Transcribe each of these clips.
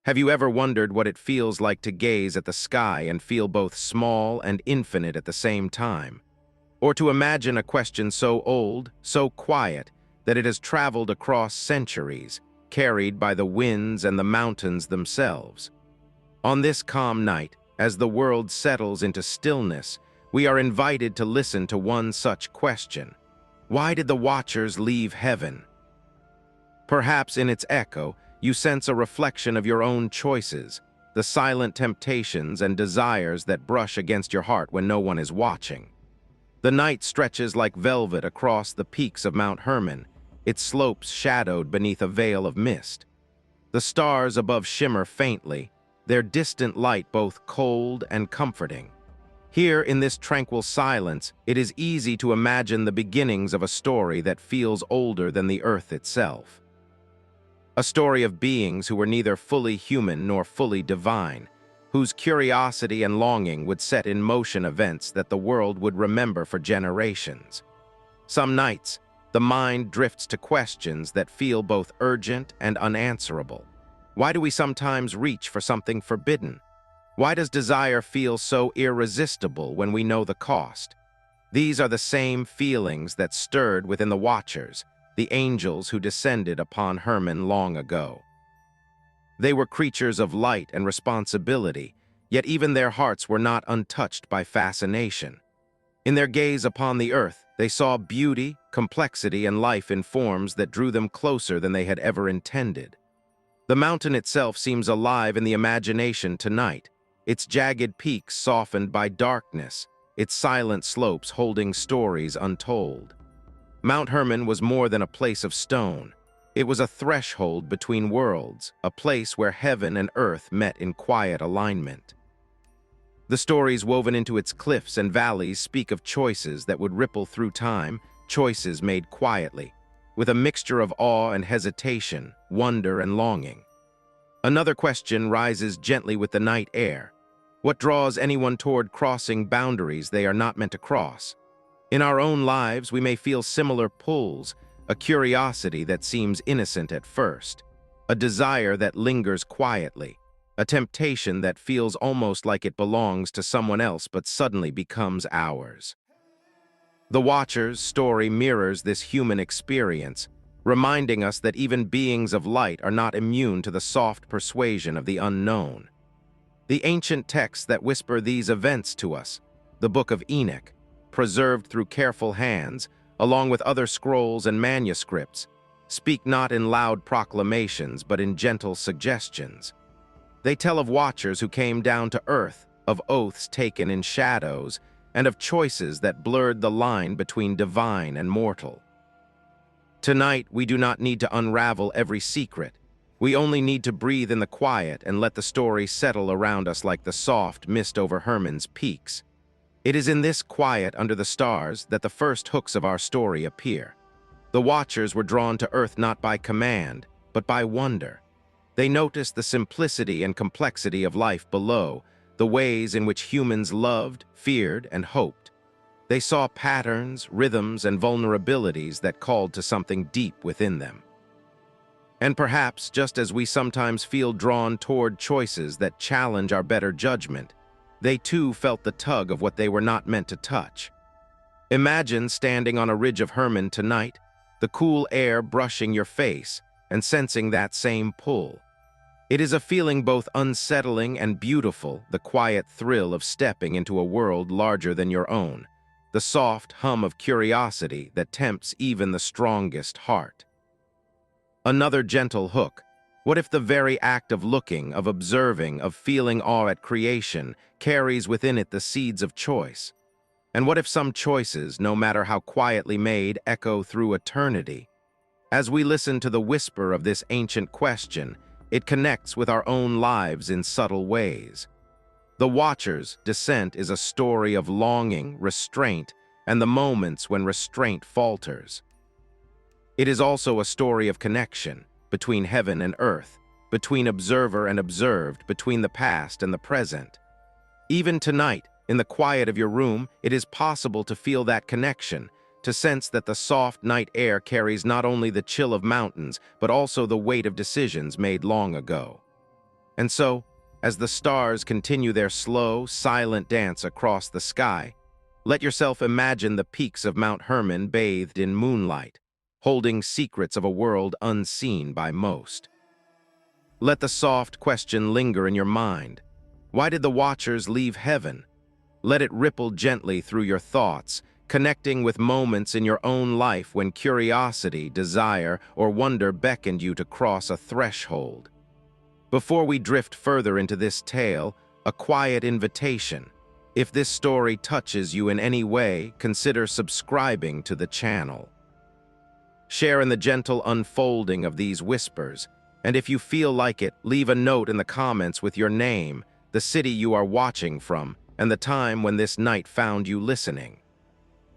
Have you ever wondered what it feels like to gaze at the sky and feel both small and infinite at the same time? Or to imagine a question so old, so quiet, that it has traveled across centuries, carried by the winds and the mountains themselves? On this calm night, as the world settles into stillness, we are invited to listen to one such question. Why did the watchers leave heaven? Perhaps in its echo, you sense a reflection of your own choices, the silent temptations and desires that brush against your heart when no one is watching. The night stretches like velvet across the peaks of Mount Hermon, its slopes shadowed beneath a veil of mist. The stars above shimmer faintly, their distant light both cold and comforting. Here, in this tranquil silence, it is easy to imagine the beginnings of a story that feels older than the earth itself. A story of beings who were neither fully human nor fully divine, whose curiosity and longing would set in motion events that the world would remember for generations. Some nights, the mind drifts to questions that feel both urgent and unanswerable. Why do we sometimes reach for something forbidden? Why does desire feel so irresistible when we know the cost? These are the same feelings that stirred within the Watchers, the angels who descended upon Hermon long ago. They were creatures of light and responsibility, yet even their hearts were not untouched by fascination. In their gaze upon the earth, they saw beauty, complexity, and life in forms that drew them closer than they had ever intended. The mountain itself seems alive in the imagination tonight, its jagged peaks softened by darkness, its silent slopes holding stories untold. Mount Hermon was more than a place of stone. It was a threshold between worlds, a place where heaven and earth met in quiet alignment. The stories woven into its cliffs and valleys speak of choices that would ripple through time, choices made quietly, with a mixture of awe and hesitation, wonder and longing. Another question rises gently with the night air. What draws anyone toward crossing boundaries they are not meant to cross? In our own lives, we may feel similar pulls, a curiosity that seems innocent at first, a desire that lingers quietly, a temptation that feels almost like it belongs to someone else but suddenly becomes ours. The Watcher's story mirrors this human experience, reminding us that even beings of light are not immune to the soft persuasion of the unknown. The ancient texts that whisper these events to us, the Book of Enoch, preserved through careful hands, along with other scrolls and manuscripts, speak not in loud proclamations but in gentle suggestions. They tell of watchers who came down to earth, of oaths taken in shadows, and of choices that blurred the line between divine and mortal. Tonight, we do not need to unravel every secret. We only need to breathe in the quiet and let the story settle around us like the soft mist over Hermon's peaks. It is in this quiet under the stars that the first hooks of our story appear. The Watchers were drawn to earth not by command, but by wonder. They noticed the simplicity and complexity of life below, the ways in which humans loved, feared, and hoped. They saw patterns, rhythms, and vulnerabilities that called to something deep within them. And perhaps, just as we sometimes feel drawn toward choices that challenge our better judgment, they too felt the tug of what they were not meant to touch. Imagine standing on a ridge of Hermon tonight, the cool air brushing your face, and sensing that same pull. It is a feeling both unsettling and beautiful, the quiet thrill of stepping into a world larger than your own, the soft hum of curiosity that tempts even the strongest heart. Another gentle hook. What if the very act of looking, of observing, of feeling awe at creation carries within it the seeds of choice? And what if some choices, no matter how quietly made, echo through eternity? As we listen to the whisper of this ancient question, it connects with our own lives in subtle ways. The Watcher's descent is a story of longing, restraint, and the moments when restraint falters. It is also a story of connection, between heaven and earth, between observer and observed, between the past and the present. Even tonight, in the quiet of your room, it is possible to feel that connection, to sense that the soft night air carries not only the chill of mountains, but also the weight of decisions made long ago. And so, as the stars continue their slow, silent dance across the sky, let yourself imagine the peaks of Mount Hermon bathed in moonlight, holding secrets of a world unseen by most. Let the soft question linger in your mind. Why did the watchers leave heaven? Let it ripple gently through your thoughts, connecting with moments in your own life when curiosity, desire, or wonder beckoned you to cross a threshold. Before we drift further into this tale, a quiet invitation. If this story touches you in any way, consider subscribing to the channel. Share in the gentle unfolding of these whispers, and if you feel like it, leave a note in the comments with your name, the city you are watching from, and the time when this night found you listening.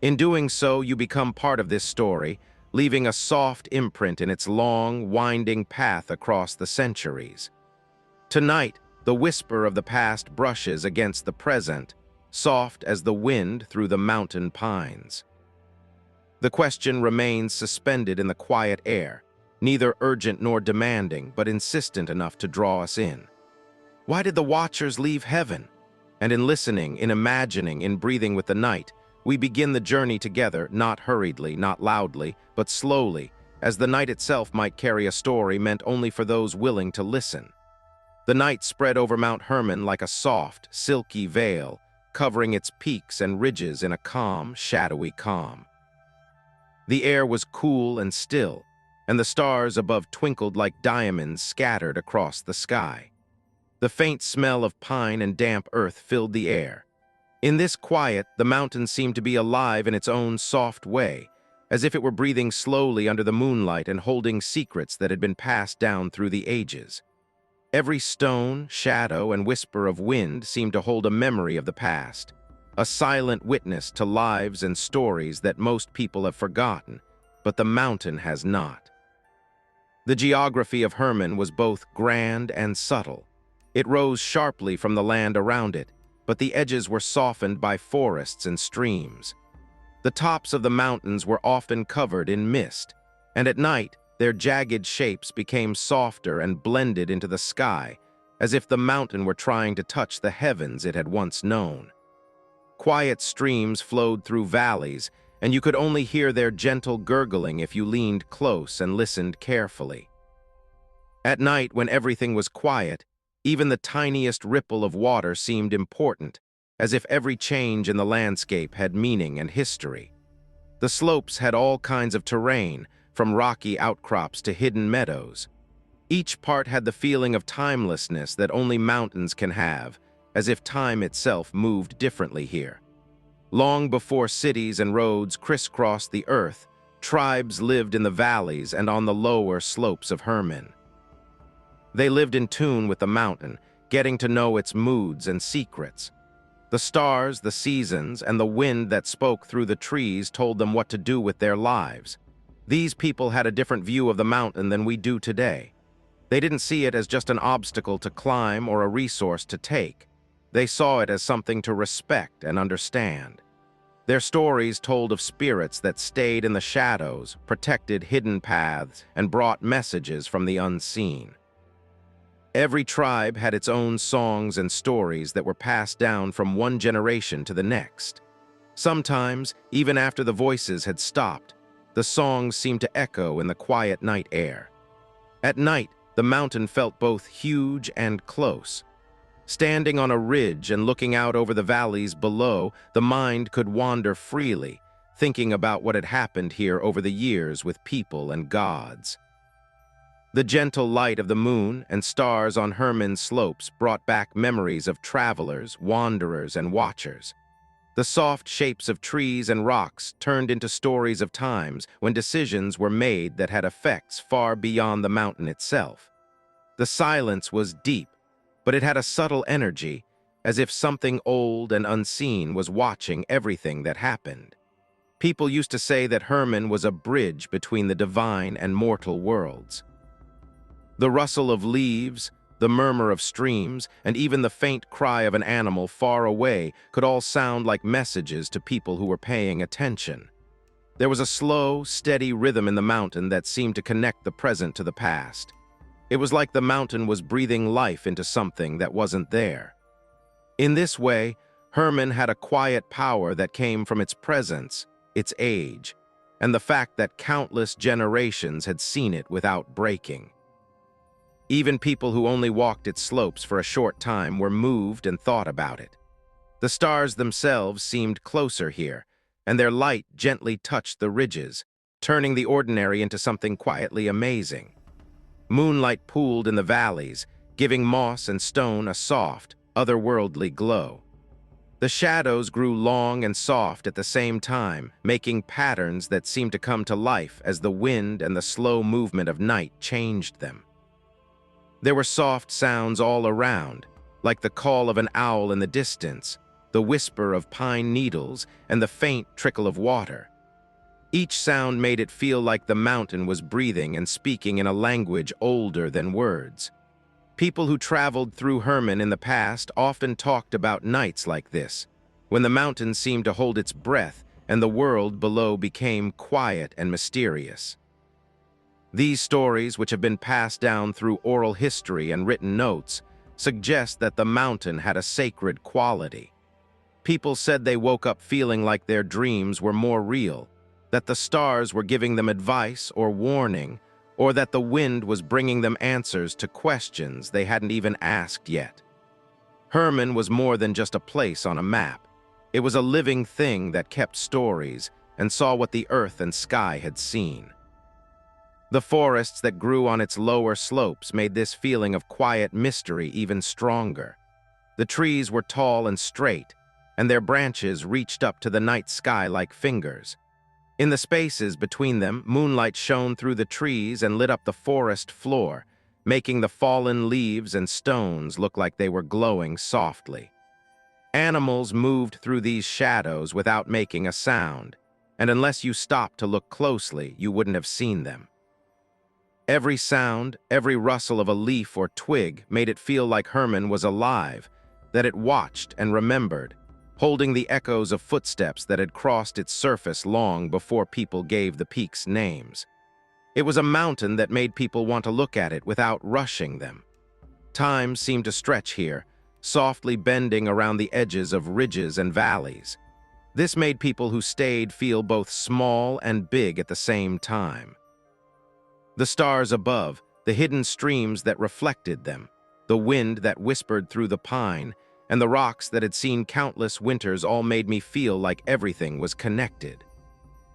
In doing so, you become part of this story, leaving a soft imprint in its long, winding path across the centuries. Tonight, the whisper of the past brushes against the present, soft as the wind through the mountain pines. The question remains suspended in the quiet air, neither urgent nor demanding, but insistent enough to draw us in. Why did the watchers leave heaven? And in listening, in imagining, in breathing with the night, we begin the journey together, not hurriedly, not loudly, but slowly, as the night itself might carry a story meant only for those willing to listen. The night spread over Mount Hermon like a soft, silky veil, covering its peaks and ridges in a calm, shadowy calm. The air was cool and still, and the stars above twinkled like diamonds scattered across the sky. The faint smell of pine and damp earth filled the air. In this quiet, the mountain seemed to be alive in its own soft way, as if it were breathing slowly under the moonlight and holding secrets that had been passed down through the ages. Every stone, shadow, and whisper of wind seemed to hold a memory of the past, a silent witness to lives and stories that most people have forgotten, but the mountain has not. The geography of Hermon was both grand and subtle. It rose sharply from the land around it, but the edges were softened by forests and streams. The tops of the mountains were often covered in mist, and at night, their jagged shapes became softer and blended into the sky, as if the mountain were trying to touch the heavens it had once known. Quiet streams flowed through valleys, and you could only hear their gentle gurgling if you leaned close and listened carefully. At night, when everything was quiet, even the tiniest ripple of water seemed important, as if every change in the landscape had meaning and history. The slopes had all kinds of terrain, from rocky outcrops to hidden meadows. Each part had the feeling of timelessness that only mountains can have, as if time itself moved differently here. Long before cities and roads crisscrossed the earth, tribes lived in the valleys and on the lower slopes of Hermon. They lived in tune with the mountain, getting to know its moods and secrets. The stars, the seasons, and the wind that spoke through the trees told them what to do with their lives. These people had a different view of the mountain than we do today. They didn't see it as just an obstacle to climb or a resource to take. They saw it as something to respect and understand. Their stories told of spirits that stayed in the shadows, protected hidden paths, and brought messages from the unseen. Every tribe had its own songs and stories that were passed down from one generation to the next. Sometimes, even after the voices had stopped, the songs seemed to echo in the quiet night air. At night, the mountain felt both huge and close. Standing on a ridge and looking out over the valleys below, the mind could wander freely, thinking about what had happened here over the years with people and gods. The gentle light of the moon and stars on Hermon's slopes brought back memories of travelers, wanderers, and watchers. The soft shapes of trees and rocks turned into stories of times when decisions were made that had effects far beyond the mountain itself. The silence was deep, but it had a subtle energy, as if something old and unseen was watching everything that happened. People used to say that Hermon was a bridge between the divine and mortal worlds. The rustle of leaves, the murmur of streams, and even the faint cry of an animal far away could all sound like messages to people who were paying attention. There was a slow, steady rhythm in the mountain that seemed to connect the present to the past. It was like the mountain was breathing life into something that wasn't there. In this way, Hermon had a quiet power that came from its presence, its age, and the fact that countless generations had seen it without breaking. Even people who only walked its slopes for a short time were moved and thought about it. The stars themselves seemed closer here, and their light gently touched the ridges, turning the ordinary into something quietly amazing. Moonlight pooled in the valleys, giving moss and stone a soft, otherworldly glow. The shadows grew long and soft at the same time, making patterns that seemed to come to life as the wind and the slow movement of night changed them. There were soft sounds all around, like the call of an owl in the distance, the whisper of pine needles, and the faint trickle of water. Each sound made it feel like the mountain was breathing and speaking in a language older than words. People who traveled through Hermon in the past often talked about nights like this, when the mountain seemed to hold its breath and the world below became quiet and mysterious. These stories, which have been passed down through oral history and written notes, suggest that the mountain had a sacred quality. People said they woke up feeling like their dreams were more real, that the stars were giving them advice or warning, or that the wind was bringing them answers to questions they hadn't even asked yet. Hermon was more than just a place on a map. It was a living thing that kept stories and saw what the earth and sky had seen. The forests that grew on its lower slopes made this feeling of quiet mystery even stronger. The trees were tall and straight, and their branches reached up to the night sky like fingers. In the spaces between them, moonlight shone through the trees and lit up the forest floor, making the fallen leaves and stones look like they were glowing softly. Animals moved through these shadows without making a sound, and unless you stopped to look closely, you wouldn't have seen them. Every sound, every rustle of a leaf or twig made it feel like Hermon was alive, that it watched and remembered, holding the echoes of footsteps that had crossed its surface long before people gave the peaks names. It was a mountain that made people want to look at it without rushing them. Time seemed to stretch here, softly bending around the edges of ridges and valleys. This made people who stayed feel both small and big at the same time. The stars above, the hidden streams that reflected them, the wind that whispered through the pine, and the rocks that had seen countless winters all made me feel like everything was connected.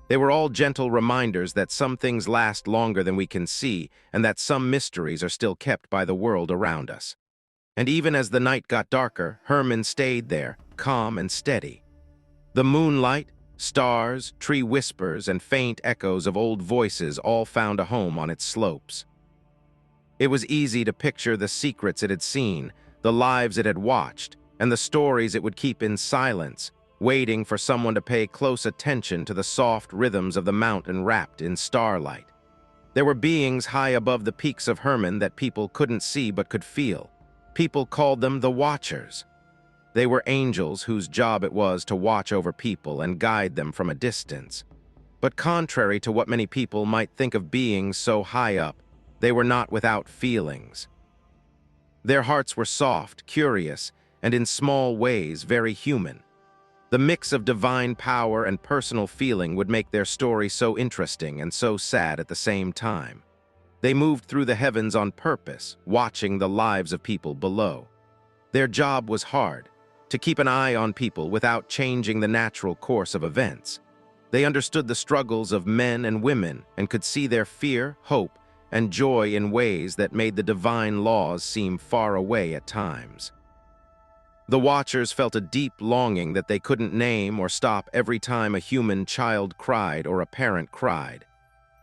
They were all gentle reminders that some things last longer than we can see, and that some mysteries are still kept by the world around us. And even as the night got darker, Hermon stayed there, calm and steady. The moonlight, stars, tree whispers, and faint echoes of old voices all found a home on its slopes. It was easy to picture the secrets it had seen, the lives it had watched, and the stories it would keep in silence, waiting for someone to pay close attention to the soft rhythms of the mountain wrapped in starlight. There were beings high above the peaks of Hermon that people couldn't see but could feel. People called them the Watchers. They were angels whose job it was to watch over people and guide them from a distance. But contrary to what many people might think of beings so high up, they were not without feelings. Their hearts were soft, curious, and in small ways very human. The mix of divine power and personal feeling would make their story so interesting and so sad at the same time. They moved through the heavens on purpose, watching the lives of people below. Their job was hard, to keep an eye on people without changing the natural course of events. They understood the struggles of men and women and could see their fear, hope, and joy in ways that made the divine laws seem far away at times. The Watchers felt a deep longing that they couldn't name or stop every time a human child cried or a parent cried.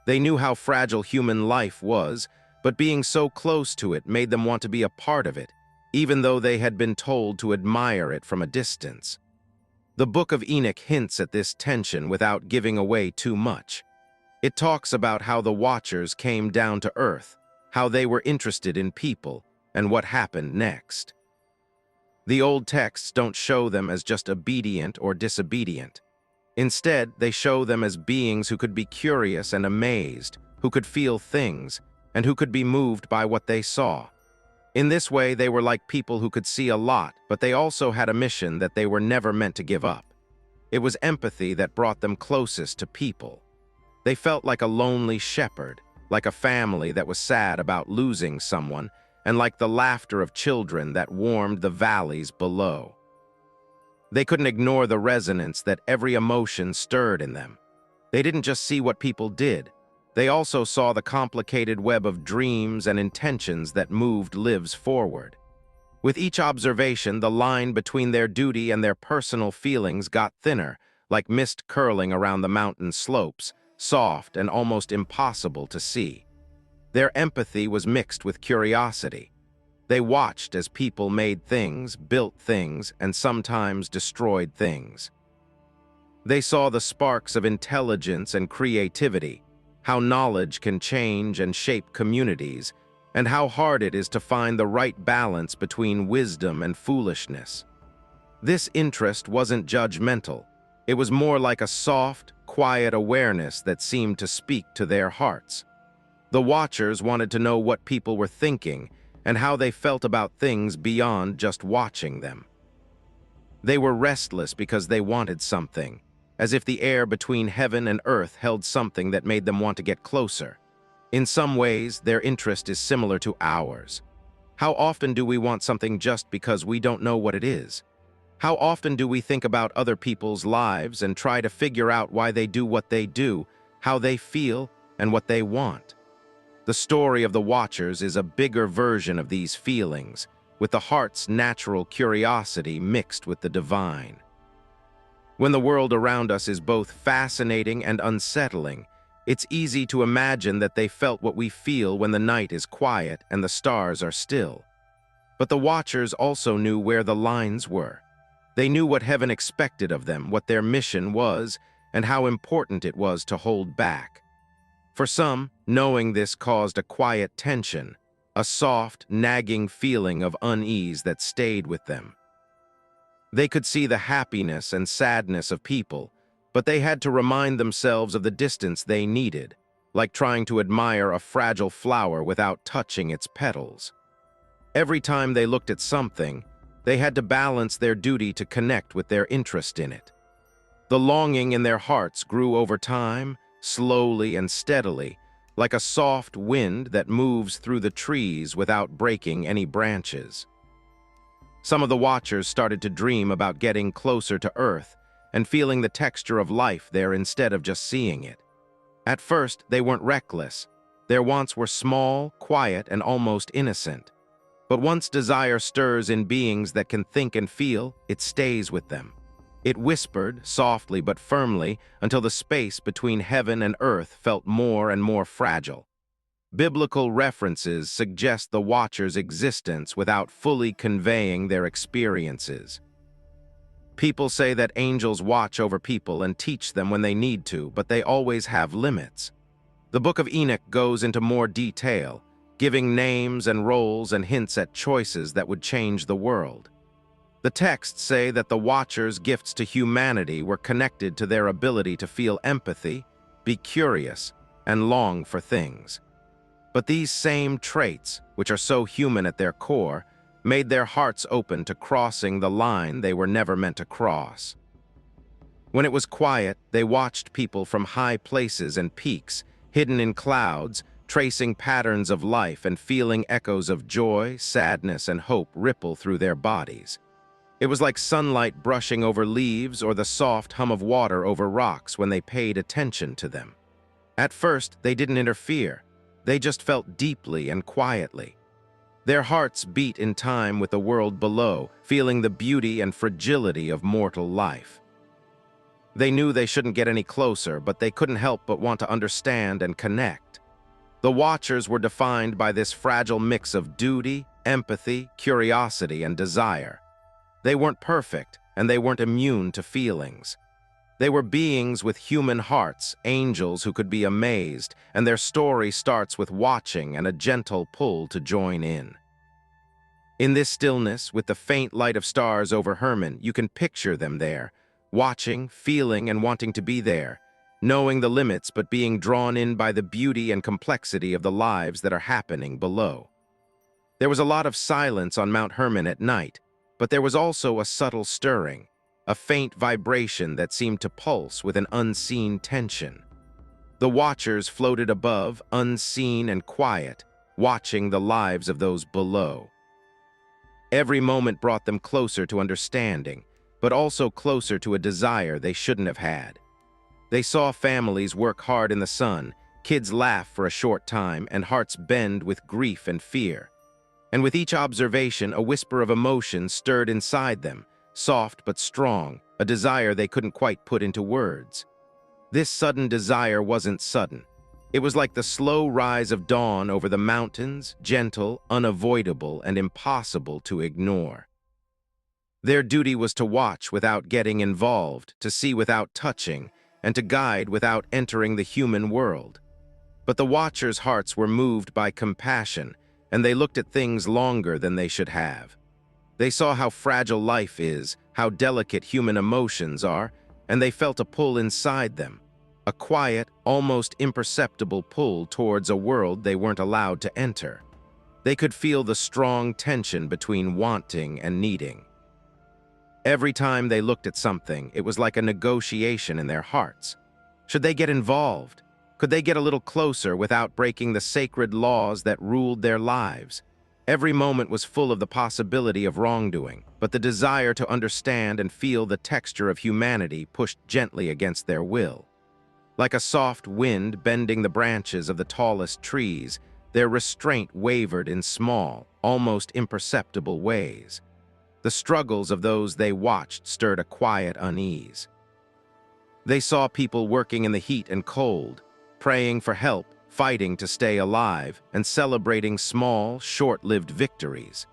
They knew how fragile human life was, but being so close to it made them want to be a part of it, even though they had been told to admire it from a distance. The Book of Enoch hints at this tension without giving away too much. It talks about how the Watchers came down to earth, how they were interested in people, and what happened next. The old texts don't show them as just obedient or disobedient. Instead, they show them as beings who could be curious and amazed, who could feel things, and who could be moved by what they saw. In this way, they were like people who could see a lot, but they also had a mission that they were never meant to give up. It was empathy that brought them closest to people. They felt like a lonely shepherd, like a family that was sad about losing someone, and like the laughter of children that warmed the valleys below. They couldn't ignore the resonance that every emotion stirred in them. They didn't just see what people did. They also saw the complicated web of dreams and intentions that moved lives forward. With each observation, the line between their duty and their personal feelings got thinner, like mist curling around the mountain slopes, soft and almost impossible to see. Their empathy was mixed with curiosity. They watched as people made things, built things, and sometimes destroyed things. They saw the sparks of intelligence and creativity, how knowledge can change and shape communities, and how hard it is to find the right balance between wisdom and foolishness. This interest wasn't judgmental. It was more like a soft, quiet awareness that seemed to speak to their hearts. The watchers wanted to know what people were thinking and how they felt about things beyond just watching them. They were restless because they wanted something, as if the air between heaven and earth held something that made them want to get closer. In some ways, their interest is similar to ours. How often do we want something just because we don't know what it is? How often do we think about other people's lives and try to figure out why they do what they do, how they feel, and what they want? The story of the Watchers is a bigger version of these feelings, with the heart's natural curiosity mixed with the divine. When the world around us is both fascinating and unsettling, it's easy to imagine that they felt what we feel when the night is quiet and the stars are still. But the Watchers also knew where the lines were. They knew what heaven expected of them, what their mission was, and how important it was to hold back. For some, knowing this caused a quiet tension, a soft, nagging feeling of unease that stayed with them. They could see the happiness and sadness of people, but they had to remind themselves of the distance they needed, like trying to admire a fragile flower without touching its petals. Every time they looked at something, they had to balance their duty to connect with their interest in it. The longing in their hearts grew over time, slowly and steadily, like a soft wind that moves through the trees without breaking any branches. Some of the Watchers started to dream about getting closer to Earth and feeling the texture of life there instead of just seeing it. At first, they weren't reckless. Their wants were small, quiet, and almost innocent. But once desire stirs in beings that can think and feel, it stays with them. It whispered, softly but firmly, until the space between heaven and earth felt more and more fragile. Biblical references suggest the Watchers' existence without fully conveying their experiences. People say that angels watch over people and teach them when they need to, but they always have limits. The Book of Enoch goes into more detail, giving names and roles and hints at choices that would change the world. The texts say that the Watchers' gifts to humanity were connected to their ability to feel empathy, be curious, and long for things. But these same traits, which are so human at their core, made their hearts open to crossing the line they were never meant to cross. When it was quiet, they watched people from high places and peaks, hidden in clouds, tracing patterns of life and feeling echoes of joy, sadness, and hope ripple through their bodies. It was like sunlight brushing over leaves or the soft hum of water over rocks when they paid attention to them. At first, they didn't interfere. They just felt deeply and quietly. Their hearts beat in time with the world below, feeling the beauty and fragility of mortal life. They knew they shouldn't get any closer, but they couldn't help but want to understand and connect. The Watchers were defined by this fragile mix of duty, empathy, curiosity, and desire. They weren't perfect, and they weren't immune to feelings. They were beings with human hearts, angels who could be amazed, and their story starts with watching and a gentle pull to join in. In this stillness, with the faint light of stars over Hermon, you can picture them there, watching, feeling, and wanting to be there. knowing the limits but being drawn in by the beauty and complexity of the lives that are happening below. There was a lot of silence on Mount Hermon at night, but there was also a subtle stirring, a faint vibration that seemed to pulse with an unseen tension. The watchers floated above, unseen and quiet, watching the lives of those below. Every moment brought them closer to understanding, but also closer to a desire they shouldn't have had. They saw families work hard in the sun, kids laugh for a short time, and hearts bend with grief and fear. And with each observation, a whisper of emotion stirred inside them, soft but strong, a desire they couldn't quite put into words. This sudden desire wasn't sudden. It was like the slow rise of dawn over the mountains, gentle, unavoidable, and impossible to ignore. Their duty was to watch without getting involved, to see without touching, and to guide without entering the human world. But the watchers' hearts were moved by compassion, and they looked at things longer than they should have. They saw how fragile life is, how delicate human emotions are, and they felt a pull inside them, a quiet, almost imperceptible pull towards a world they weren't allowed to enter. They could feel the strong tension between wanting and needing. Every time they looked at something, it was like a negotiation in their hearts. Should they get involved? Could they get a little closer without breaking the sacred laws that ruled their lives? Every moment was full of the possibility of wrongdoing, but the desire to understand and feel the texture of humanity pushed gently against their will. Like a soft wind bending the branches of the tallest trees, their restraint wavered in small, almost imperceptible ways. The struggles of those they watched stirred a quiet unease. They saw people working in the heat and cold, praying for help, fighting to stay alive, and celebrating small, short-lived victories.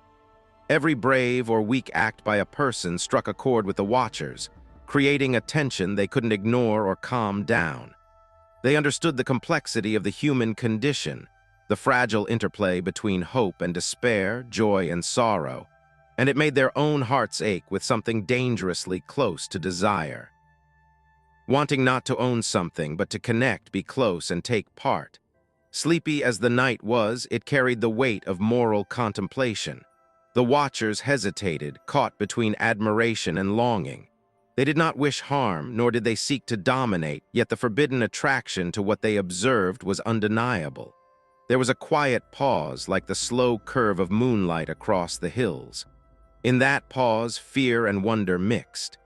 Every brave or weak act by a person struck a chord with the watchers, creating a tension they couldn't ignore or calm down. They understood the complexity of the human condition, the fragile interplay between hope and despair, joy and sorrow, and it made their own hearts ache with something dangerously close to desire. Wanting not to own something, but to connect, be close, and take part. Sleepy as the night was, it carried the weight of moral contemplation. The watchers hesitated, caught between admiration and longing. They did not wish harm, nor did they seek to dominate, yet the forbidden attraction to what they observed was undeniable. There was a quiet pause, like the slow curve of moonlight across the hills. In that pause, fear and wonder mixed.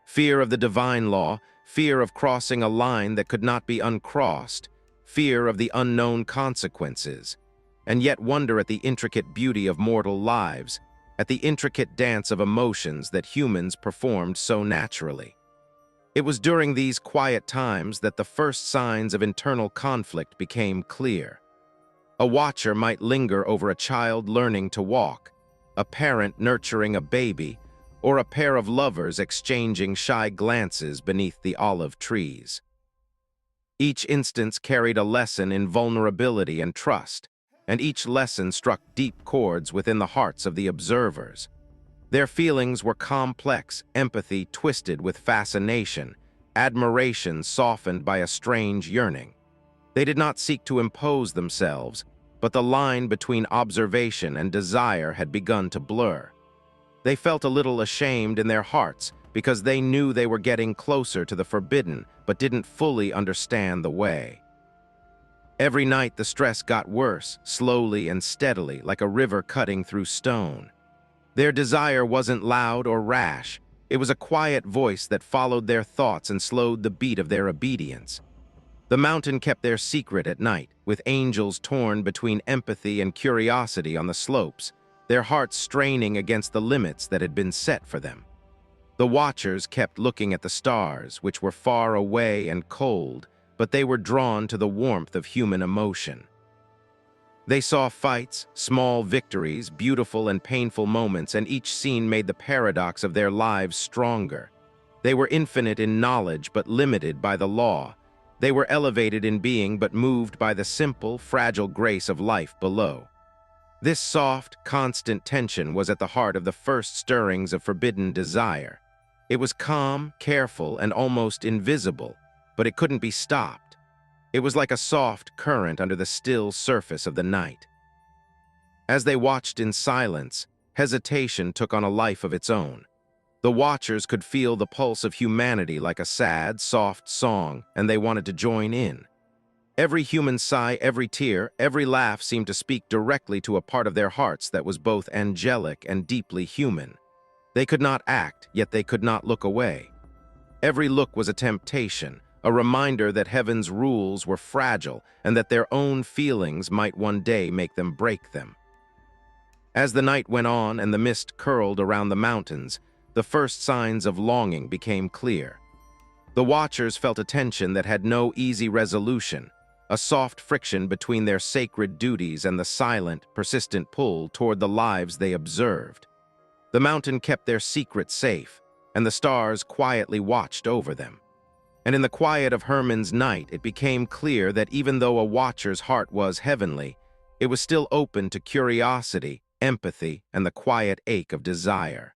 Fear of the divine law, fear of crossing a line that could not be uncrossed, fear of the unknown consequences, and yet wonder at the intricate beauty of mortal lives, at the intricate dance of emotions that humans performed so naturally. It was during these quiet times that the first signs of internal conflict became clear. A watcher might linger over a child learning to walk, a parent nurturing a baby, or a pair of lovers exchanging shy glances beneath the olive trees. Each instance carried a lesson in vulnerability and trust, and each lesson struck deep chords within the hearts of the observers. Their feelings were complex, empathy twisted with fascination, admiration softened by a strange yearning. They did not seek to impose themselves, but the line between observation and desire had begun to blur. They felt a little ashamed in their hearts because they knew they were getting closer to the forbidden but didn't fully understand the way. Every night the stress got worse, slowly and steadily, like a river cutting through stone. Their desire wasn't loud or rash. It was a quiet voice that followed their thoughts and slowed the beat of their obedience. The mountain kept their secret at night, with angels torn between empathy and curiosity on the slopes, their hearts straining against the limits that had been set for them. The watchers kept looking at the stars, which were far away and cold, but they were drawn to the warmth of human emotion. They saw fights, small victories, beautiful and painful moments, and each scene made the paradox of their lives stronger. They were infinite in knowledge but limited by the law. They were elevated in being but moved by the simple, fragile grace of life below. This soft, constant tension was at the heart of the first stirrings of forbidden desire. It was calm, careful, and almost invisible, but it couldn't be stopped. It was like a soft current under the still surface of the night. As they watched in silence, hesitation took on a life of its own. The watchers could feel the pulse of humanity like a sad, soft song, and they wanted to join in. Every human sigh, every tear, every laugh seemed to speak directly to a part of their hearts that was both angelic and deeply human. They could not act, yet they could not look away. Every look was a temptation, a reminder that heaven's rules were fragile and that their own feelings might one day make them break them. As the night went on and the mist curled around the mountains, the first signs of longing became clear. The watchers felt a tension that had no easy resolution, a soft friction between their sacred duties and the silent, persistent pull toward the lives they observed. The mountain kept their secret safe, and the stars quietly watched over them. And in the quiet of Hermon's night, it became clear that even though a watcher's heart was heavenly, it was still open to curiosity, empathy, and the quiet ache of desire.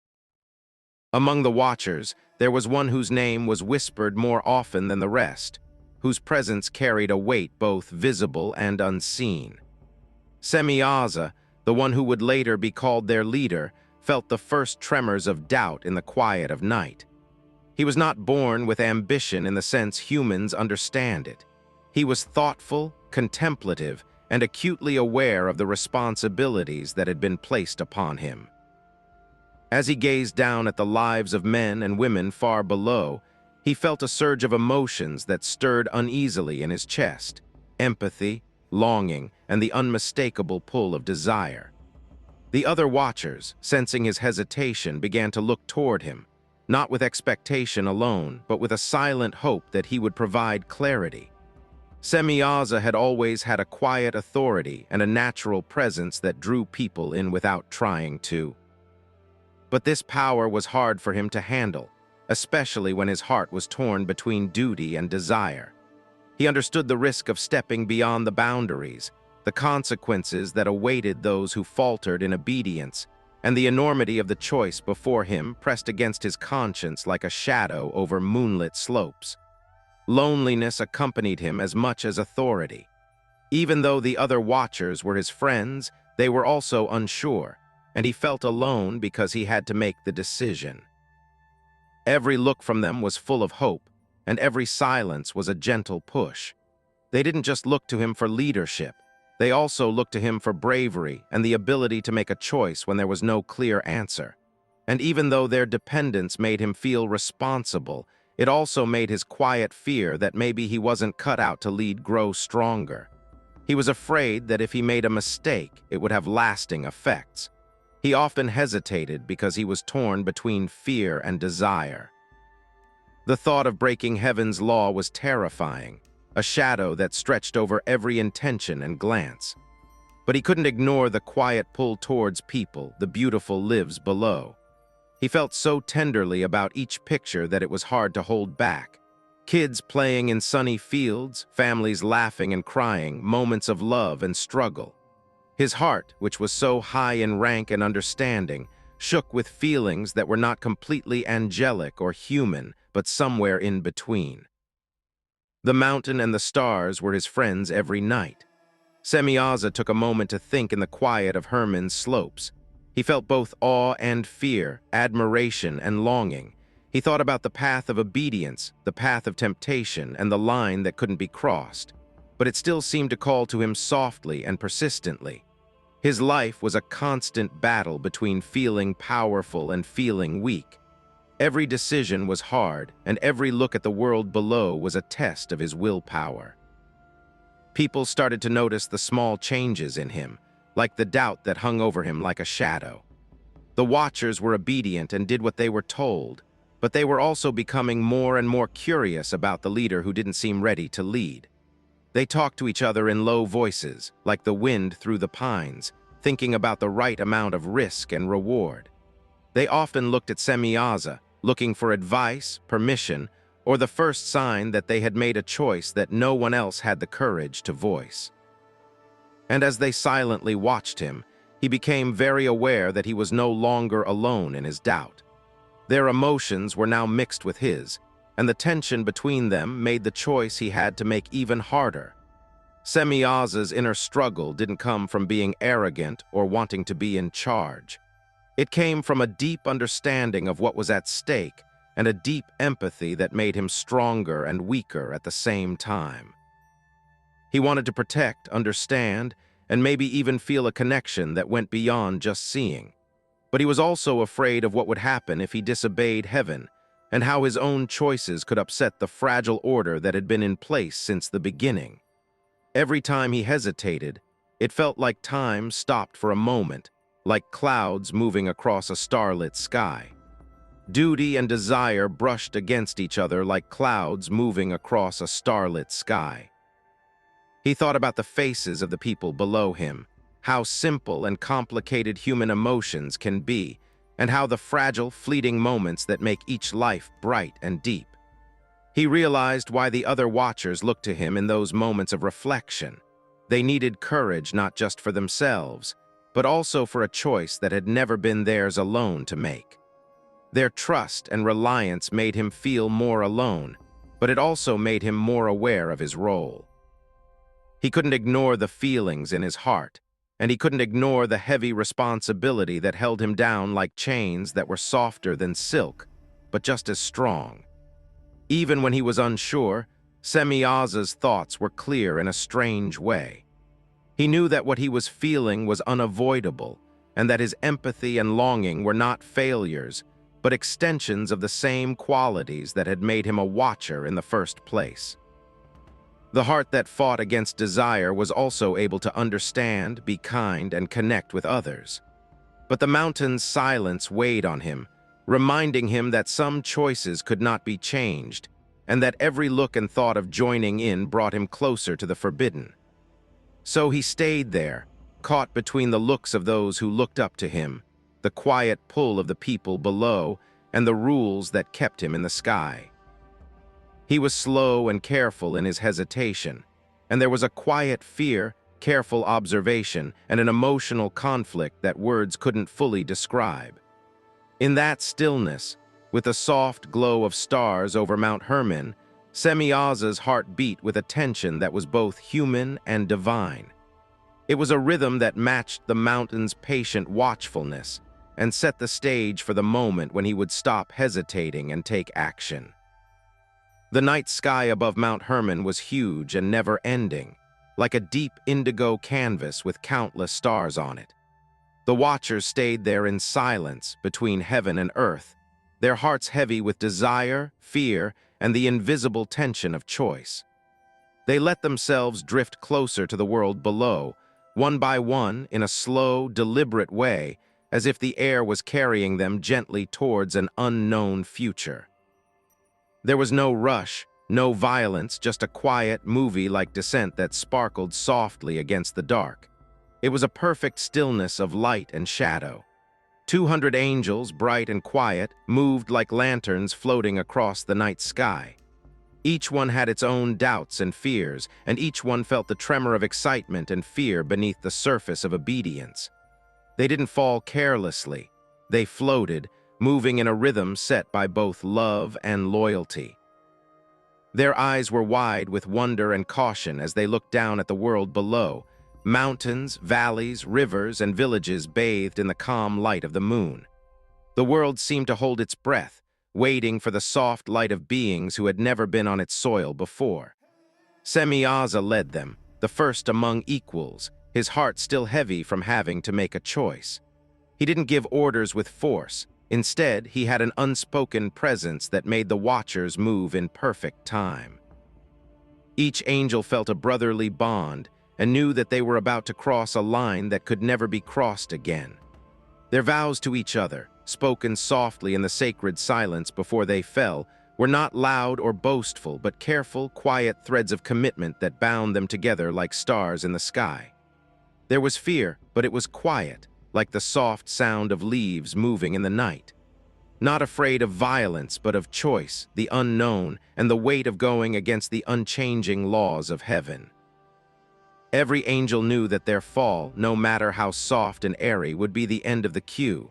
Among the watchers, there was one whose name was whispered more often than the rest, whose presence carried a weight both visible and unseen. Semyaza, the one who would later be called their leader, felt the first tremors of doubt in the quiet of night. He was not born with ambition in the sense humans understand it. He was thoughtful, contemplative, and acutely aware of the responsibilities that had been placed upon him. As he gazed down at the lives of men and women far below, he felt a surge of emotions that stirred uneasily in his chest: empathy, longing, and the unmistakable pull of desire. The other watchers, sensing his hesitation, began to look toward him, not with expectation alone, but with a silent hope that he would provide clarity. Semyaza had always had a quiet authority and a natural presence that drew people in without trying to. But this power was hard for him to handle, especially when his heart was torn between duty and desire. He understood the risk of stepping beyond the boundaries, the consequences that awaited those who faltered in obedience, and the enormity of the choice before him pressed against his conscience like a shadow over moonlit slopes. Loneliness accompanied him as much as authority. Even though the other watchers were his friends, they were also unsure, and he felt alone because he had to make the decision. Every look from them was full of hope, and every silence was a gentle push. They didn't just look to him for leadership, they also looked to him for bravery and the ability to make a choice when there was no clear answer. And even though their dependence made him feel responsible, it also made his quiet fear that maybe he wasn't cut out to lead grow stronger. He was afraid that if he made a mistake, it would have lasting effects. He often hesitated because he was torn between fear and desire. The thought of breaking heaven's law was terrifying, a shadow that stretched over every intention and glance. But he couldn't ignore the quiet pull towards people, the beautiful lives below. He felt so tenderly about each picture that it was hard to hold back. Kids playing in sunny fields, families laughing and crying, moments of love and struggle. His heart, which was so high in rank and understanding, shook with feelings that were not completely angelic or human, but somewhere in between. The mountain and the stars were his friends every night. Semyaza took a moment to think in the quiet of Hermon's slopes. He felt both awe and fear, admiration and longing. He thought about the path of obedience, the path of temptation, and the line that couldn't be crossed. But it still seemed to call to him softly and persistently. His life was a constant battle between feeling powerful and feeling weak. Every decision was hard, and every look at the world below was a test of his willpower. People started to notice the small changes in him, like the doubt that hung over him like a shadow. The watchers were obedient and did what they were told, but they were also becoming more and more curious about the leader who didn't seem ready to lead. They talked to each other in low voices, like the wind through the pines, thinking about the right amount of risk and reward. They often looked at Semyaza, looking for advice, permission, or the first sign that they had made a choice that no one else had the courage to voice. And as they silently watched him, he became very aware that he was no longer alone in his doubt. Their emotions were now mixed with his, and the tension between them made the choice he had to make even harder. Semyaza's inner struggle didn't come from being arrogant or wanting to be in charge. It came from a deep understanding of what was at stake and a deep empathy that made him stronger and weaker at the same time. He wanted to protect, understand, and maybe even feel a connection that went beyond just seeing. But he was also afraid of what would happen if he disobeyed heaven, and how his own choices could upset the fragile order that had been in place since the beginning. Every time he hesitated, it felt like time stopped for a moment, like clouds moving across a starlit sky. Duty and desire brushed against each other like clouds moving across a starlit sky. He thought about the faces of the people below him, how simple and complicated human emotions can be, and how the fragile, fleeting moments that make each life bright and deep. He realized why the other watchers looked to him in those moments of reflection. They needed courage not just for themselves, but also for a choice that had never been theirs alone to make. Their trust and reliance made him feel more alone, but it also made him more aware of his role. He couldn't ignore the feelings in his heart, and he couldn't ignore the heavy responsibility that held him down like chains that were softer than silk, but just as strong. Even when he was unsure, Semyaza's thoughts were clear in a strange way. He knew that what he was feeling was unavoidable, and that his empathy and longing were not failures, but extensions of the same qualities that had made him a watcher in the first place. The heart that fought against desire was also able to understand, be kind, and connect with others. But the mountain's silence weighed on him, reminding him that some choices could not be changed, and that every look and thought of joining in brought him closer to the forbidden. So he stayed there, caught between the looks of those who looked up to him, the quiet pull of the people below, and the rules that kept him in the sky. He was slow and careful in his hesitation, and there was a quiet fear, careful observation, and an emotional conflict that words couldn't fully describe. In that stillness, with the soft glow of stars over Mount Hermon, Semyaza's heart beat with a tension that was both human and divine. It was a rhythm that matched the mountain's patient watchfulness and set the stage for the moment when he would stop hesitating and take action. The night sky above Mount Hermon was huge and never-ending, like a deep indigo canvas with countless stars on it. The watchers stayed there in silence between heaven and earth, their hearts heavy with desire, fear, and the invisible tension of choice. They let themselves drift closer to the world below, one by one, in a slow, deliberate way, as if the air was carrying them gently towards an unknown future. There was no rush, no violence, just a quiet, movie-like descent that sparkled softly against the dark. It was a perfect stillness of light and shadow. 200 angels, bright and quiet, moved like lanterns floating across the night sky. Each one had its own doubts and fears, and each one felt the tremor of excitement and fear beneath the surface of obedience. They didn't fall carelessly. They floated, moving in a rhythm set by both love and loyalty. Their eyes were wide with wonder and caution as they looked down at the world below, mountains, valleys, rivers, and villages bathed in the calm light of the moon. The world seemed to hold its breath, waiting for the soft light of beings who had never been on its soil before. Semyaza led them, the first among equals, his heart still heavy from having to make a choice. He didn't give orders with force. Instead, he had an unspoken presence that made the watchers move in perfect time. Each angel felt a brotherly bond and knew that they were about to cross a line that could never be crossed again. Their vows to each other, spoken softly in the sacred silence before they fell, were not loud or boastful, but careful, quiet threads of commitment that bound them together like stars in the sky. There was fear, but it was quiet, like the soft sound of leaves moving in the night. Not afraid of violence, but of choice, the unknown, and the weight of going against the unchanging laws of heaven. Every angel knew that their fall, no matter how soft and airy, would be the end of the queue.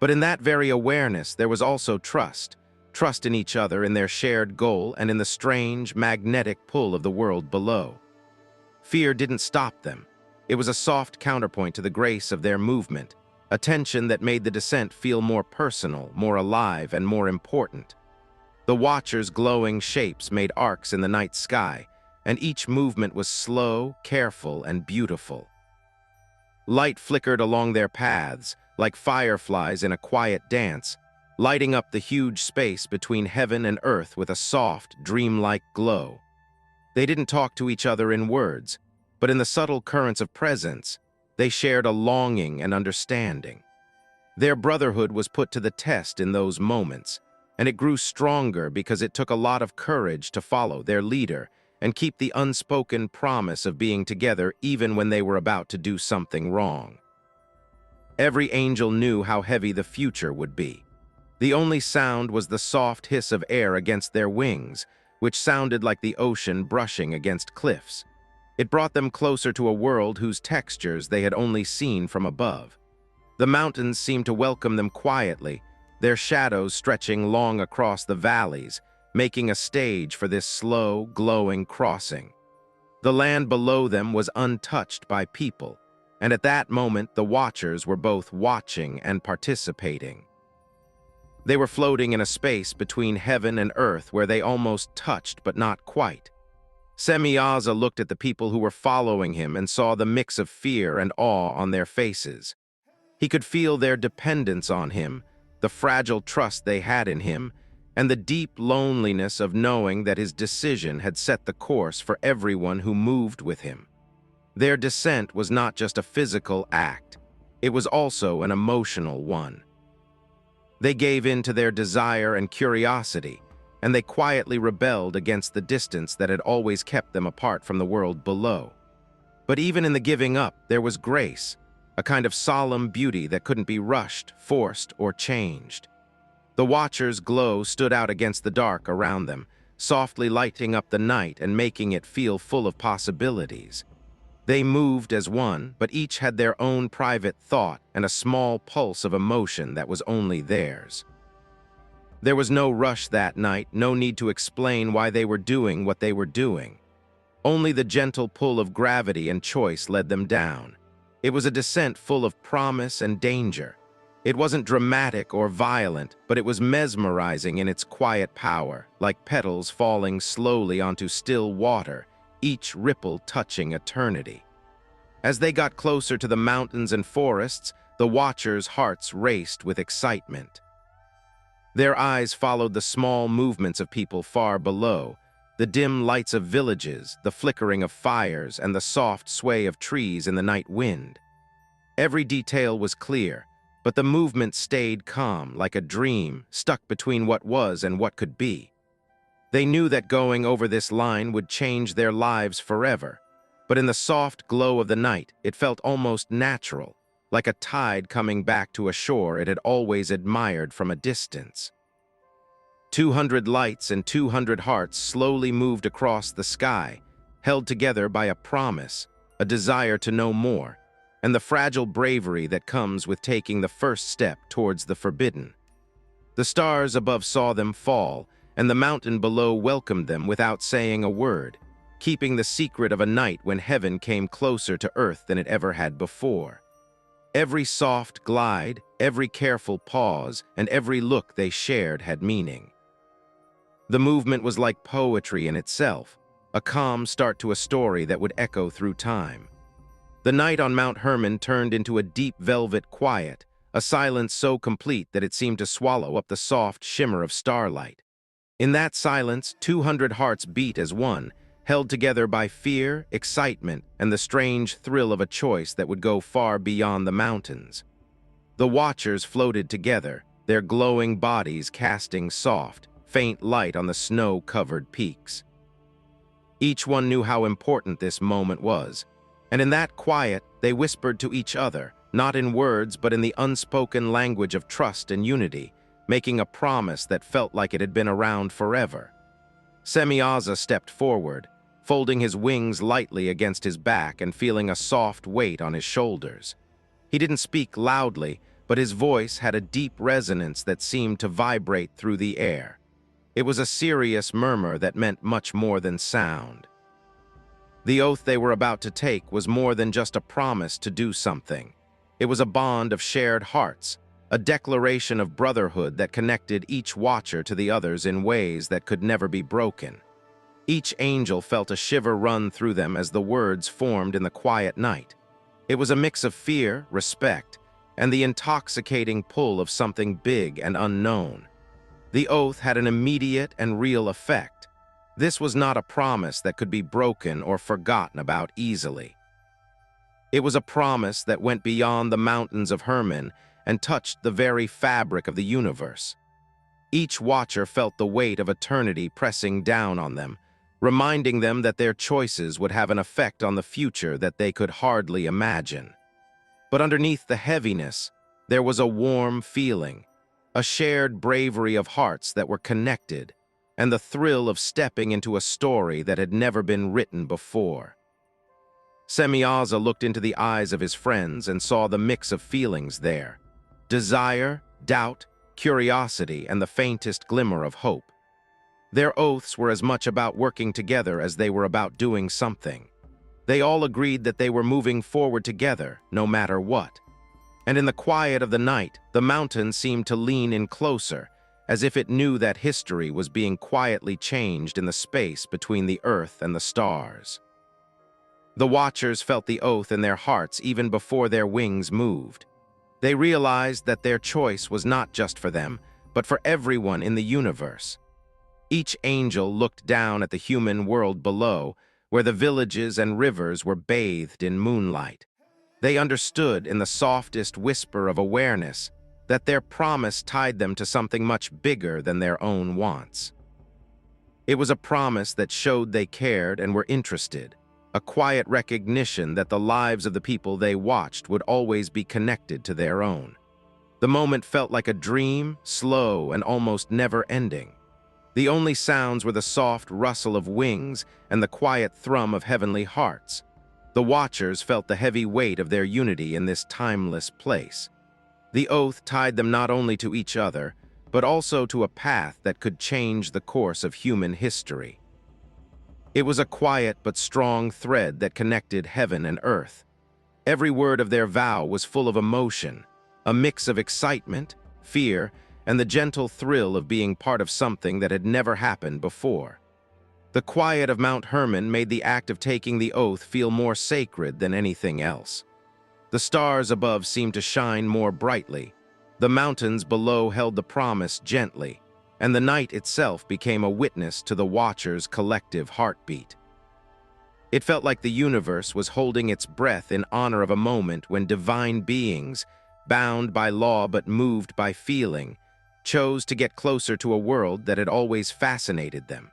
But in that very awareness, there was also trust, trust in each other, in their shared goal, and in the strange, magnetic pull of the world below. Fear didn't stop them. It was a soft counterpoint to the grace of their movement, a tension that made the descent feel more personal, more alive, and more important. The Watchers' glowing shapes made arcs in the night sky, and each movement was slow, careful, and beautiful. Light flickered along their paths, like fireflies in a quiet dance, lighting up the huge space between heaven and earth with a soft, dreamlike glow. They didn't talk to each other in words, but in the subtle currents of presence, they shared a longing and understanding. Their brotherhood was put to the test in those moments, and it grew stronger because it took a lot of courage to follow their leader and keep the unspoken promise of being together even when they were about to do something wrong. Every angel knew how heavy the future would be. The only sound was the soft hiss of air against their wings, which sounded like the ocean brushing against cliffs. It brought them closer to a world whose textures they had only seen from above. The mountains seemed to welcome them quietly, their shadows stretching long across the valleys, making a stage for this slow, glowing crossing. The land below them was untouched by people, and at that moment the Watchers were both watching and participating. They were floating in a space between heaven and earth where they almost touched but not quite. Semyaza looked at the people who were following him and saw the mix of fear and awe on their faces. He could feel their dependence on him, the fragile trust they had in him, and the deep loneliness of knowing that his decision had set the course for everyone who moved with him. Their descent was not just a physical act, it was also an emotional one. They gave in to their desire and curiosity, and they quietly rebelled against the distance that had always kept them apart from the world below. But even in the giving up, there was grace, a kind of solemn beauty that couldn't be rushed, forced, or changed. The Watchers' glow stood out against the dark around them, softly lighting up the night and making it feel full of possibilities. They moved as one, but each had their own private thought and a small pulse of emotion that was only theirs. There was no rush that night, no need to explain why they were doing what they were doing. Only the gentle pull of gravity and choice led them down. It was a descent full of promise and danger. It wasn't dramatic or violent, but it was mesmerizing in its quiet power, like petals falling slowly onto still water, each ripple touching eternity. As they got closer to the mountains and forests, the Watchers' hearts raced with excitement. Their eyes followed the small movements of people far below, the dim lights of villages, the flickering of fires, and the soft sway of trees in the night wind. Every detail was clear, but the movement stayed calm, like a dream, stuck between what was and what could be. They knew that going over this line would change their lives forever, but in the soft glow of the night, it felt almost natural, like a tide coming back to a shore it had always admired from a distance. 200 lights and 200 hearts slowly moved across the sky, held together by a promise, a desire to know more, and the fragile bravery that comes with taking the first step towards the forbidden. The stars above saw them fall, and the mountain below welcomed them without saying a word, keeping the secret of a night when heaven came closer to earth than it ever had before. Every soft glide, every careful pause, and every look they shared had meaning. The movement was like poetry in itself, a calm start to a story that would echo through time. The night on Mount Hermon turned into a deep velvet quiet, a silence so complete that it seemed to swallow up the soft shimmer of starlight. In that silence, 200 hearts beat as one, held together by fear, excitement, and the strange thrill of a choice that would go far beyond the mountains. The Watchers floated together, their glowing bodies casting soft, faint light on the snow-covered peaks. Each one knew how important this moment was, and in that quiet, they whispered to each other, not in words but in the unspoken language of trust and unity, making a promise that felt like it had been around forever. Semyaza stepped forward, folding his wings lightly against his back and feeling a soft weight on his shoulders. He didn't speak loudly, but his voice had a deep resonance that seemed to vibrate through the air. It was a serious murmur that meant much more than sound. The oath they were about to take was more than just a promise to do something. It was a bond of shared hearts, a declaration of brotherhood that connected each watcher to the others in ways that could never be broken. Each angel felt a shiver run through them as the words formed in the quiet night. It was a mix of fear, respect, and the intoxicating pull of something big and unknown. The oath had an immediate and real effect. This was not a promise that could be broken or forgotten about easily. It was a promise that went beyond the mountains of Hermon and touched the very fabric of the universe. Each watcher felt the weight of eternity pressing down on them, reminding them that their choices would have an effect on the future that they could hardly imagine. But underneath the heaviness, there was a warm feeling, a shared bravery of hearts that were connected, and the thrill of stepping into a story that had never been written before. Semyaza looked into the eyes of his friends and saw the mix of feelings there: desire, doubt, curiosity, and the faintest glimmer of hope. Their oaths were as much about working together as they were about doing something. They all agreed that they were moving forward together, no matter what. And in the quiet of the night, the mountain seemed to lean in closer, as if it knew that history was being quietly changed in the space between the earth and the stars. The watchers felt the oath in their hearts even before their wings moved. They realized that their choice was not just for them, but for everyone in the universe. Each angel looked down at the human world below, where the villages and rivers were bathed in moonlight. They understood in the softest whisper of awareness that their promise tied them to something much bigger than their own wants. It was a promise that showed they cared and were interested, a quiet recognition that the lives of the people they watched would always be connected to their own. The moment felt like a dream, slow and almost never-ending. The only sounds were the soft rustle of wings and the quiet thrum of heavenly hearts. The watchers felt the heavy weight of their unity in this timeless place. The oath tied them not only to each other, but also to a path that could change the course of human history. It was a quiet but strong thread that connected heaven and earth. Every word of their vow was full of emotion, a mix of excitement, fear, and the gentle thrill of being part of something that had never happened before. The quiet of Mount Hermon made the act of taking the oath feel more sacred than anything else. The stars above seemed to shine more brightly. The mountains below held the promise gently, and the night itself became a witness to the watchers' collective heartbeat. It felt like the universe was holding its breath in honor of a moment when divine beings, bound by law but moved by feeling, chose to get closer to a world that had always fascinated them.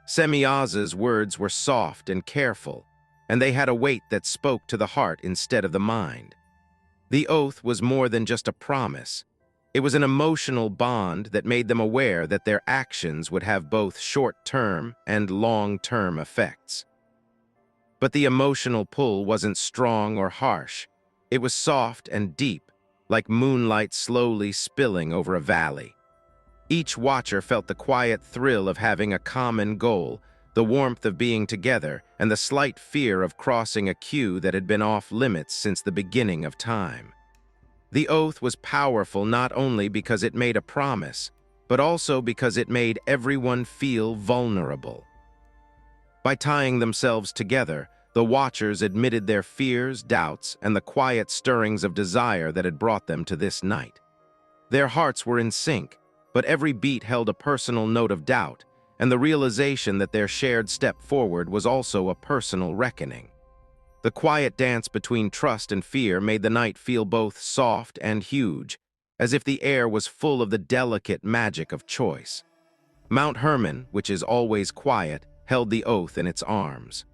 Semyaza's words were soft and careful, and they had a weight that spoke to the heart instead of the mind. The oath was more than just a promise. It was an emotional bond that made them aware that their actions would have both short-term and long-term effects. But the emotional pull wasn't strong or harsh. It was soft and deep, like moonlight slowly spilling over a valley. Each watcher felt the quiet thrill of having a common goal, the warmth of being together, and the slight fear of crossing a queue that had been off limits since the beginning of time. The oath was powerful not only because it made a promise, but also because it made everyone feel vulnerable. By tying themselves together, the watchers admitted their fears, doubts, and the quiet stirrings of desire that had brought them to this night. Their hearts were in sync, but every beat held a personal note of doubt, and the realization that their shared step forward was also a personal reckoning. The quiet dance between trust and fear made the night feel both soft and huge, as if the air was full of the delicate magic of choice. Mount Hermon, which is always quiet, held the oath in its arms.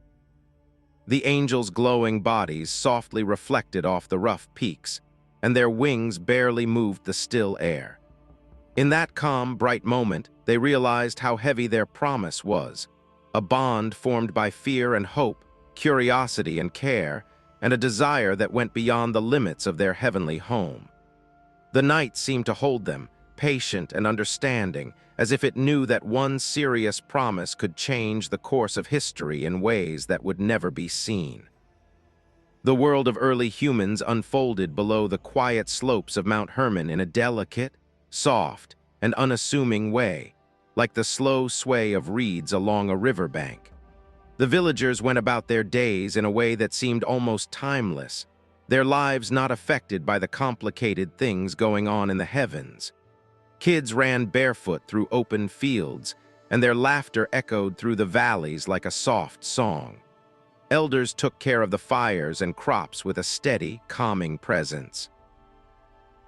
The angels' glowing bodies softly reflected off the rough peaks, and their wings barely moved the still air. In that calm, bright moment, they realized how heavy their promise was, a bond formed by fear and hope, curiosity and care, and a desire that went beyond the limits of their heavenly home. The night seemed to hold them, patient and understanding, as if it knew that one serious promise could change the course of history in ways that would never be seen. The world of early humans unfolded below the quiet slopes of Mount Hermon in a delicate, soft, and unassuming way, like the slow sway of reeds along a riverbank. The villagers went about their days in a way that seemed almost timeless, their lives not affected by the complicated things going on in the heavens. Kids ran barefoot through open fields, and their laughter echoed through the valleys like a soft song. Elders took care of the fires and crops with a steady, calming presence.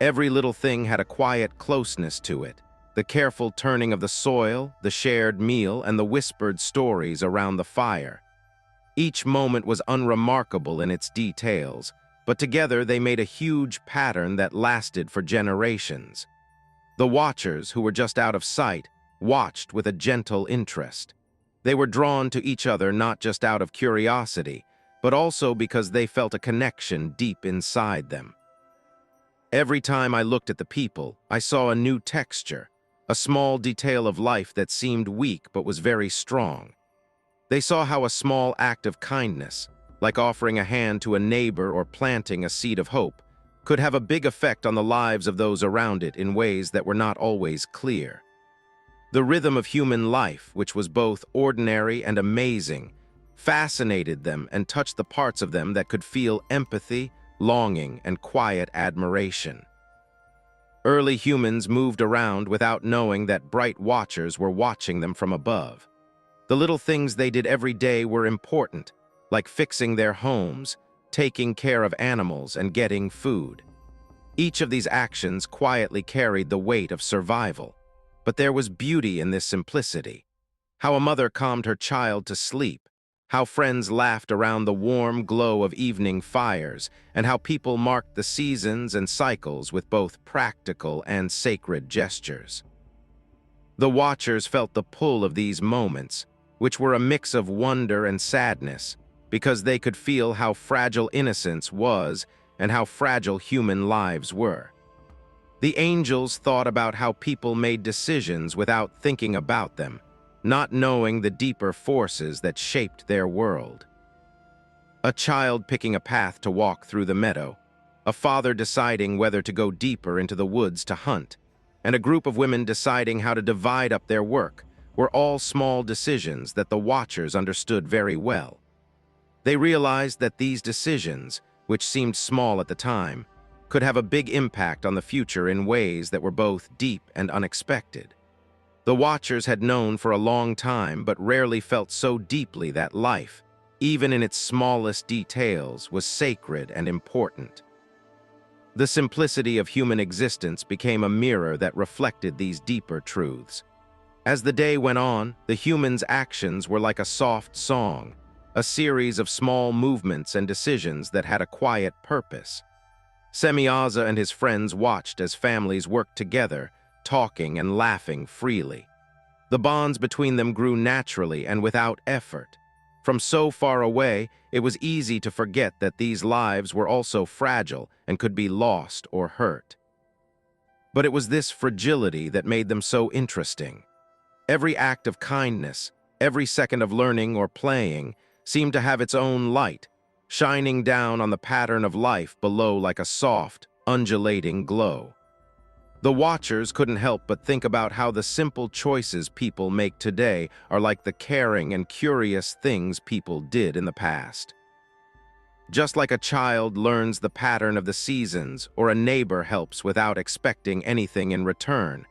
Every little thing had a quiet closeness to it, the careful turning of the soil, the shared meal, and the whispered stories around the fire. Each moment was unremarkable in its details, but together they made a huge pattern that lasted for generations. The watchers, who were just out of sight, watched with a gentle interest. They were drawn to each other not just out of curiosity, but also because they felt a connection deep inside them. Every time I looked at the people, I saw a new texture, a small detail of life that seemed weak but was very strong. They saw how a small act of kindness, like offering a hand to a neighbor or planting a seed of hope, could have a big effect on the lives of those around it in ways that were not always clear. The rhythm of human life, which was both ordinary and amazing, fascinated them and touched the parts of them that could feel empathy, longing, and quiet admiration. Early humans moved around without knowing that bright watchers were watching them from above. The little things they did every day were important, like fixing their homes, taking care of animals, and getting food. Each of these actions quietly carried the weight of survival. But there was beauty in this simplicity. How a mother calmed her child to sleep, how friends laughed around the warm glow of evening fires, and how people marked the seasons and cycles with both practical and sacred gestures. The watchers felt the pull of these moments, which were a mix of wonder and sadness, because they could feel how fragile innocence was and how fragile human lives were. The angels thought about how people made decisions without thinking about them, not knowing the deeper forces that shaped their world. A child picking a path to walk through the meadow, a father deciding whether to go deeper into the woods to hunt, and a group of women deciding how to divide up their work were all small decisions that the watchers understood very well. They realized that these decisions, which seemed small at the time, could have a big impact on the future in ways that were both deep and unexpected. The watchers had known for a long time but rarely felt so deeply that life, even in its smallest details, was sacred and important. The simplicity of human existence became a mirror that reflected these deeper truths. As the day went on, the humans' actions were like a soft song, a series of small movements and decisions that had a quiet purpose. Semyaza and his friends watched as families worked together, talking and laughing freely. The bonds between them grew naturally and without effort. From so far away, it was easy to forget that these lives were also fragile and could be lost or hurt. But it was this fragility that made them so interesting. Every act of kindness, every second of learning or playing, seemed to have its own light, shining down on the pattern of life below like a soft, undulating glow. The watchers couldn't help but think about how the simple choices people make today are like the caring and curious things people did in the past. Just like a child learns the pattern of the seasons or a neighbor helps without expecting anything in return,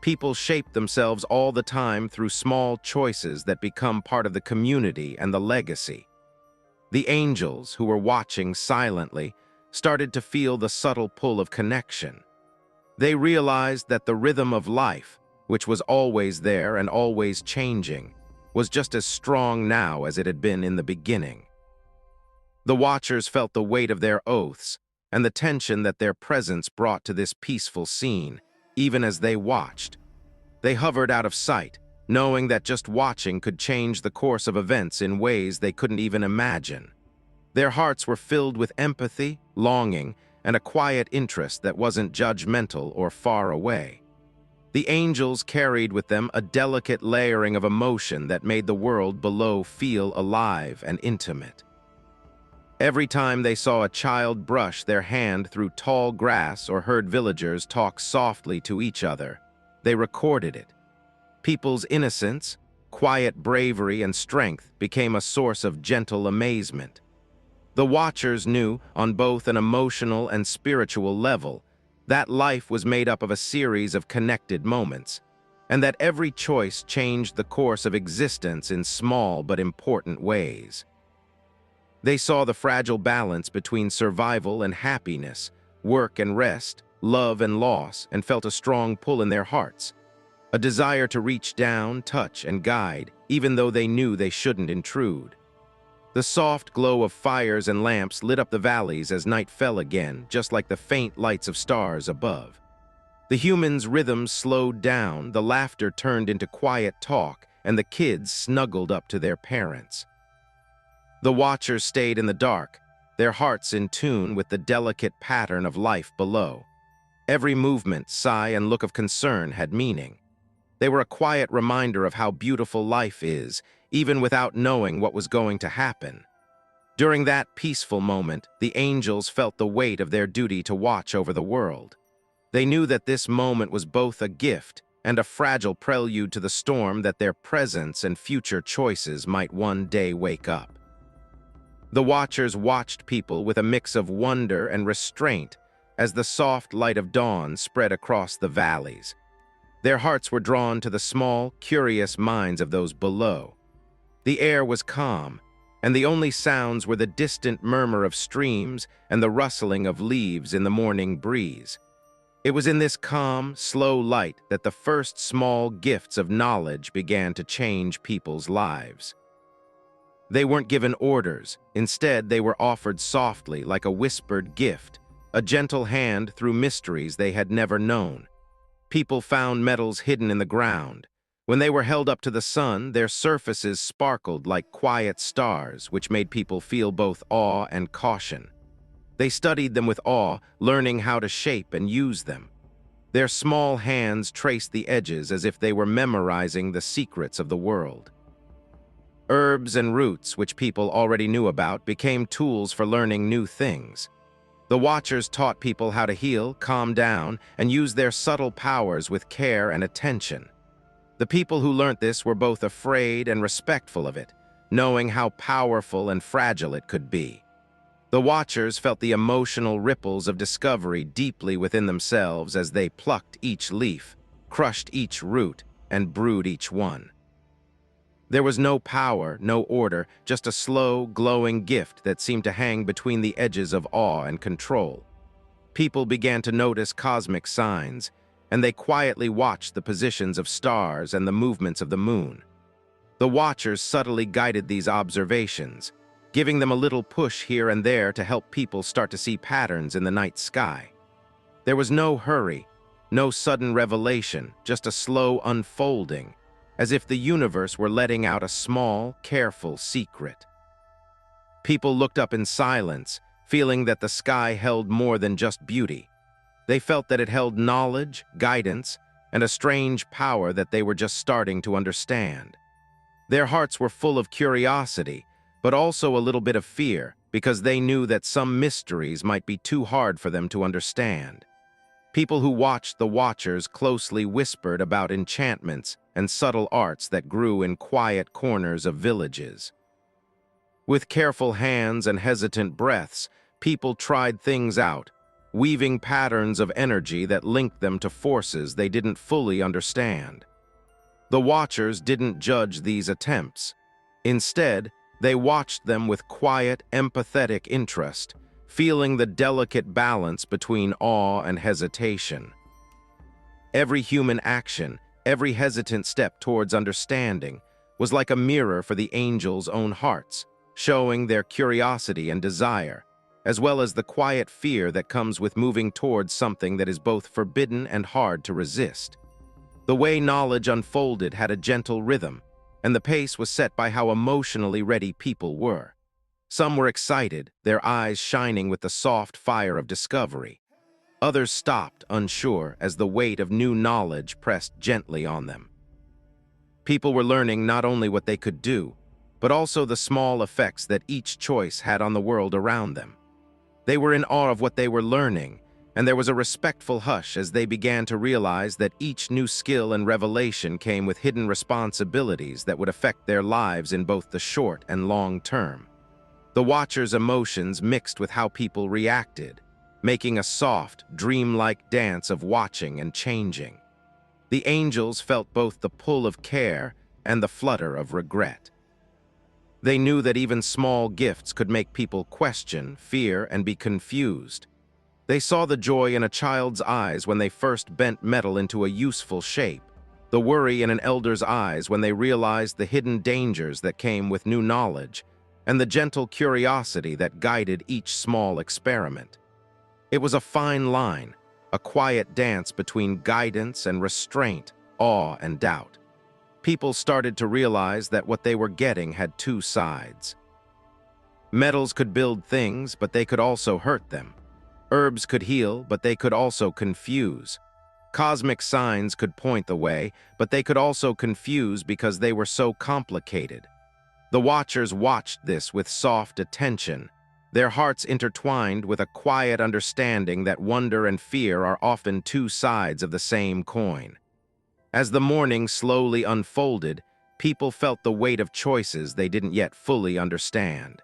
people shape themselves all the time through small choices that become part of the community and the legacy. The angels, who were watching silently, started to feel the subtle pull of connection. They realized that the rhythm of life, which was always there and always changing, was just as strong now as it had been in the beginning. The watchers felt the weight of their oaths and the tension that their presence brought to this peaceful scene, even as they watched. They hovered out of sight, knowing that just watching could change the course of events in ways they couldn't even imagine. Their hearts were filled with empathy, longing, and a quiet interest that wasn't judgmental or far away. The angels carried with them a delicate layering of emotion that made the world below feel alive and intimate. Every time they saw a child brush their hand through tall grass or heard villagers talk softly to each other, they recorded it. People's innocence, quiet bravery, and strength became a source of gentle amazement. The watchers knew, on both an emotional and spiritual level, that life was made up of a series of connected moments, and that every choice changed the course of existence in small but important ways. They saw the fragile balance between survival and happiness, work and rest, love and loss, and felt a strong pull in their hearts, a desire to reach down, touch, and guide, even though they knew they shouldn't intrude. The soft glow of fires and lamps lit up the valleys as night fell again, just like the faint lights of stars above. The humans' rhythms slowed down, the laughter turned into quiet talk, and the kids snuggled up to their parents. The watchers stayed in the dark, their hearts in tune with the delicate pattern of life below. Every movement, sigh, and look of concern had meaning. They were a quiet reminder of how beautiful life is, even without knowing what was going to happen. During that peaceful moment, the angels felt the weight of their duty to watch over the world. They knew that this moment was both a gift and a fragile prelude to the storm that their presence and future choices might one day wake up. The watchers watched people with a mix of wonder and restraint as the soft light of dawn spread across the valleys. Their hearts were drawn to the small, curious minds of those below. The air was calm, and the only sounds were the distant murmur of streams and the rustling of leaves in the morning breeze. It was in this calm, slow light that the first small gifts of knowledge began to change people's lives. They weren't given orders. Instead, they were offered softly, like a whispered gift, a gentle hand through mysteries they had never known. People found metals hidden in the ground. When they were held up to the sun, their surfaces sparkled like quiet stars, which made people feel both awe and caution. They studied them with awe, learning how to shape and use them. Their small hands traced the edges as if they were memorizing the secrets of the world. Herbs and roots, which people already knew about, became tools for learning new things. The watchers taught people how to heal, calm down, and use their subtle powers with care and attention. The people who learnt this were both afraid and respectful of it, knowing how powerful and fragile it could be. The watchers felt the emotional ripples of discovery deeply within themselves as they plucked each leaf, crushed each root, and brewed each one. There was no power, no order, just a slow, glowing gift that seemed to hang between the edges of awe and control. People began to notice cosmic signs, and they quietly watched the positions of stars and the movements of the moon. The watchers subtly guided these observations, giving them a little push here and there to help people start to see patterns in the night sky. There was no hurry, no sudden revelation, just a slow unfolding, as if the universe were letting out a small, careful secret. People looked up in silence, feeling that the sky held more than just beauty. They felt that it held knowledge, guidance, and a strange power that they were just starting to understand. Their hearts were full of curiosity, but also a little bit of fear, because they knew that some mysteries might be too hard for them to understand. People who watched the watchers closely whispered about enchantments and subtle arts that grew in quiet corners of villages. With careful hands and hesitant breaths, people tried things out, weaving patterns of energy that linked them to forces they didn't fully understand. The watchers didn't judge these attempts. Instead, they watched them with quiet, empathetic interest, feeling the delicate balance between awe and hesitation. Every human action, every hesitant step towards understanding, was like a mirror for the angels' own hearts, showing their curiosity and desire, as well as the quiet fear that comes with moving towards something that is both forbidden and hard to resist. The way knowledge unfolded had a gentle rhythm, and the pace was set by how emotionally ready people were. Some were excited, their eyes shining with the soft fire of discovery. Others stopped, unsure, as the weight of new knowledge pressed gently on them. People were learning not only what they could do, but also the small effects that each choice had on the world around them. They were in awe of what they were learning, and there was a respectful hush as they began to realize that each new skill and revelation came with hidden responsibilities that would affect their lives in both the short and long term. The watchers' emotions mixed with how people reacted, making a soft, dreamlike dance of watching and changing. The angels felt both the pull of care and the flutter of regret. They knew that even small gifts could make people question, fear, and be confused. They saw the joy in a child's eyes when they first bent metal into a useful shape, the worry in an elder's eyes when they realized the hidden dangers that came with new knowledge, and the gentle curiosity that guided each small experiment. It was a fine line, a quiet dance between guidance and restraint, awe and doubt. People started to realize that what they were getting had two sides. Metals could build things, but they could also hurt them. Herbs could heal, but they could also confuse. Cosmic signs could point the way, but they could also confuse because they were so complicated. The watchers watched this with soft attention, their hearts intertwined with a quiet understanding that wonder and fear are often two sides of the same coin. As the morning slowly unfolded, people felt the weight of choices they didn't yet fully understand.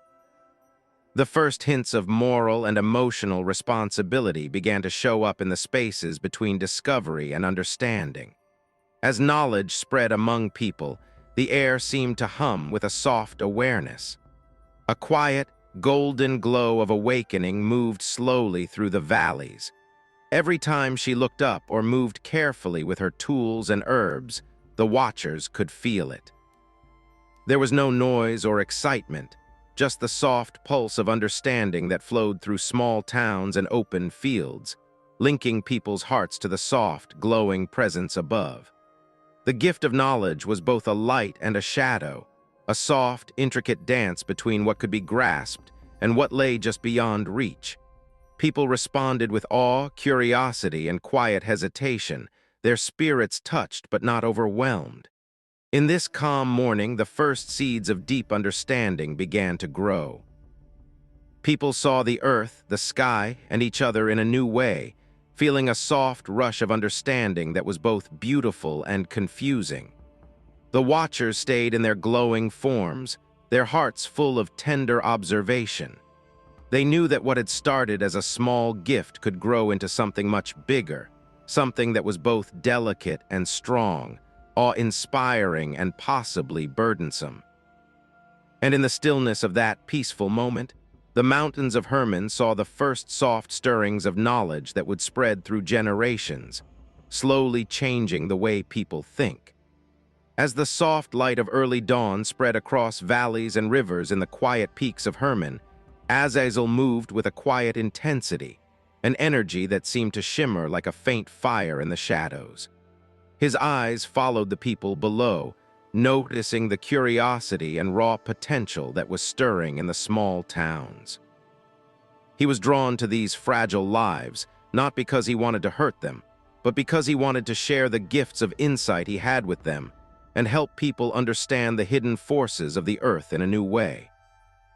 The first hints of moral and emotional responsibility began to show up in the spaces between discovery and understanding. As knowledge spread among people, the air seemed to hum with a soft awareness. A quiet, golden glow of awakening moved slowly through the valleys. Every time she looked up or moved carefully with her tools and herbs, the watchers could feel it. There was no noise or excitement, just the soft pulse of understanding that flowed through small towns and open fields, linking people's hearts to the soft, glowing presence above. The gift of knowledge was both a light and a shadow, a soft, intricate dance between what could be grasped and what lay just beyond reach. People responded with awe, curiosity, and quiet hesitation, their spirits touched but not overwhelmed. In this calm morning, the first seeds of deep understanding began to grow. People saw the earth, the sky, and each other in a new way, feeling a soft rush of understanding that was both beautiful and confusing. The watchers stayed in their glowing forms, their hearts full of tender observation. They knew that what had started as a small gift could grow into something much bigger, something that was both delicate and strong, awe-inspiring and possibly burdensome. And in the stillness of that peaceful moment, the mountains of Hermon saw the first soft stirrings of knowledge that would spread through generations, slowly changing the way people think. As the soft light of early dawn spread across valleys and rivers in the quiet peaks of Hermon, Azazel moved with a quiet intensity, an energy that seemed to shimmer like a faint fire in the shadows. His eyes followed the people below, noticing the curiosity and raw potential that was stirring in the small towns. He was drawn to these fragile lives, not because he wanted to hurt them, but because he wanted to share the gifts of insight he had with them and help people understand the hidden forces of the earth in a new way.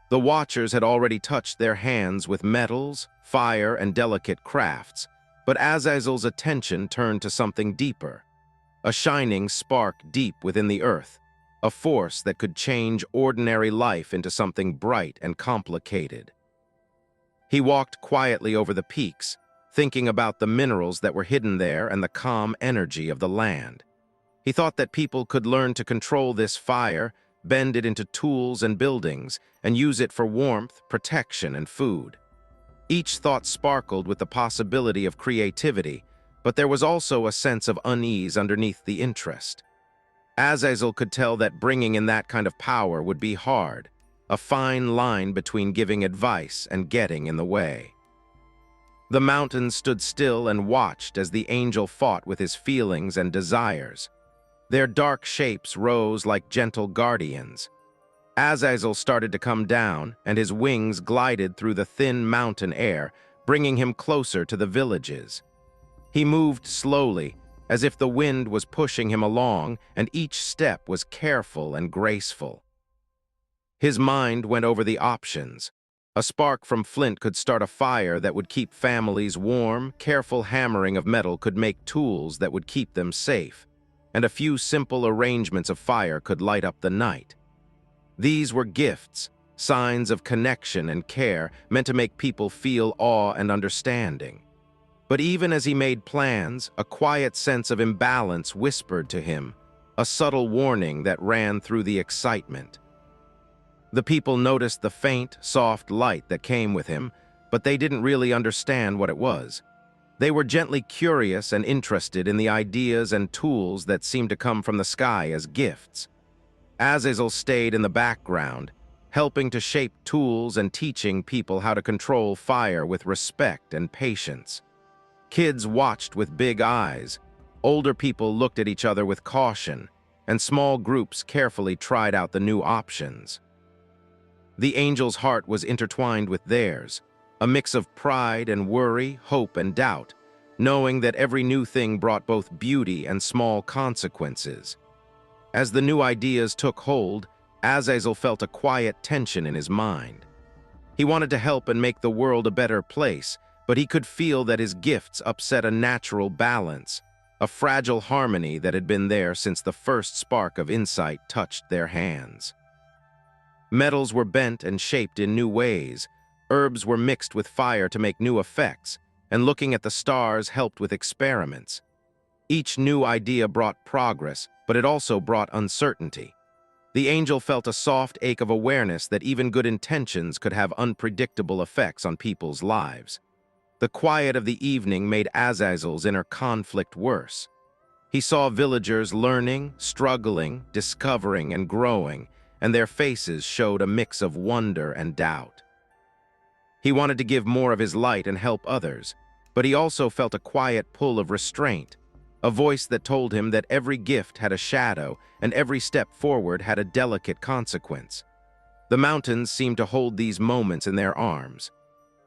The watchers had already touched their hands with metals, fire, and delicate crafts, but Azazel's attention turned to something deeper, a shining spark deep within the earth, a force that could change ordinary life into something bright and complicated. He walked quietly over the peaks, thinking about the minerals that were hidden there and the calm energy of the land. He thought that people could learn to control this fire, bend it into tools and buildings, and use it for warmth, protection, and food. Each thought sparkled with the possibility of creativity, but there was also a sense of unease underneath the interest. Azazel could tell that bringing in that kind of power would be hard, a fine line between giving advice and getting in the way. The mountains stood still and watched as the angel fought with his feelings and desires. Their dark shapes rose like gentle guardians. Azazel started to come down, and his wings glided through the thin mountain air, bringing him closer to the villages. He moved slowly, as if the wind was pushing him along, and each step was careful and graceful. His mind went over the options. A spark from flint could start a fire that would keep families warm, careful hammering of metal could make tools that would keep them safe, and a few simple arrangements of fire could light up the night. These were gifts, signs of connection and care meant to make people feel awe and understanding. But even as he made plans, a quiet sense of imbalance whispered to him, a subtle warning that ran through the excitement. The people noticed the faint, soft light that came with him, but they didn't really understand what it was. They were gently curious and interested in the ideas and tools that seemed to come from the sky as gifts. Azazel stayed in the background, helping to shape tools and teaching people how to control fire with respect and patience. Kids watched with big eyes, older people looked at each other with caution, and small groups carefully tried out the new options. The angel's heart was intertwined with theirs, a mix of pride and worry, hope and doubt, knowing that every new thing brought both beauty and small consequences. As the new ideas took hold, Azazel felt a quiet tension in his mind. He wanted to help and make the world a better place, but he could feel that his gifts upset a natural balance, a fragile harmony that had been there since the first spark of insight touched their hands. Metals were bent and shaped in new ways, herbs were mixed with fire to make new effects, and looking at the stars helped with experiments. Each new idea brought progress, but it also brought uncertainty. The angel felt a soft ache of awareness that even good intentions could have unpredictable effects on people's lives. The quiet of the evening made Azazel's inner conflict worse. He saw villagers learning, struggling, discovering, and growing, and their faces showed a mix of wonder and doubt. He wanted to give more of his light and help others, but he also felt a quiet pull of restraint, a voice that told him that every gift had a shadow and every step forward had a delicate consequence. The mountains seemed to hold these moments in their arms.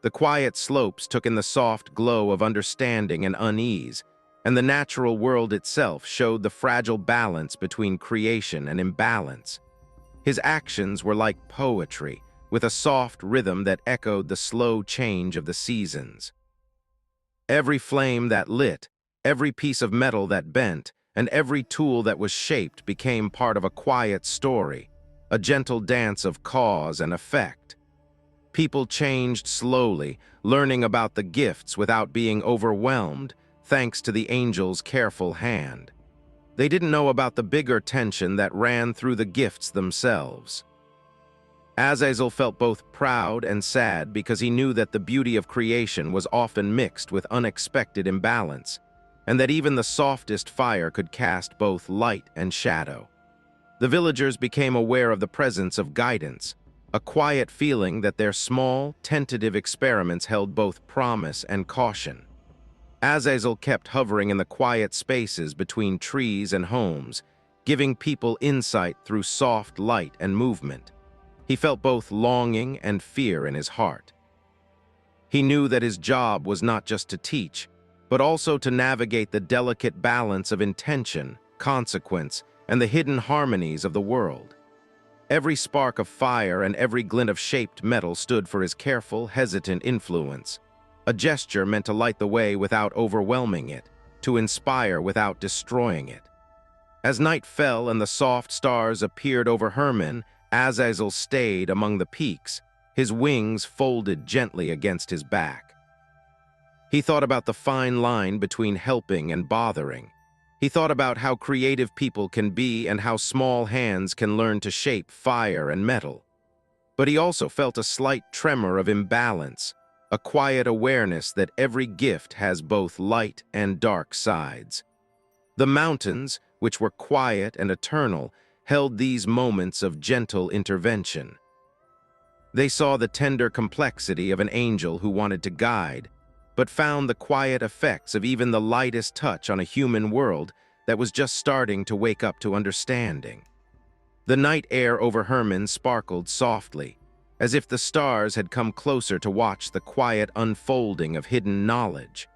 The quiet slopes took in the soft glow of understanding and unease, and the natural world itself showed the fragile balance between creation and imbalance. His actions were like poetry, with a soft rhythm that echoed the slow change of the seasons. Every flame that lit, every piece of metal that bent, and every tool that was shaped became part of a quiet story, a gentle dance of cause and effect. People changed slowly, learning about the gifts without being overwhelmed, thanks to the angel's careful hand. They didn't know about the bigger tension that ran through the gifts themselves. Azazel felt both proud and sad because he knew that the beauty of creation was often mixed with unexpected imbalance, and that even the softest fire could cast both light and shadow. The villagers became aware of the presence of guidance, a quiet feeling that their small, tentative experiments held both promise and caution. Azazel kept hovering in the quiet spaces between trees and homes, giving people insight through soft light and movement. He felt both longing and fear in his heart. He knew that his job was not just to teach, but also to navigate the delicate balance of intention, consequence, and the hidden harmonies of the world. Every spark of fire and every glint of shaped metal stood for his careful, hesitant influence, a gesture meant to light the way without overwhelming it, to inspire without destroying it. As night fell and the soft stars appeared over Hermon, Azazel stayed among the peaks, his wings folded gently against his back. He thought about the fine line between helping and bothering. He thought about how creative people can be and how small hands can learn to shape fire and metal. But he also felt a slight tremor of imbalance, a quiet awareness that every gift has both light and dark sides. The mountains, which were quiet and eternal, held these moments of gentle intervention. They saw the tender complexity of an angel who wanted to guide, but found the quiet effects of even the lightest touch on a human world that was just starting to wake up to understanding. The night air over Hermon sparkled softly. as if the stars had come closer to watch the quiet unfolding of hidden knowledge.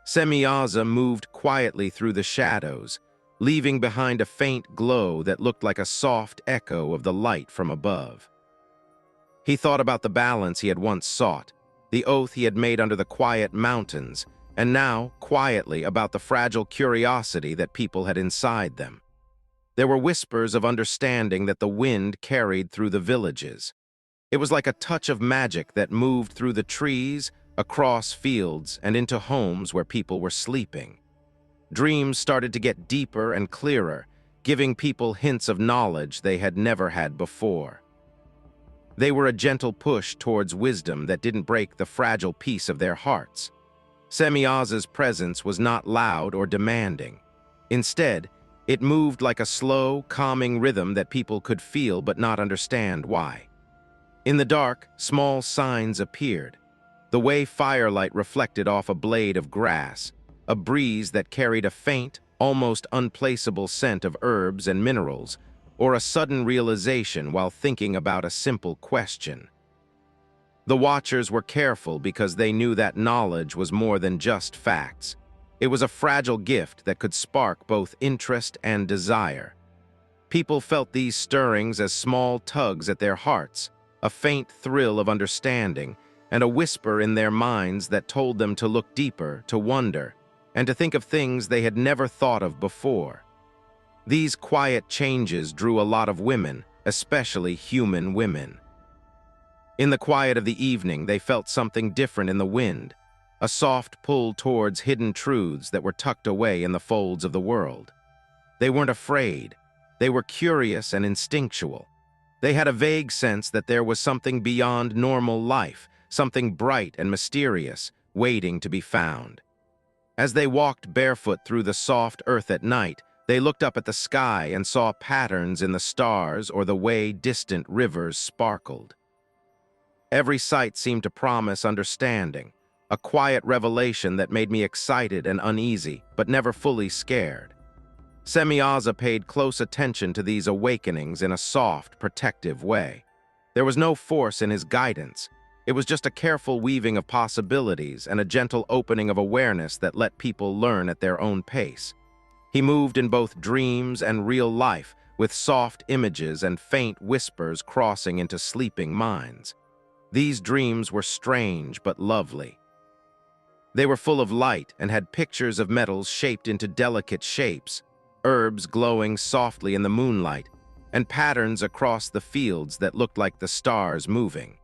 Semyaza moved quietly through the shadows, leaving behind a faint glow that looked like a soft echo of the light from above. He thought about the balance he had once sought, the oath he had made under the quiet mountains, and now, quietly, about the fragile curiosity that people had inside them. There were whispers of understanding that the wind carried through the villages. It was like a touch of magic that moved through the trees, across fields, and into homes where people were sleeping. Dreams started to get deeper and clearer, giving people hints of knowledge they had never had before. They were a gentle push towards wisdom that didn't break the fragile peace of their hearts. Semyaza's presence was not loud or demanding. Instead, it moved like a slow, calming rhythm that people could feel but not understand why. In the dark, small signs appeared. The way firelight reflected off a blade of grass, a breeze that carried a faint, almost unplaceable scent of herbs and minerals, or a sudden realization while thinking about a simple question. The watchers were careful because they knew that knowledge was more than just facts. It was a fragile gift that could spark both interest and desire. People felt these stirrings as small tugs at their hearts, a faint thrill of understanding, and a whisper in their minds that told them to look deeper, to wonder, and to think of things they had never thought of before. These quiet changes drew a lot of women, especially human women. In the quiet of the evening, they felt something different in the wind, a soft pull towards hidden truths that were tucked away in the folds of the world. They weren't afraid. They were curious and instinctual. They had a vague sense that there was something beyond normal life, something bright and mysterious, waiting to be found. As they walked barefoot through the soft earth at night, they looked up at the sky and saw patterns in the stars or the way distant rivers sparkled. Every sight seemed to promise understanding, a quiet revelation that made me excited and uneasy, but never fully scared. Semyaza paid close attention to these awakenings in a soft, protective way. There was no force in his guidance. It was just a careful weaving of possibilities and a gentle opening of awareness that let people learn at their own pace. He moved in both dreams and real life, with soft images and faint whispers crossing into sleeping minds. These dreams were strange but lovely. They were full of light and had pictures of metals shaped into delicate shapes, herbs glowing softly in the moonlight, and patterns across the fields that looked like the stars moving.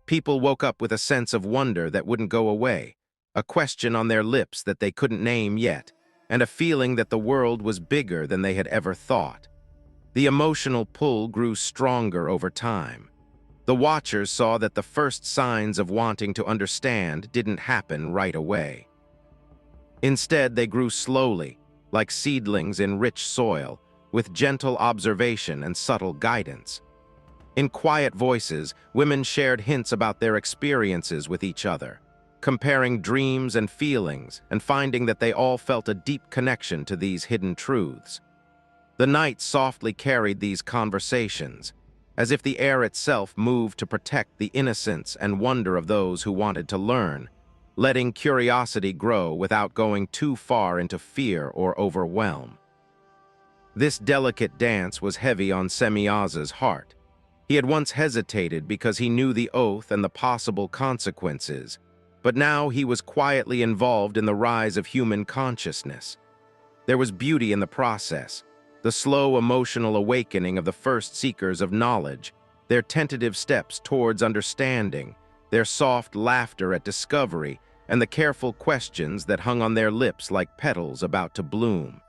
People woke up with a sense of wonder that wouldn't go away, a question on their lips that they couldn't name yet, and a feeling that the world was bigger than they had ever thought. The emotional pull grew stronger over time. The watchers saw that the first signs of wanting to understand didn't happen right away. Instead, they grew slowly, like seedlings in rich soil, with gentle observation and subtle guidance. In quiet voices, women shared hints about their experiences with each other, comparing dreams and feelings and finding that they all felt a deep connection to these hidden truths. The night softly carried these conversations, as if the air itself moved to protect the innocence and wonder of those who wanted to learn, letting curiosity grow without going too far into fear or overwhelm. This delicate dance was heavy on Semyaza's heart. He had once hesitated because he knew the oath and the possible consequences, but now he was quietly involved in the rise of human consciousness. There was beauty in the process, the slow emotional awakening of the first seekers of knowledge, their tentative steps towards understanding, their soft laughter at discovery, and the careful questions that hung on their lips like petals about to bloom.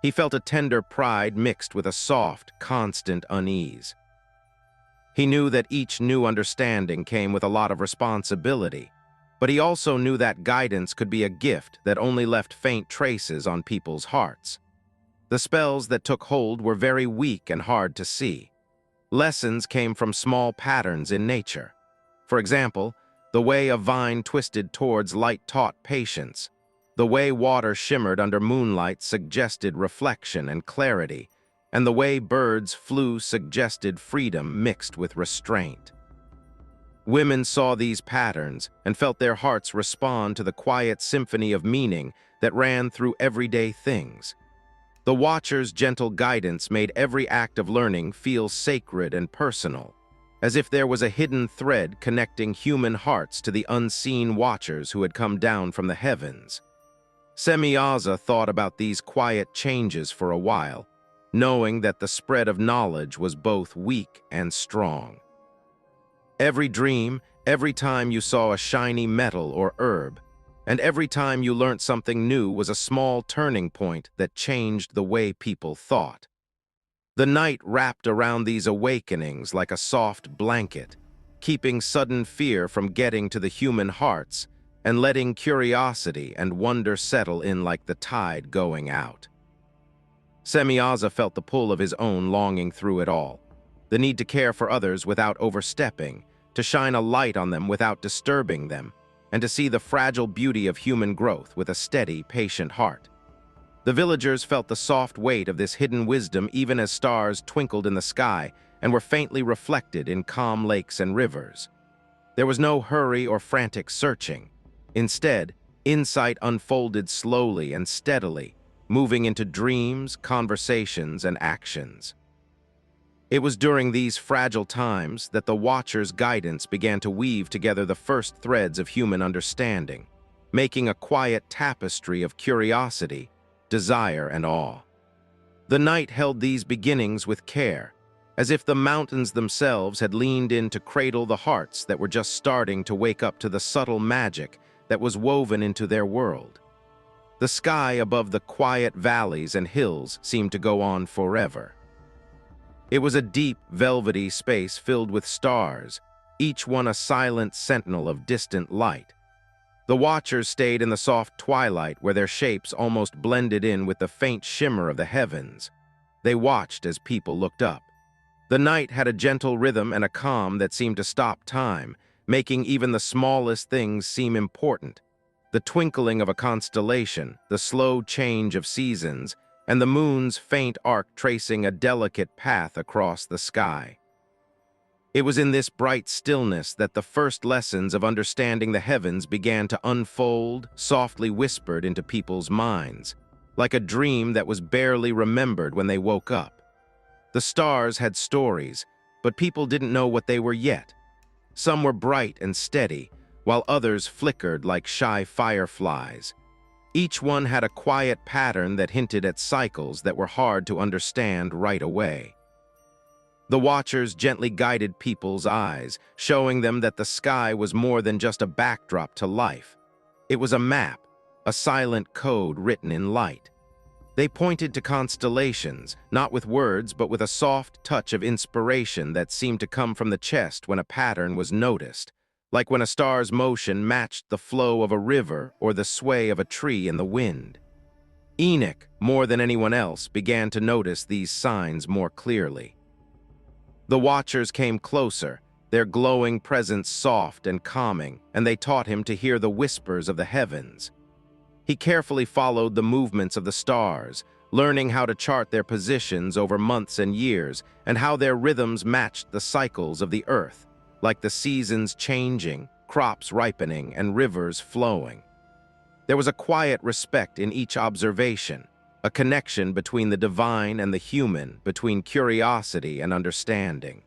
He felt a tender pride mixed with a soft, constant unease. He knew that each new understanding came with a lot of responsibility, but he also knew that guidance could be a gift that only left faint traces on people's hearts. The spells that took hold were very weak and hard to see. Lessons came from small patterns in nature. For example, the way a vine twisted towards light taught patience. The way water shimmered under moonlight suggested reflection and clarity, and the way birds flew suggested freedom mixed with restraint. Women saw these patterns and felt their hearts respond to the quiet symphony of meaning that ran through everyday things. The Watcher's gentle guidance made every act of learning feel sacred and personal, as if there was a hidden thread connecting human hearts to the unseen Watchers who had come down from the heavens. Semyaza thought about these quiet changes for a while, knowing that the spread of knowledge was both weak and strong. Every dream, every time you saw a shiny metal or herb, and every time you learnt something new was a small turning point that changed the way people thought. The night wrapped around these awakenings like a soft blanket, keeping sudden fear from getting to the human hearts and letting curiosity and wonder settle in like the tide going out. Semyaza felt the pull of his own longing through it all, the need to care for others without overstepping, to shine a light on them without disturbing them, and to see the fragile beauty of human growth with a steady, patient heart. The villagers felt the soft weight of this hidden wisdom even as stars twinkled in the sky and were faintly reflected in calm lakes and rivers. There was no hurry or frantic searching. Instead, insight unfolded slowly and steadily, moving into dreams, conversations, and actions. It was during these fragile times that the Watcher's guidance began to weave together the first threads of human understanding, making a quiet tapestry of curiosity, desire, and awe. The night held these beginnings with care, as if the mountains themselves had leaned in to cradle the hearts that were just starting to wake up to the subtle magic that was woven into their world. The sky above the quiet valleys and hills seemed to go on forever. It was a deep, velvety space filled with stars, each one a silent sentinel of distant light. The Watchers stayed in the soft twilight where their shapes almost blended in with the faint shimmer of the heavens. They watched as people looked up. The night had a gentle rhythm and a calm that seemed to stop time, making even the smallest things seem important. The twinkling of a constellation, the slow change of seasons, and the moon's faint arc tracing a delicate path across the sky. It was in this bright stillness that the first lessons of understanding the heavens began to unfold, softly whispered into people's minds, like a dream that was barely remembered when they woke up. The stars had stories, but people didn't know what they were yet. Some were bright and steady, while others flickered like shy fireflies. Each one had a quiet pattern that hinted at cycles that were hard to understand right away. The Watchers gently guided people's eyes, showing them that the sky was more than just a backdrop to life. It was a map, a silent code written in light. They pointed to constellations, not with words but with a soft touch of inspiration that seemed to come from the chest when a pattern was noticed, like when a star's motion matched the flow of a river or the sway of a tree in the wind. Enoch, more than anyone else, began to notice these signs more clearly. The Watchers came closer, their glowing presence soft and calming, and they taught him to hear the whispers of the heavens. He carefully followed the movements of the stars, learning how to chart their positions over months and years, and how their rhythms matched the cycles of the earth, like the seasons changing, crops ripening, and rivers flowing. There was a quiet respect in each observation, a connection between the divine and the human, between curiosity and understanding.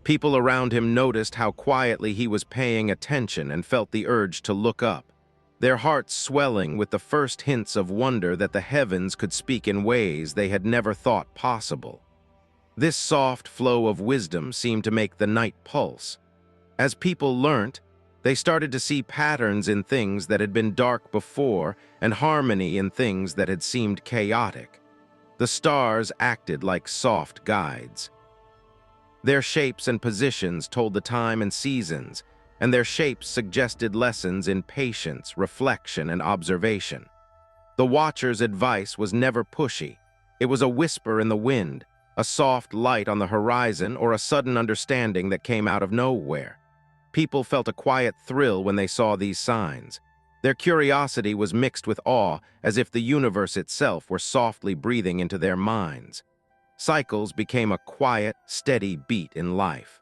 People around him noticed how quietly he was paying attention and felt the urge to look up, their hearts swelling with the first hints of wonder that the heavens could speak in ways they had never thought possible. This soft flow of wisdom seemed to make the night pulse. As people learnt, they started to see patterns in things that had been dark before and harmony in things that had seemed chaotic. The stars acted like soft guides. Their shapes and positions told the time and seasons, and their shapes suggested lessons in patience, reflection, and observation. The Watcher's advice was never pushy. It was a whisper in the wind, a soft light on the horizon, or a sudden understanding that came out of nowhere. People felt a quiet thrill when they saw these signs. Their curiosity was mixed with awe, as if the universe itself were softly breathing into their minds. Cycles became a quiet, steady beat in life.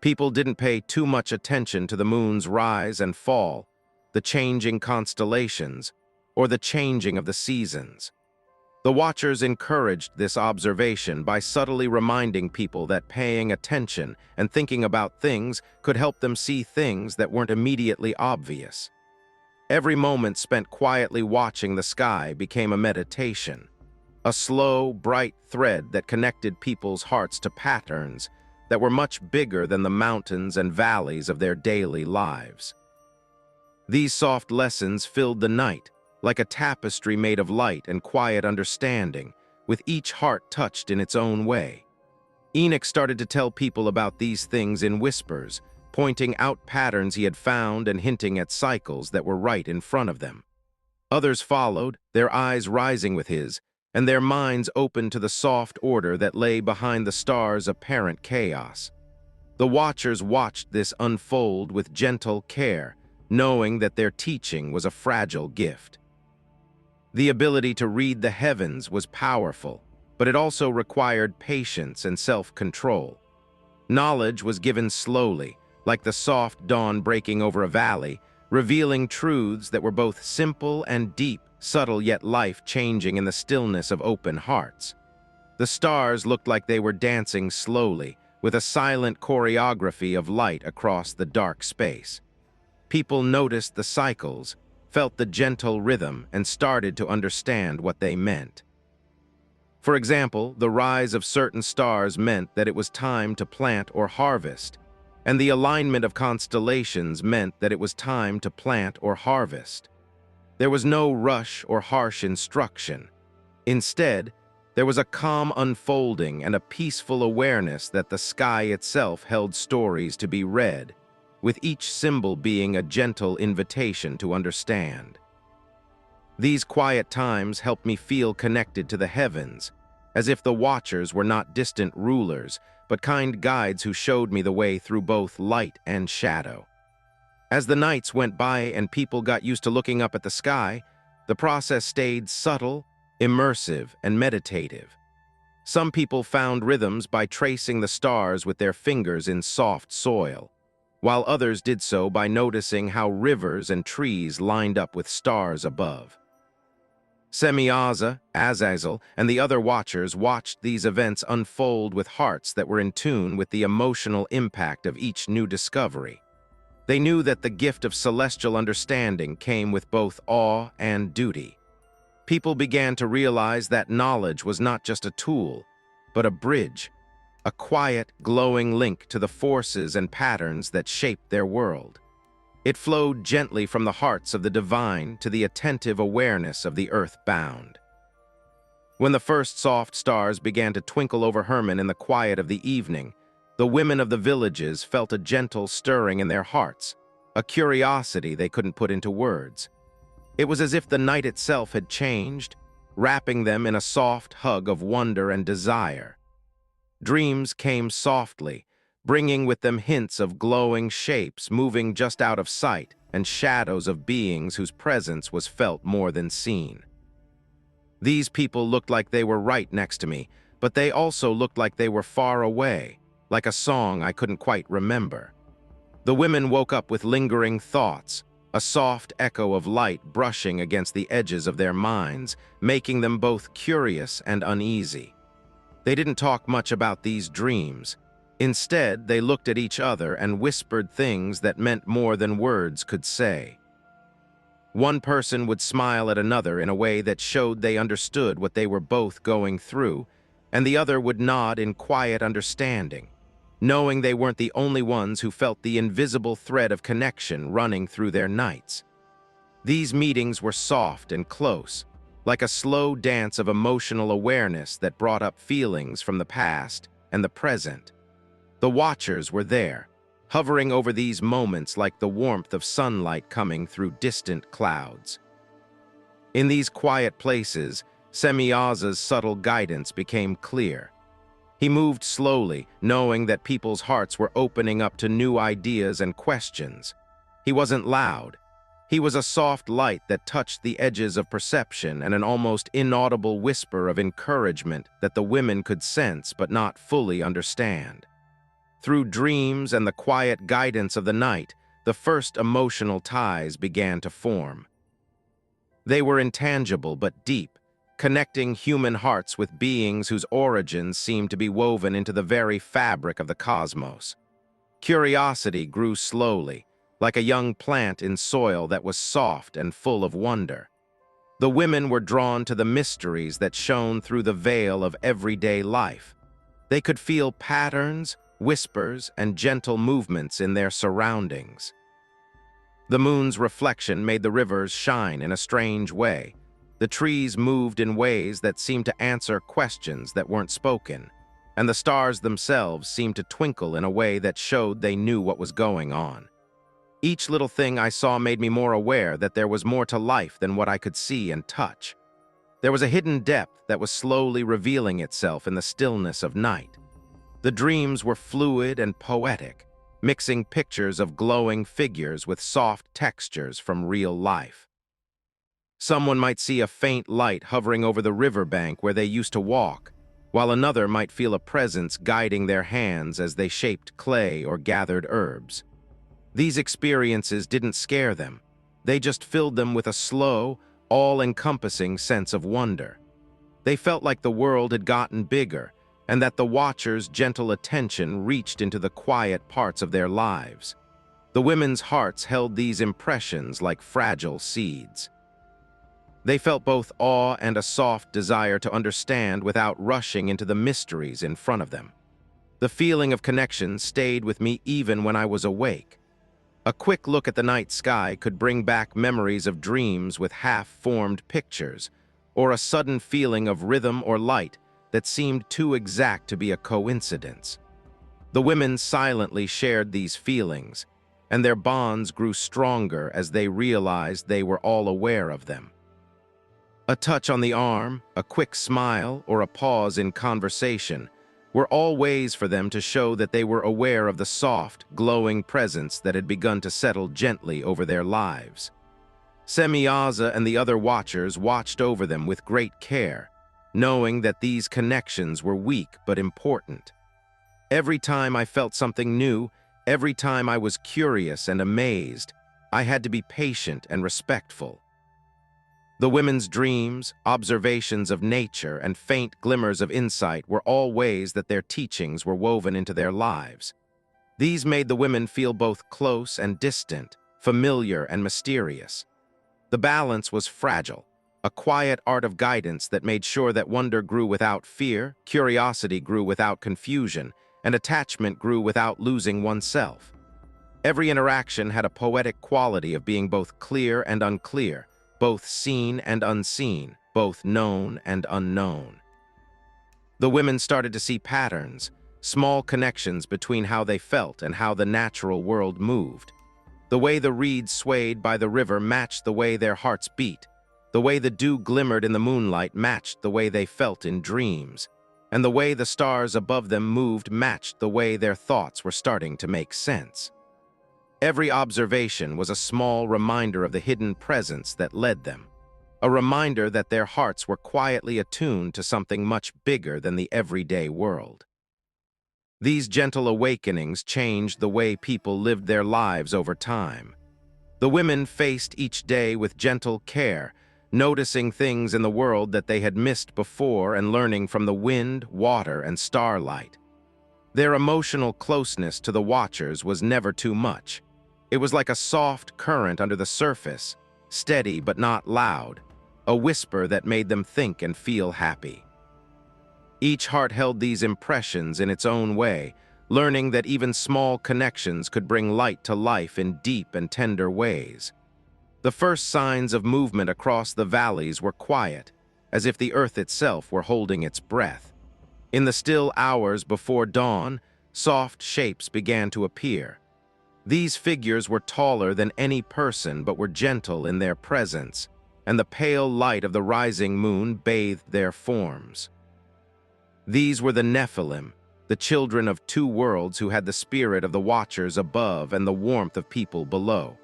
People didn't pay too much attention to the moon's rise and fall, the changing constellations, or the changing of the seasons. The watchers encouraged this observation by subtly reminding people that paying attention and thinking about things could help them see things that weren't immediately obvious. Every moment spent quietly watching the sky became a meditation, a slow, bright thread that connected people's hearts to patterns that were much bigger than the mountains and valleys of their daily lives. These soft lessons filled the night, like a tapestry made of light and quiet understanding, with each heart touched in its own way. Enoch started to tell people about these things in whispers, pointing out patterns he had found and hinting at cycles that were right in front of them. Others followed, their eyes rising with his, and their minds open to the soft order that lay behind the stars' apparent chaos. The watchers watched this unfold with gentle care, knowing that their teaching was a fragile gift. The ability to read the heavens was powerful, but it also required patience and self-control. Knowledge was given slowly, like the soft dawn breaking over a valley, revealing truths that were both simple and deep, subtle yet life-changing in the stillness of open hearts. The stars looked like they were dancing slowly, with a silent choreography of light across the dark space. People noticed the cycles, felt the gentle rhythm, and started to understand what they meant. For example, the rise of certain stars meant that it was time to plant or harvest, and the alignment of constellations meant that it was time to plant or harvest. There was no rush or harsh instruction. Instead, there was a calm unfolding and a peaceful awareness that the sky itself held stories to be read, with each symbol being a gentle invitation to understand. These quiet times helped me feel connected to the heavens, as if the watchers were not distant rulers, but kind guides who showed me the way through both light and shadow. As the nights went by and people got used to looking up at the sky, the process stayed subtle, immersive, and meditative. Some people found rhythms by tracing the stars with their fingers in soft soil, while others did so by noticing how rivers and trees lined up with stars above. Semyaza, Azazel, and the other watchers watched these events unfold with hearts that were in tune with the emotional impact of each new discovery. They knew that the gift of celestial understanding came with both awe and duty. People began to realize that knowledge was not just a tool, but a bridge, a quiet, glowing link to the forces and patterns that shaped their world. It flowed gently from the hearts of the divine to the attentive awareness of the earth-bound. When the first soft stars began to twinkle over Hermon in the quiet of the evening, the women of the villages felt a gentle stirring in their hearts, a curiosity they couldn't put into words. It was as if the night itself had changed, wrapping them in a soft hug of wonder and desire. Dreams came softly, bringing with them hints of glowing shapes moving just out of sight and shadows of beings whose presence was felt more than seen. These people looked like they were right next to me, but they also looked like they were far away, like a song I couldn't quite remember. The women woke up with lingering thoughts, a soft echo of light brushing against the edges of their minds, making them both curious and uneasy. They didn't talk much about these dreams. Instead, they looked at each other and whispered things that meant more than words could say. One person would smile at another in a way that showed they understood what they were both going through, and the other would nod in quiet understanding, knowing they weren't the only ones who felt the invisible thread of connection running through their nights. These meetings were soft and close, like a slow dance of emotional awareness that brought up feelings from the past and the present. The watchers were there, hovering over these moments like the warmth of sunlight coming through distant clouds. In these quiet places, Semyaza's subtle guidance became clear. He moved slowly, knowing that people's hearts were opening up to new ideas and questions. He wasn't loud. He was a soft light that touched the edges of perception and an almost inaudible whisper of encouragement that the women could sense but not fully understand. Through dreams and the quiet guidance of the night, the first emotional ties began to form. They were intangible but deep, connecting human hearts with beings whose origins seemed to be woven into the very fabric of the cosmos. Curiosity grew slowly, like a young plant in soil that was soft and full of wonder. The women were drawn to the mysteries that shone through the veil of everyday life. They could feel patterns, whispers, and gentle movements in their surroundings. The moon's reflection made the rivers shine in a strange way. The trees moved in ways that seemed to answer questions that weren't spoken, and the stars themselves seemed to twinkle in a way that showed they knew what was going on. Each little thing I saw made me more aware that there was more to life than what I could see and touch. There was a hidden depth that was slowly revealing itself in the stillness of night. The dreams were fluid and poetic, mixing pictures of glowing figures with soft textures from real life. Someone might see a faint light hovering over the riverbank where they used to walk, while another might feel a presence guiding their hands as they shaped clay or gathered herbs. These experiences didn't scare them. They just filled them with a slow, all-encompassing sense of wonder. They felt like the world had gotten bigger, and that the watchers' gentle attention reached into the quiet parts of their lives. The women's hearts held these impressions like fragile seeds. They felt both awe and a soft desire to understand without rushing into the mysteries in front of them. The feeling of connection stayed with me even when I was awake. A quick look at the night sky could bring back memories of dreams with half-formed pictures, or a sudden feeling of rhythm or light that seemed too exact to be a coincidence. The women silently shared these feelings, and their bonds grew stronger as they realized they were all aware of them. A touch on the arm, a quick smile, or a pause in conversation were all ways for them to show that they were aware of the soft, glowing presence that had begun to settle gently over their lives. Semyaza and the other watchers watched over them with great care, knowing that these connections were weak but important. Every time I felt something new, every time I was curious and amazed, I had to be patient and respectful. The women's dreams, observations of nature, and faint glimmers of insight were all ways that their teachings were woven into their lives. These made the women feel both close and distant, familiar and mysterious. The balance was fragile, a quiet art of guidance that made sure that wonder grew without fear, curiosity grew without confusion, and attachment grew without losing oneself. Every interaction had a poetic quality of being both clear and unclear, both seen and unseen, both known and unknown. The women started to see patterns, small connections between how they felt and how the natural world moved. The way the reeds swayed by the river matched the way their hearts beat. The way the dew glimmered in the moonlight matched the way they felt in dreams. And the way the stars above them moved matched the way their thoughts were starting to make sense. Every observation was a small reminder of the hidden presence that led them, a reminder that their hearts were quietly attuned to something much bigger than the everyday world. These gentle awakenings changed the way people lived their lives over time. The women faced each day with gentle care, noticing things in the world that they had missed before and learning from the wind, water, and starlight. Their emotional closeness to the watchers was never too much. It was like a soft current under the surface, steady but not loud, a whisper that made them think and feel happy. Each heart held these impressions in its own way, learning that even small connections could bring light to life in deep and tender ways. The first signs of movement across the valleys were quiet, as if the earth itself were holding its breath. In the still hours before dawn, soft shapes began to appear. These figures were taller than any person but were gentle in their presence, and the pale light of the rising moon bathed their forms. These were the Nephilim, the children of two worlds who had the spirit of the watchers above and the warmth of people below.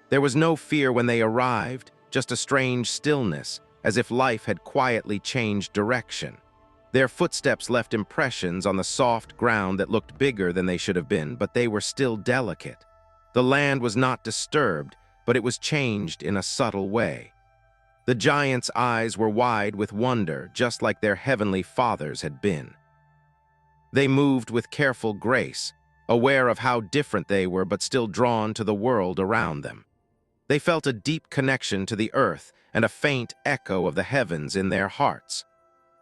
There was no fear when they arrived, just a strange stillness, as if life had quietly changed direction. Their footsteps left impressions on the soft ground that looked bigger than they should have been, but they were still delicate. The land was not disturbed, but it was changed in a subtle way. The giants' eyes were wide with wonder, just like their heavenly fathers had been. They moved with careful grace, aware of how different they were but still drawn to the world around them. They felt a deep connection to the earth and a faint echo of the heavens in their hearts.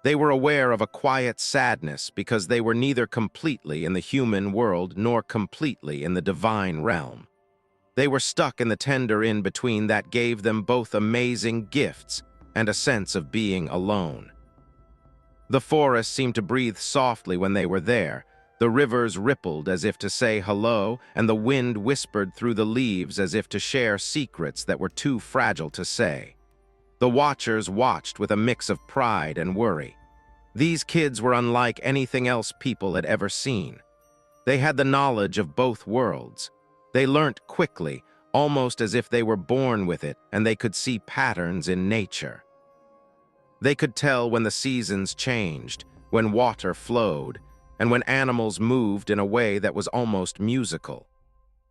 They were aware of a quiet sadness because they were neither completely in the human world nor completely in the divine realm. They were stuck in the tender in-between that gave them both amazing gifts and a sense of being alone. The forest seemed to breathe softly when they were there. The rivers rippled as if to say hello, and the wind whispered through the leaves as if to share secrets that were too fragile to say. The watchers watched with a mix of pride and worry. These kids were unlike anything else people had ever seen. They had the knowledge of both worlds. They learnt quickly, almost as if they were born with it, and they could see patterns in nature. They could tell when the seasons changed, when water flowed, and when animals moved in a way that was almost musical.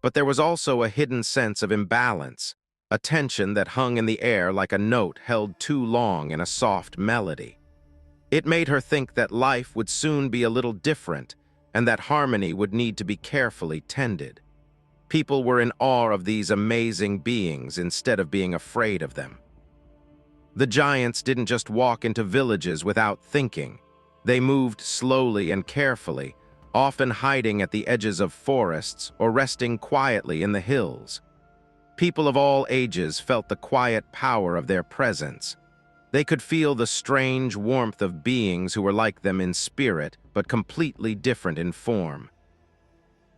But there was also a hidden sense of imbalance, a tension that hung in the air like a note held too long in a soft melody. It made her think that life would soon be a little different, and that harmony would need to be carefully tended. People were in awe of these amazing beings instead of being afraid of them. The giants didn't just walk into villages without thinking. They moved slowly and carefully, often hiding at the edges of forests or resting quietly in the hills. People of all ages felt the quiet power of their presence. They could feel the strange warmth of beings who were like them in spirit, but completely different in form.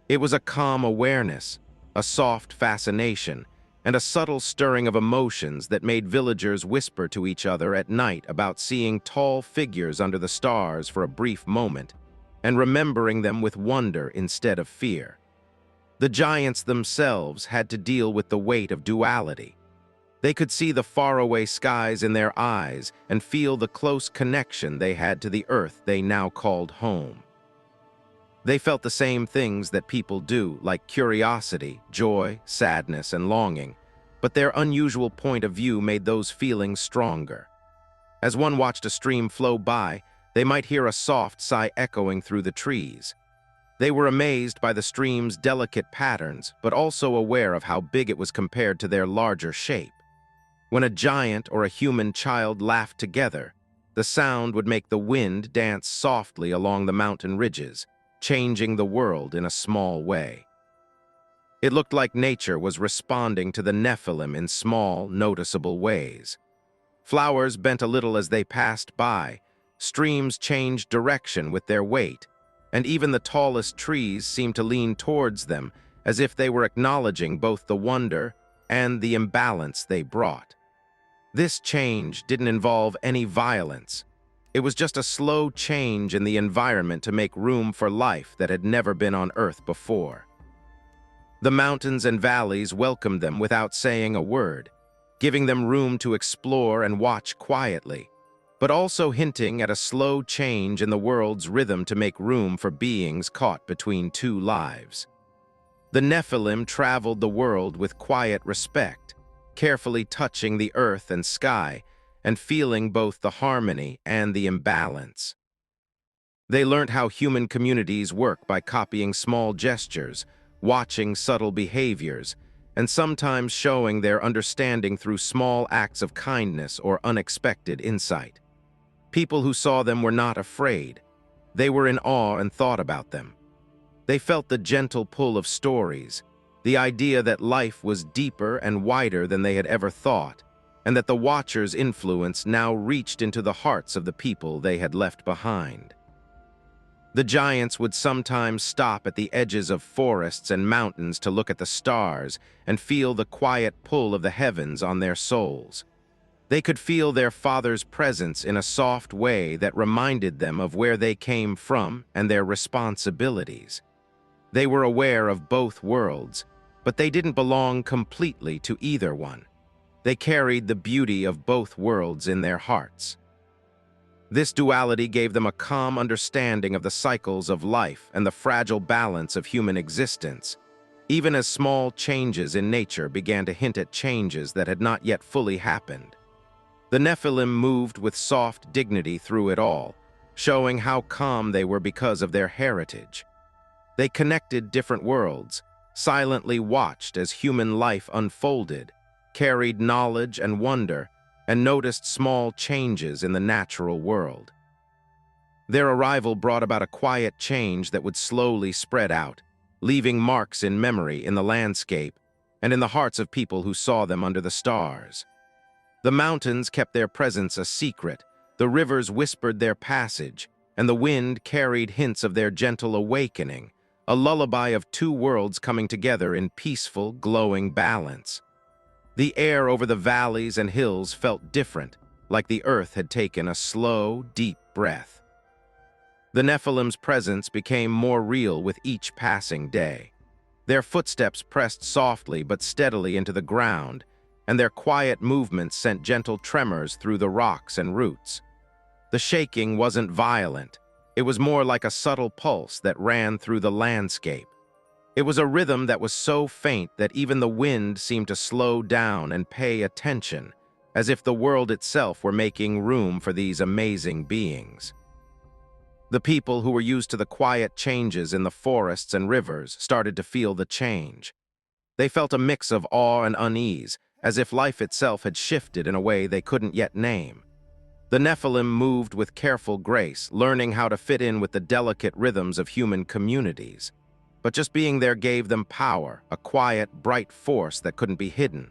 It was a calm awareness, a soft fascination, and a subtle stirring of emotions that made villagers whisper to each other at night about seeing tall figures under the stars for a brief moment, and remembering them with wonder instead of fear. The giants themselves had to deal with the weight of duality. They could see the faraway skies in their eyes and feel the close connection they had to the earth they now called home. They felt the same things that people do, like curiosity, joy, sadness, and longing, but their unusual point of view made those feelings stronger. As one watched a stream flow by, they might hear a soft sigh echoing through the trees. They were amazed by the stream's delicate patterns, but also aware of how big it was compared to their larger shape. When a giant or a human child laughed together, the sound would make the wind dance softly along the mountain ridges, changing the world in a small way. It looked like nature was responding to the Nephilim in small, noticeable ways. Flowers bent a little as they passed by, streams changed direction with their weight, and even the tallest trees seemed to lean towards them as if they were acknowledging both the wonder and the imbalance they brought. This change didn't involve any violence. It was just a slow change in the environment to make room for life that had never been on Earth before. The mountains and valleys welcomed them without saying a word, giving them room to explore and watch quietly, but also hinting at a slow change in the world's rhythm to make room for beings caught between two lives. The Nephilim traveled the world with quiet respect, carefully touching the earth and sky, and feeling both the harmony and the imbalance. They learned how human communities work by copying small gestures, watching subtle behaviors, and sometimes showing their understanding through small acts of kindness or unexpected insight. People who saw them were not afraid. They were in awe and thought about them. They felt the gentle pull of stories, the idea that life was deeper and wider than they had ever thought, and that the Watchers' influence now reached into the hearts of the people they had left behind. The giants would sometimes stop at the edges of forests and mountains to look at the stars and feel the quiet pull of the heavens on their souls. They could feel their father's presence in a soft way that reminded them of where they came from and their responsibilities. They were aware of both worlds, but they didn't belong completely to either one. They carried the beauty of both worlds in their hearts. This duality gave them a calm understanding of the cycles of life and the fragile balance of human existence, even as small changes in nature began to hint at changes that had not yet fully happened. The Nephilim moved with soft dignity through it all, showing how calm they were because of their heritage. They connected different worlds, silently watched as human life unfolded, carried knowledge and wonder, and noticed small changes in the natural world. Their arrival brought about a quiet change that would slowly spread out, leaving marks in memory in the landscape and in the hearts of people who saw them under the stars. The mountains kept their presence a secret, the rivers whispered their passage, and the wind carried hints of their gentle awakening, a lullaby of two worlds coming together in peaceful, glowing balance. The air over the valleys and hills felt different, like the earth had taken a slow, deep breath. The Nephilim's presence became more real with each passing day. Their footsteps pressed softly but steadily into the ground, and their quiet movements sent gentle tremors through the rocks and roots. The shaking wasn't violent. It was more like a subtle pulse that ran through the landscape. It was a rhythm that was so faint that even the wind seemed to slow down and pay attention, as if the world itself were making room for these amazing beings. The people who were used to the quiet changes in the forests and rivers started to feel the change. They felt a mix of awe and unease, as if life itself had shifted in a way they couldn't yet name. The Nephilim moved with careful grace, learning how to fit in with the delicate rhythms of human communities. But just being there gave them power, a quiet, bright force that couldn't be hidden.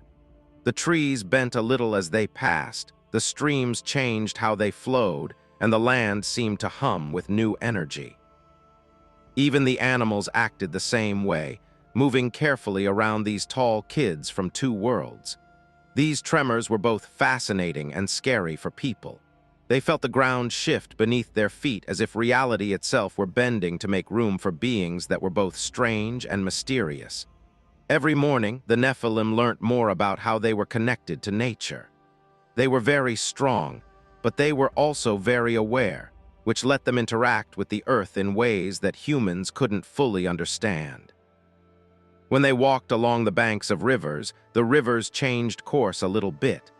The trees bent a little as they passed, the streams changed how they flowed, and the land seemed to hum with new energy. Even the animals acted the same way, moving carefully around these tall kids from two worlds. These tremors were both fascinating and scary for people. They felt the ground shift beneath their feet as if reality itself were bending to make room for beings that were both strange and mysterious. Every morning, the Nephilim learnt more about how they were connected to nature. They were very strong, but they were also very aware, which let them interact with the earth in ways that humans couldn't fully understand. When they walked along the banks of rivers, the rivers changed course a little bit.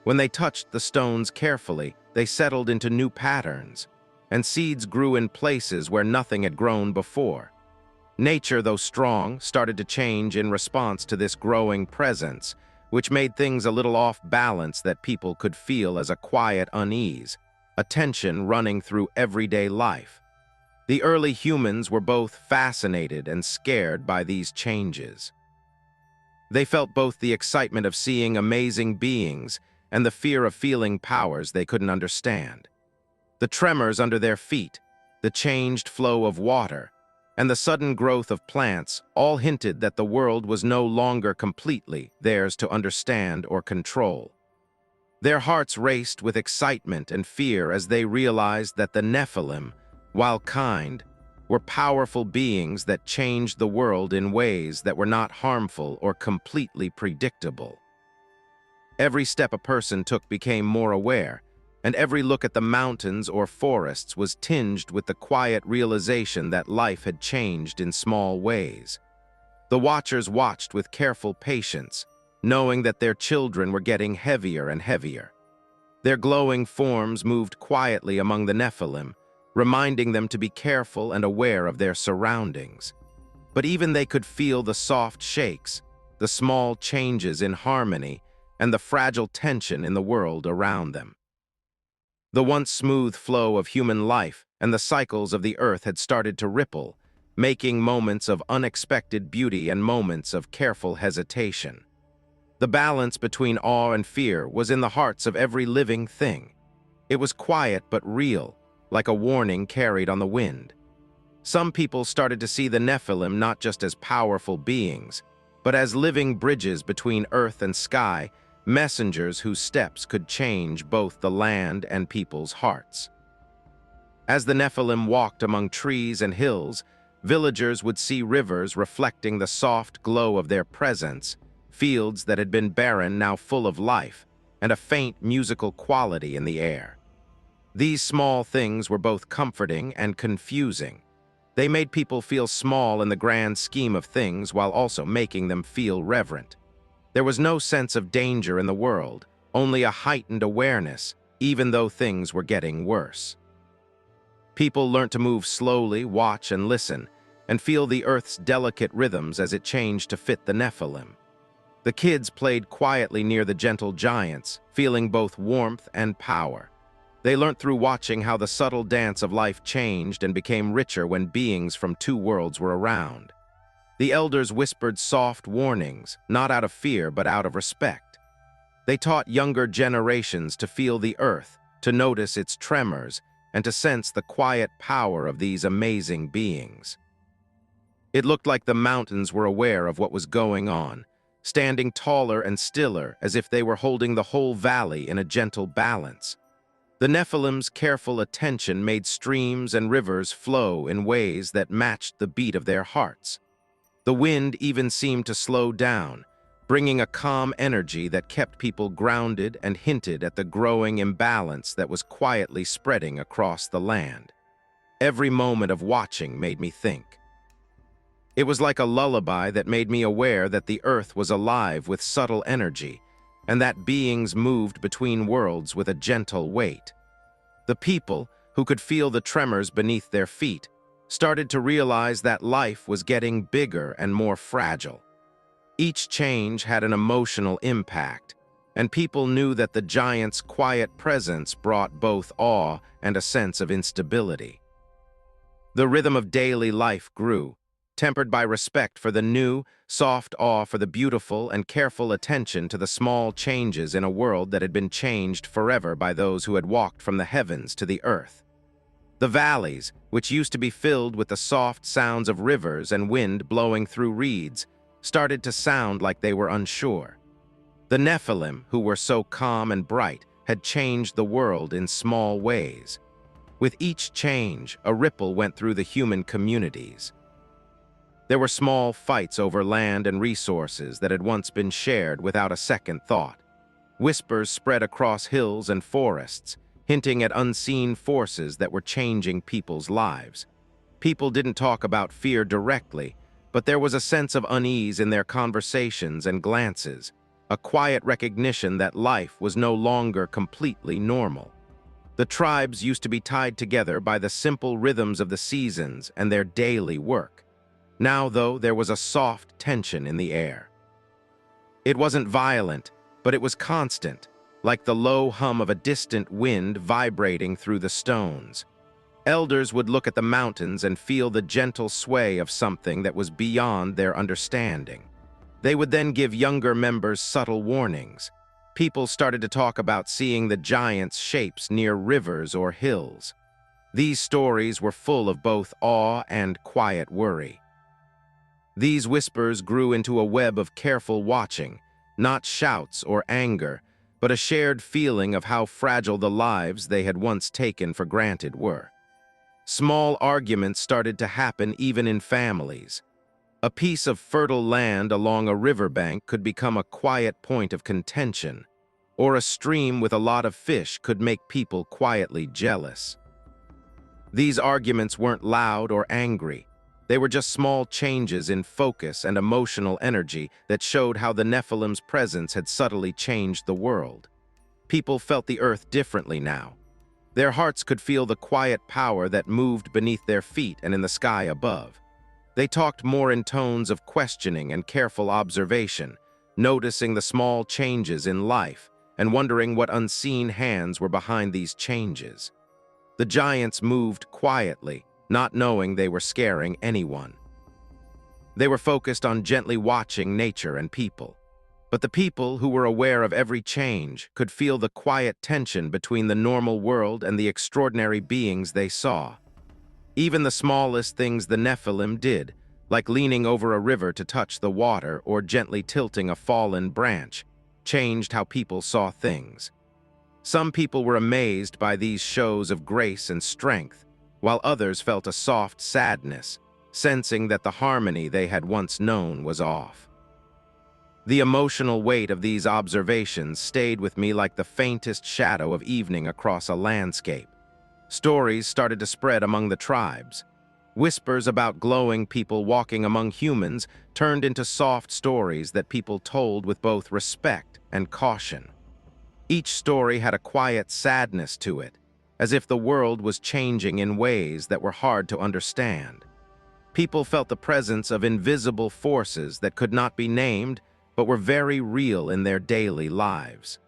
When they touched the stones carefully, they settled into new patterns, and seeds grew in places where nothing had grown before. Nature, though strong, started to change in response to this growing presence, which made things a little off balance that people could feel as a quiet unease, a tension running through everyday life. The early humans were both fascinated and scared by these changes. They felt both the excitement of seeing amazing beings and the fear of feeling powers they couldn't understand. The tremors under their feet, the changed flow of water, and the sudden growth of plants all hinted that the world was no longer completely theirs to understand or control. Their hearts raced with excitement and fear as they realized that the Nephilim, while kind, were powerful beings that changed the world in ways that were not harmful or completely predictable. Every step a person took became more aware, and every look at the mountains or forests was tinged with the quiet realization that life had changed in small ways. The watchers watched with careful patience, knowing that their children were getting heavier and heavier. Their glowing forms moved quietly among the Nephilim, reminding them to be careful and aware of their surroundings. But even they could feel the soft shakes, the small changes in harmony, and the fragile tension in the world around them. The once smooth flow of human life and the cycles of the earth had started to ripple, making moments of unexpected beauty and moments of careful hesitation. The balance between awe and fear was in the hearts of every living thing. It was quiet but real, like a warning carried on the wind. Some people started to see the Nephilim not just as powerful beings, but as living bridges between earth and sky, messengers whose steps could change both the land and people's hearts. As the Nephilim walked among trees and hills, villagers would see rivers reflecting the soft glow of their presence, fields that had been barren now full of life, and a faint musical quality in the air. These small things were both comforting and confusing. They made people feel small in the grand scheme of things while also making them feel reverent. There was no sense of danger in the world, only a heightened awareness, even though things were getting worse. People learnt to move slowly, watch and listen, and feel the earth's delicate rhythms as it changed to fit the Nephilim. The kids played quietly near the gentle giants, feeling both warmth and power. They learnt through watching how the subtle dance of life changed and became richer when beings from two worlds were around. The elders whispered soft warnings, not out of fear but out of respect. They taught younger generations to feel the earth, to notice its tremors, and to sense the quiet power of these amazing beings. It looked like the mountains were aware of what was going on, standing taller and stiller as if they were holding the whole valley in a gentle balance. The Nephilim's careful attention made streams and rivers flow in ways that matched the beat of their hearts. The wind even seemed to slow down, bringing a calm energy that kept people grounded and hinted at the growing imbalance that was quietly spreading across the land. Every moment of watching made me think. It was like a lullaby that made me aware that the earth was alive with subtle energy, and that beings moved between worlds with a gentle weight. The people, who could feel the tremors beneath their feet, started to realize that life was getting bigger and more fragile. Each change had an emotional impact, and people knew that the giant's quiet presence brought both awe and a sense of instability. The rhythm of daily life grew, tempered by respect for the new, soft awe for the beautiful, and careful attention to the small changes in a world that had been changed forever by those who had walked from the heavens to the earth. The valleys, which used to be filled with the soft sounds of rivers and wind blowing through reeds, started to sound like they were unsure. The Nephilim, who were so calm and bright, had changed the world in small ways. With each change, a ripple went through the human communities. There were small fights over land and resources that had once been shared without a second thought. Whispers spread across hills and forests, hinting at unseen forces that were changing people's lives. People didn't talk about fear directly, but there was a sense of unease in their conversations and glances, a quiet recognition that life was no longer completely normal. The tribes used to be tied together by the simple rhythms of the seasons and their daily work. Now, though, there was a soft tension in the air. It wasn't violent, but it was constant, like the low hum of a distant wind vibrating through the stones. Elders would look at the mountains and feel the gentle sway of something that was beyond their understanding. They would then give younger members subtle warnings. People started to talk about seeing the giants' shapes near rivers or hills. These stories were full of both awe and quiet worry. These whispers grew into a web of careful watching, not shouts or anger, but a shared feeling of how fragile the lives they had once taken for granted were. Small arguments started to happen even in families. A piece of fertile land along a riverbank could become a quiet point of contention, or a stream with a lot of fish could make people quietly jealous. These arguments weren't loud or angry. They were just small changes in focus and emotional energy that showed how the Nephilim's presence had subtly changed the world. People felt the earth differently now. Their hearts could feel the quiet power that moved beneath their feet and in the sky above. They talked more in tones of questioning and careful observation, noticing the small changes in life and wondering what unseen hands were behind these changes. The giants moved quietly, not knowing they were scaring anyone. They were focused on gently watching nature and people. But the people who were aware of every change could feel the quiet tension between the normal world and the extraordinary beings they saw. Even the smallest things the Nephilim did, like leaning over a river to touch the water or gently tilting a fallen branch, changed how people saw things. Some people were amazed by these shows of grace and strength, while others felt a soft sadness, sensing that the harmony they had once known was off. The emotional weight of these observations stayed with me like the faintest shadow of evening across a landscape. Stories started to spread among the tribes. Whispers about glowing people walking among humans turned into soft stories that people told with both respect and caution. Each story had a quiet sadness to it, as if the world was changing in ways that were hard to understand. People felt the presence of invisible forces that could not be named, but were very real in their daily lives.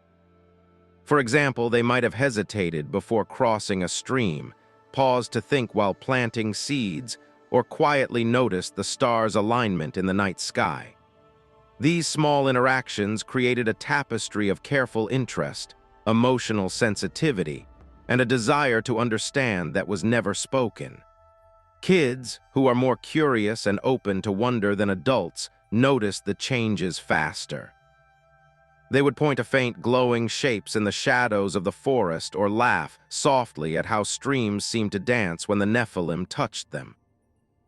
For example, they might have hesitated before crossing a stream, paused to think while planting seeds, or quietly noticed the stars' alignment in the night sky. These small interactions created a tapestry of careful interest, emotional sensitivity, and a desire to understand that was never spoken. Kids, who are more curious and open to wonder than adults, noticed the changes faster. They would point to faint glowing shapes in the shadows of the forest or laugh softly at how streams seemed to dance when the Nephilim touched them.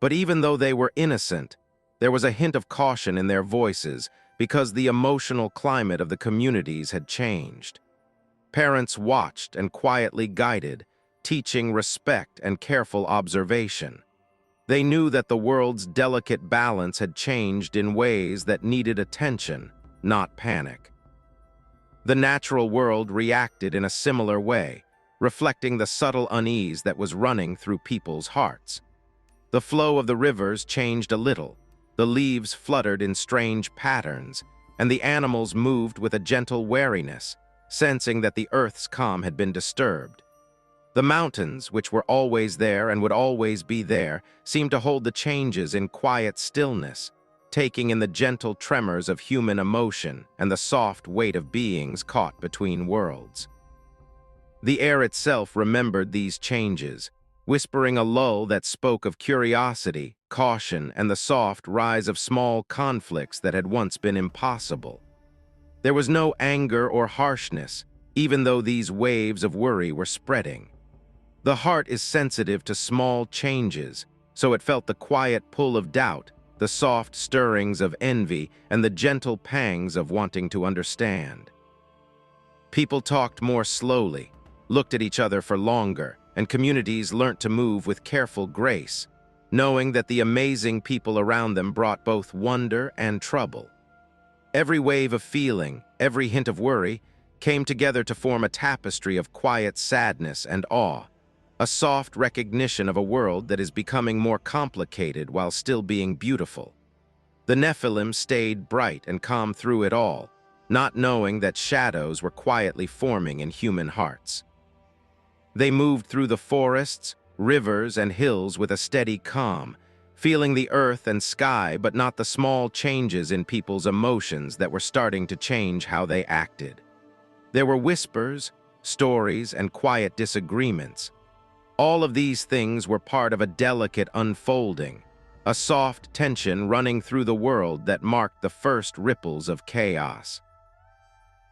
But even though they were innocent, there was a hint of caution in their voices because the emotional climate of the communities had changed. Parents watched and quietly guided, teaching respect and careful observation. They knew that the world's delicate balance had changed in ways that needed attention, not panic. The natural world reacted in a similar way, reflecting the subtle unease that was running through people's hearts. The flow of the rivers changed a little, the leaves fluttered in strange patterns, and the animals moved with a gentle wariness, sensing that the earth's calm had been disturbed. The mountains, which were always there and would always be there, seemed to hold the changes in quiet stillness, taking in the gentle tremors of human emotion and the soft weight of beings caught between worlds. The air itself remembered these changes, whispering a lull that spoke of curiosity, caution, and the soft rise of small conflicts that had once been impossible. There was no anger or harshness, even though these waves of worry were spreading. The heart is sensitive to small changes, so it felt the quiet pull of doubt, the soft stirrings of envy, and the gentle pangs of wanting to understand. People talked more slowly, looked at each other for longer, and communities learnt to move with careful grace, knowing that the amazing people around them brought both wonder and trouble. Every wave of feeling, every hint of worry, came together to form a tapestry of quiet sadness and awe, a soft recognition of a world that is becoming more complicated while still being beautiful. The Nephilim stayed bright and calm through it all, not knowing that shadows were quietly forming in human hearts. They moved through the forests, rivers, and hills with a steady calm, feeling the earth and sky but not the small changes in people's emotions that were starting to change how they acted. There were whispers, stories, and quiet disagreements. All of these things were part of a delicate unfolding, a soft tension running through the world that marked the first ripples of chaos.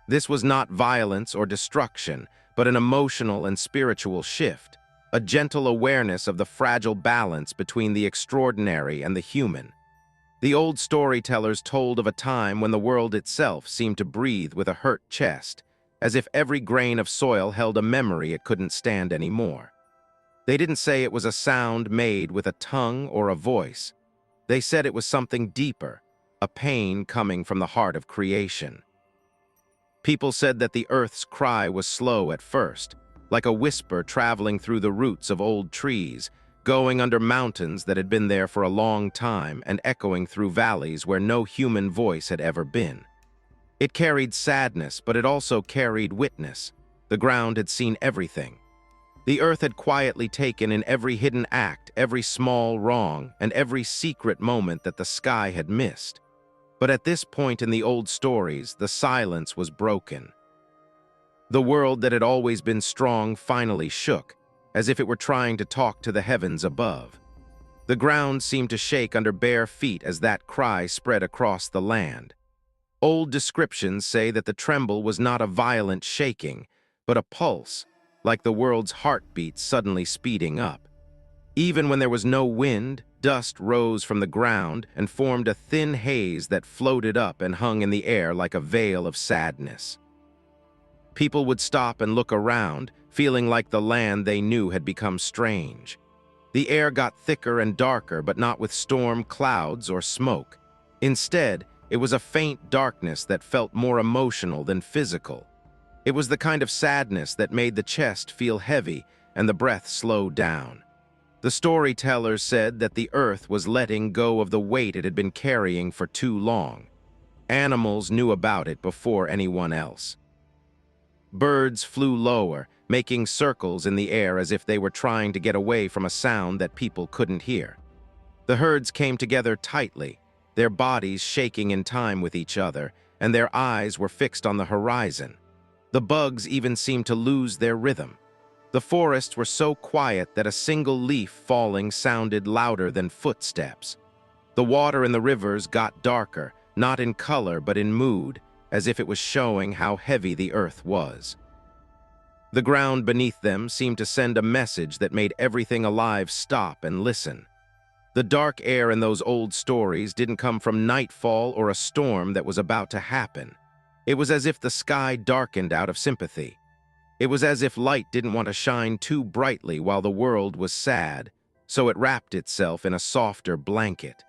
This was not violence or destruction, but an emotional and spiritual shift, a gentle awareness of the fragile balance between the extraordinary and the human. The old storytellers told of a time when the world itself seemed to breathe with a hurt chest, as if every grain of soil held a memory it couldn't stand anymore. They didn't say it was a sound made with a tongue or a voice. They said it was something deeper, a pain coming from the heart of creation. People said that the earth's cry was slow at first, like a whisper traveling through the roots of old trees, going under mountains that had been there for a long time and echoing through valleys where no human voice had ever been. It carried sadness, but it also carried witness. The ground had seen everything. The earth had quietly taken in every hidden act, every small wrong, and every secret moment that the sky had missed. But at this point in the old stories, the silence was broken. The world that had always been strong finally shook, as if it were trying to talk to the heavens above. The ground seemed to shake under bare feet as that cry spread across the land. Old descriptions say that the tremble was not a violent shaking, but a pulse, like the world's heartbeat suddenly speeding up. Even when there was no wind, dust rose from the ground and formed a thin haze that floated up and hung in the air like a veil of sadness. People would stop and look around, feeling like the land they knew had become strange. The air got thicker and darker, but not with storm clouds or smoke. Instead, it was a faint darkness that felt more emotional than physical. It was the kind of sadness that made the chest feel heavy and the breath slow down. The storytellers said that the earth was letting go of the weight it had been carrying for too long. Animals knew about it before anyone else. Birds flew lower, making circles in the air as if they were trying to get away from a sound that people couldn't hear. The herds came together tightly, their bodies shaking in time with each other, and their eyes were fixed on the horizon. The bugs even seemed to lose their rhythm. The forests were so quiet that a single leaf falling sounded louder than footsteps. The water in the rivers got darker, not in color but in mood, as if it was showing how heavy the earth was. The ground beneath them seemed to send a message that made everything alive stop and listen. The dark air in those old stories didn't come from nightfall or a storm that was about to happen. It was as if the sky darkened out of sympathy. It was as if light didn't want to shine too brightly while the world was sad, so it wrapped itself in a softer blanket.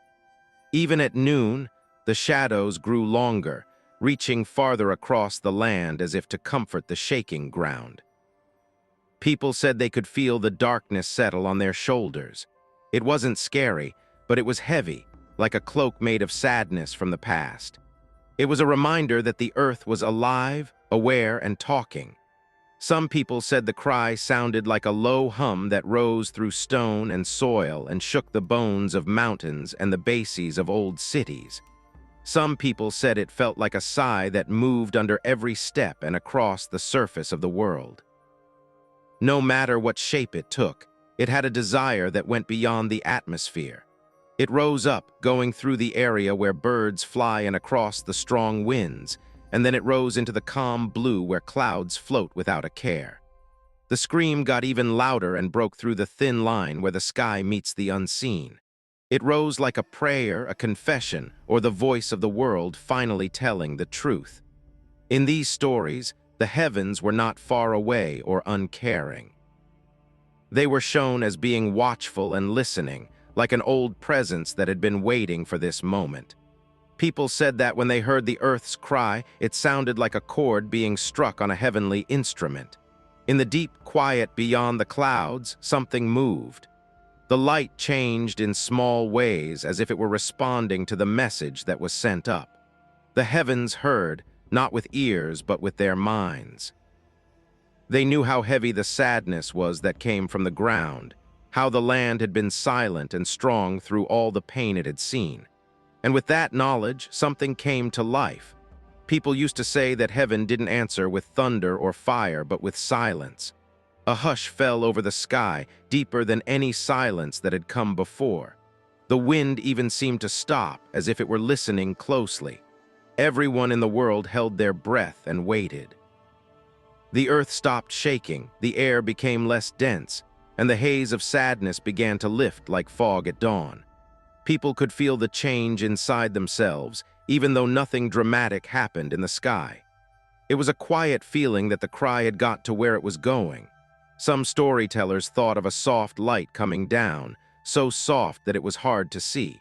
Even at noon, the shadows grew longer, reaching farther across the land as if to comfort the shaking ground. People said they could feel the darkness settle on their shoulders. It wasn't scary, but it was heavy, like a cloak made of sadness from the past. It was a reminder that the earth was alive, aware, and talking. Some people said the cry sounded like a low hum that rose through stone and soil and shook the bones of mountains and the bases of old cities. Some people said it felt like a sigh that moved under every step and across the surface of the world. No matter what shape it took, it had a desire that went beyond the atmosphere. It rose up, going through the area where birds fly and across the strong winds, and then it rose into the calm blue where clouds float without a care. The scream got even louder and broke through the thin line where the sky meets the unseen. It rose like a prayer, a confession, or the voice of the world finally telling the truth. In these stories, the heavens were not far away or uncaring. They were shown as being watchful and listening, like an old presence that had been waiting for this moment. People said that when they heard the earth's cry, it sounded like a chord being struck on a heavenly instrument. In the deep quiet beyond the clouds, something moved. The light changed in small ways as if it were responding to the message that was sent up. The heavens heard, not with ears but with their minds. They knew how heavy the sadness was that came from the ground, how the land had been silent and strong through all the pain it had seen. And with that knowledge, something came to life. People used to say that heaven didn't answer with thunder or fire, but with silence. A hush fell over the sky, deeper than any silence that had come before. The wind even seemed to stop, as if it were listening closely. Everyone in the world held their breath and waited. The earth stopped shaking, the air became less dense, and the haze of sadness began to lift like fog at dawn. People could feel the change inside themselves, even though nothing dramatic happened in the sky. It was a quiet feeling that the cry had got to where it was going. Some storytellers thought of a soft light coming down, so soft that it was hard to see.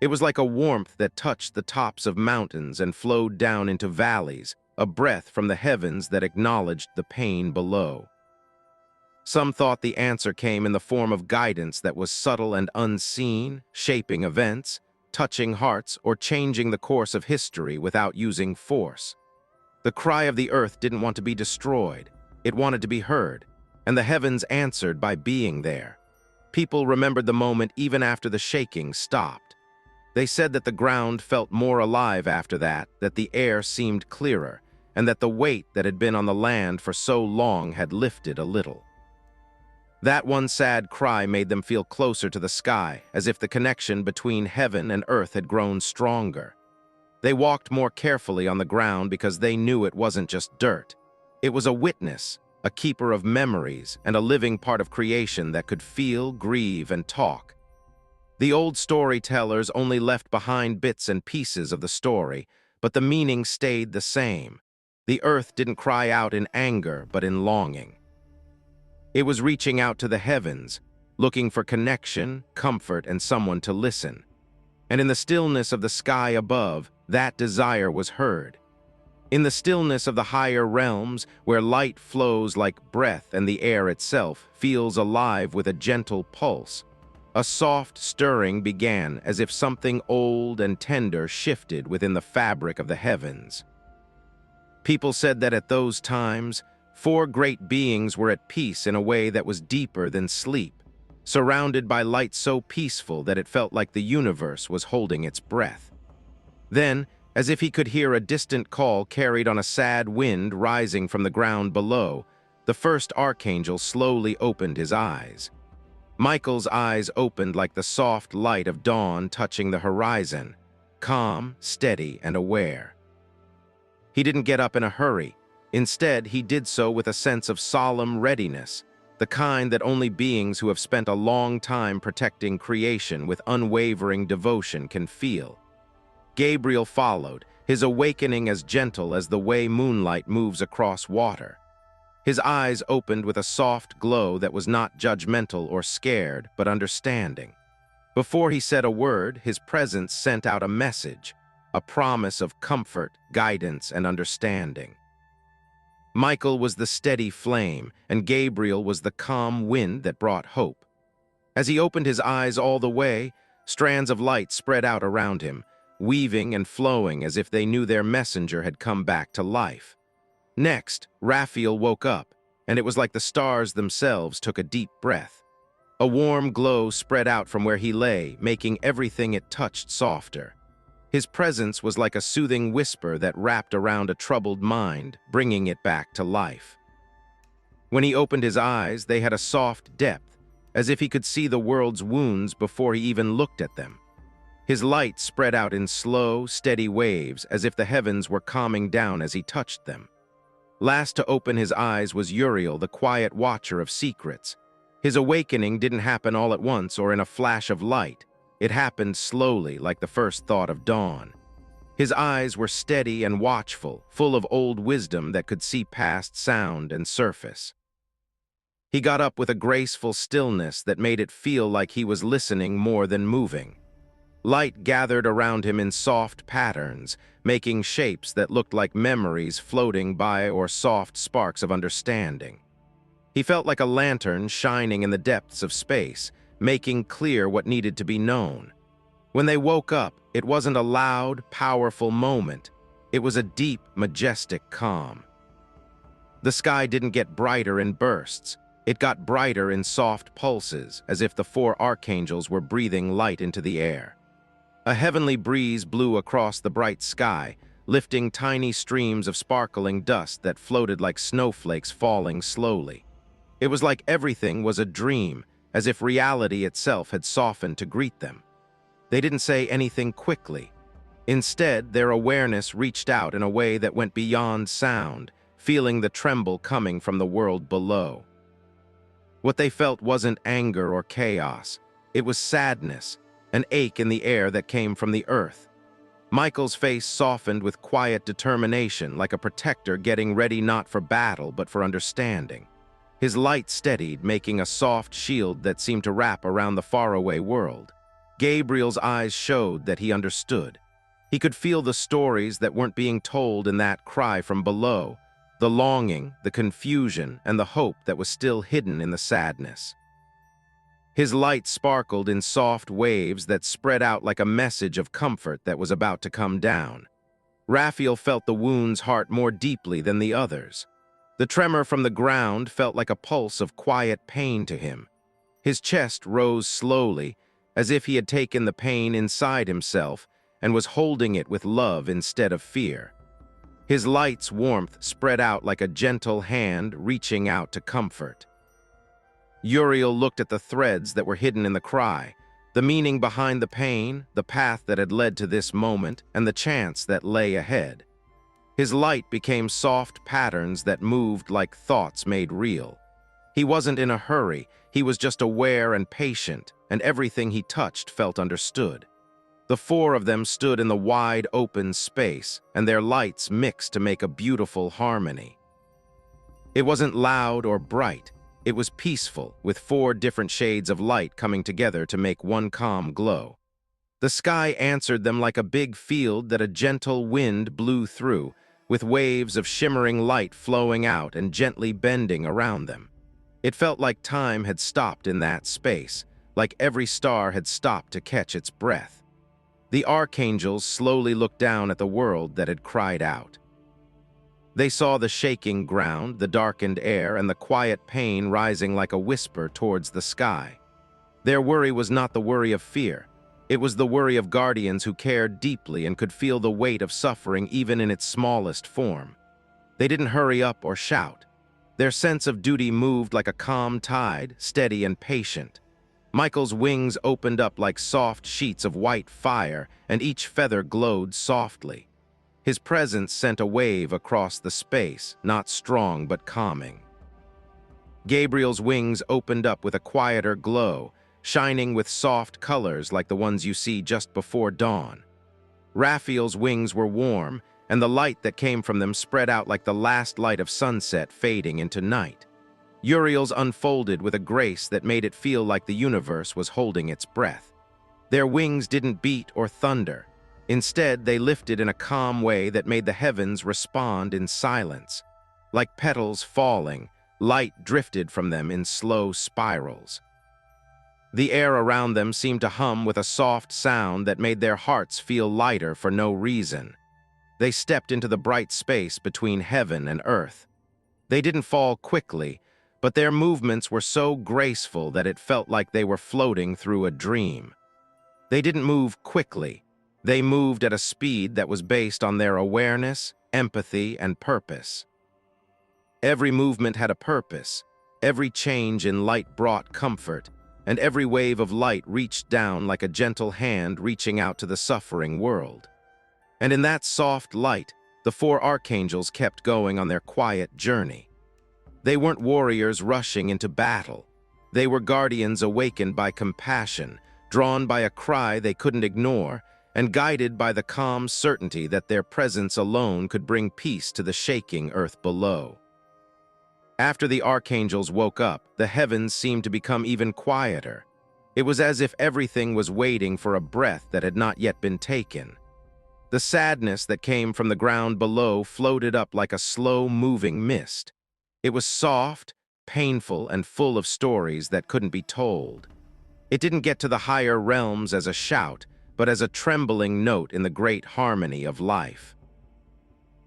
It was like a warmth that touched the tops of mountains and flowed down into valleys, a breath from the heavens that acknowledged the pain below. Some thought the answer came in the form of guidance that was subtle and unseen, shaping events, touching hearts, or changing the course of history without using force. The cry of the earth didn't want to be destroyed. It wanted to be heard, and the heavens answered by being there. People remembered the moment even after the shaking stopped. They said that the ground felt more alive after that the air seemed clearer, and that the weight that had been on the land for so long had lifted a little. That one sad cry made them feel closer to the sky, as if the connection between heaven and earth had grown stronger. They walked more carefully on the ground because they knew it wasn't just dirt. It was a witness, a keeper of memories, and a living part of creation that could feel, grieve, and talk. The old storytellers only left behind bits and pieces of the story, but the meaning stayed the same. The earth didn't cry out in anger, but in longing. It was reaching out to the heavens, looking for connection, comfort, and someone to listen. And in the stillness of the sky above, that desire was heard. In the stillness of the higher realms, where light flows like breath and the air itself feels alive with a gentle pulse, a soft stirring began as if something old and tender shifted within the fabric of the heavens. People said that at those times, four great beings were at peace in a way that was deeper than sleep, surrounded by light so peaceful that it felt like the universe was holding its breath. Then, as if he could hear a distant call carried on a sad wind rising from the ground below, the first archangel slowly opened his eyes. Michael's eyes opened like the soft light of dawn touching the horizon, calm, steady, and aware. He didn't get up in a hurry. Instead, he did so with a sense of solemn readiness, the kind that only beings who have spent a long time protecting creation with unwavering devotion can feel. Gabriel followed, his awakening as gentle as the way moonlight moves across water. His eyes opened with a soft glow that was not judgmental or scared, but understanding. Before he said a word, his presence sent out a message, a promise of comfort, guidance, and understanding. Michael was the steady flame, and Gabriel was the calm wind that brought hope. As he opened his eyes all the way, strands of light spread out around him, weaving and flowing as if they knew their messenger had come back to life. Next, Raphael woke up, and it was like the stars themselves took a deep breath. A warm glow spread out from where he lay, making everything it touched softer. His presence was like a soothing whisper that wrapped around a troubled mind, bringing it back to life. When he opened his eyes, they had a soft depth, as if he could see the world's wounds before he even looked at them. His light spread out in slow, steady waves, as if the heavens were calming down as he touched them. Last to open his eyes was Uriel, the quiet watcher of secrets. His awakening didn't happen all at once or in a flash of light. It happened slowly, like the first thought of dawn. His eyes were steady and watchful, full of old wisdom that could see past sound and surface. He got up with a graceful stillness that made it feel like he was listening more than moving. Light gathered around him in soft patterns, making shapes that looked like memories floating by or soft sparks of understanding. He felt like a lantern shining in the depths of space, making clear what needed to be known. When they woke up, it wasn't a loud, powerful moment. It was a deep, majestic calm. The sky didn't get brighter in bursts. It got brighter in soft pulses, as if the four archangels were breathing light into the air. A heavenly breeze blew across the bright sky, lifting tiny streams of sparkling dust that floated like snowflakes falling slowly. It was like everything was a dream, as if reality itself had softened to greet them. They didn't say anything quickly. Instead, their awareness reached out in a way that went beyond sound, feeling the tremble coming from the world below. What they felt wasn't anger or chaos. It was sadness, an ache in the air that came from the earth. Michael's face softened with quiet determination, like a protector getting ready not for battle but for understanding. His light steadied, making a soft shield that seemed to wrap around the faraway world. Gabriel's eyes showed that he understood. He could feel the stories that weren't being told in that cry from below, the longing, the confusion, and the hope that was still hidden in the sadness. His light sparkled in soft waves that spread out like a message of comfort that was about to come down. Raphael felt the wound's heart more deeply than the others. The tremor from the ground felt like a pulse of quiet pain to him. His chest rose slowly, as if he had taken the pain inside himself and was holding it with love instead of fear. His light's warmth spread out like a gentle hand reaching out to comfort. Uriel looked at the threads that were hidden in the cry, the meaning behind the pain, the path that had led to this moment, and the chance that lay ahead. His light became soft patterns that moved like thoughts made real. He wasn't in a hurry, he was just aware and patient, and everything he touched felt understood. The four of them stood in the wide open space, and their lights mixed to make a beautiful harmony. It wasn't loud or bright. It was peaceful, with 4 different shades of light coming together to make one calm glow. The sky answered them like a big field that a gentle wind blew through, with waves of shimmering light flowing out and gently bending around them. It felt like time had stopped in that space, like every star had stopped to catch its breath. The archangels slowly looked down at the world that had cried out. They saw the shaking ground, the darkened air, and the quiet pain rising like a whisper towards the sky. Their worry was not the worry of fear. It was the worry of guardians who cared deeply and could feel the weight of suffering even in its smallest form. They didn't hurry up or shout. Their sense of duty moved like a calm tide, steady and patient. Michael's wings opened up like soft sheets of white fire, and each feather glowed softly. His presence sent a wave across the space, not strong but calming. Gabriel's wings opened up with a quieter glow, shining with soft colors like the ones you see just before dawn. Raphael's wings were warm, and the light that came from them spread out like the last light of sunset fading into night. Uriel's unfolded with a grace that made it feel like the universe was holding its breath. Their wings didn't beat or thunder. Instead, they lifted in a calm way that made the heavens respond in silence. Like petals falling, light drifted from them in slow spirals. The air around them seemed to hum with a soft sound that made their hearts feel lighter for no reason. They stepped into the bright space between heaven and earth. They didn't fall quickly, but their movements were so graceful that it felt like they were floating through a dream. They didn't move quickly. They moved at a speed that was based on their awareness, empathy, and purpose. Every movement had a purpose. Every change in light brought comfort, and every wave of light reached down like a gentle hand reaching out to the suffering world. And in that soft light, the 4 archangels kept going on their quiet journey. They weren't warriors rushing into battle. They were guardians awakened by compassion, drawn by a cry they couldn't ignore, and guided by the calm certainty that their presence alone could bring peace to the shaking earth below. After the archangels woke up, the heavens seemed to become even quieter. It was as if everything was waiting for a breath that had not yet been taken. The sadness that came from the ground below floated up like a slow-moving mist. It was soft, painful, and full of stories that couldn't be told. It didn't get to the higher realms as a shout, but as a trembling note in the great harmony of life.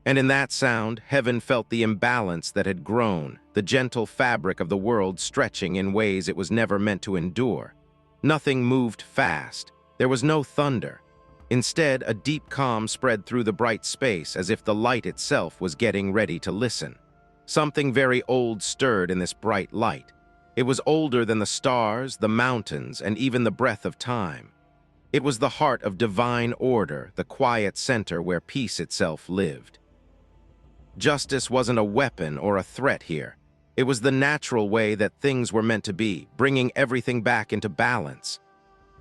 And in that sound, heaven felt the imbalance that had grown, the gentle fabric of the world stretching in ways it was never meant to endure. Nothing moved fast. There was no thunder. Instead, a deep calm spread through the bright space as if the light itself was getting ready to listen. Something very old stirred in this bright light. It was older than the stars, the mountains, and even the breath of time. It was the heart of divine order, the quiet center where peace itself lived. Justice wasn't a weapon or a threat here. It was the natural way that things were meant to be, bringing everything back into balance.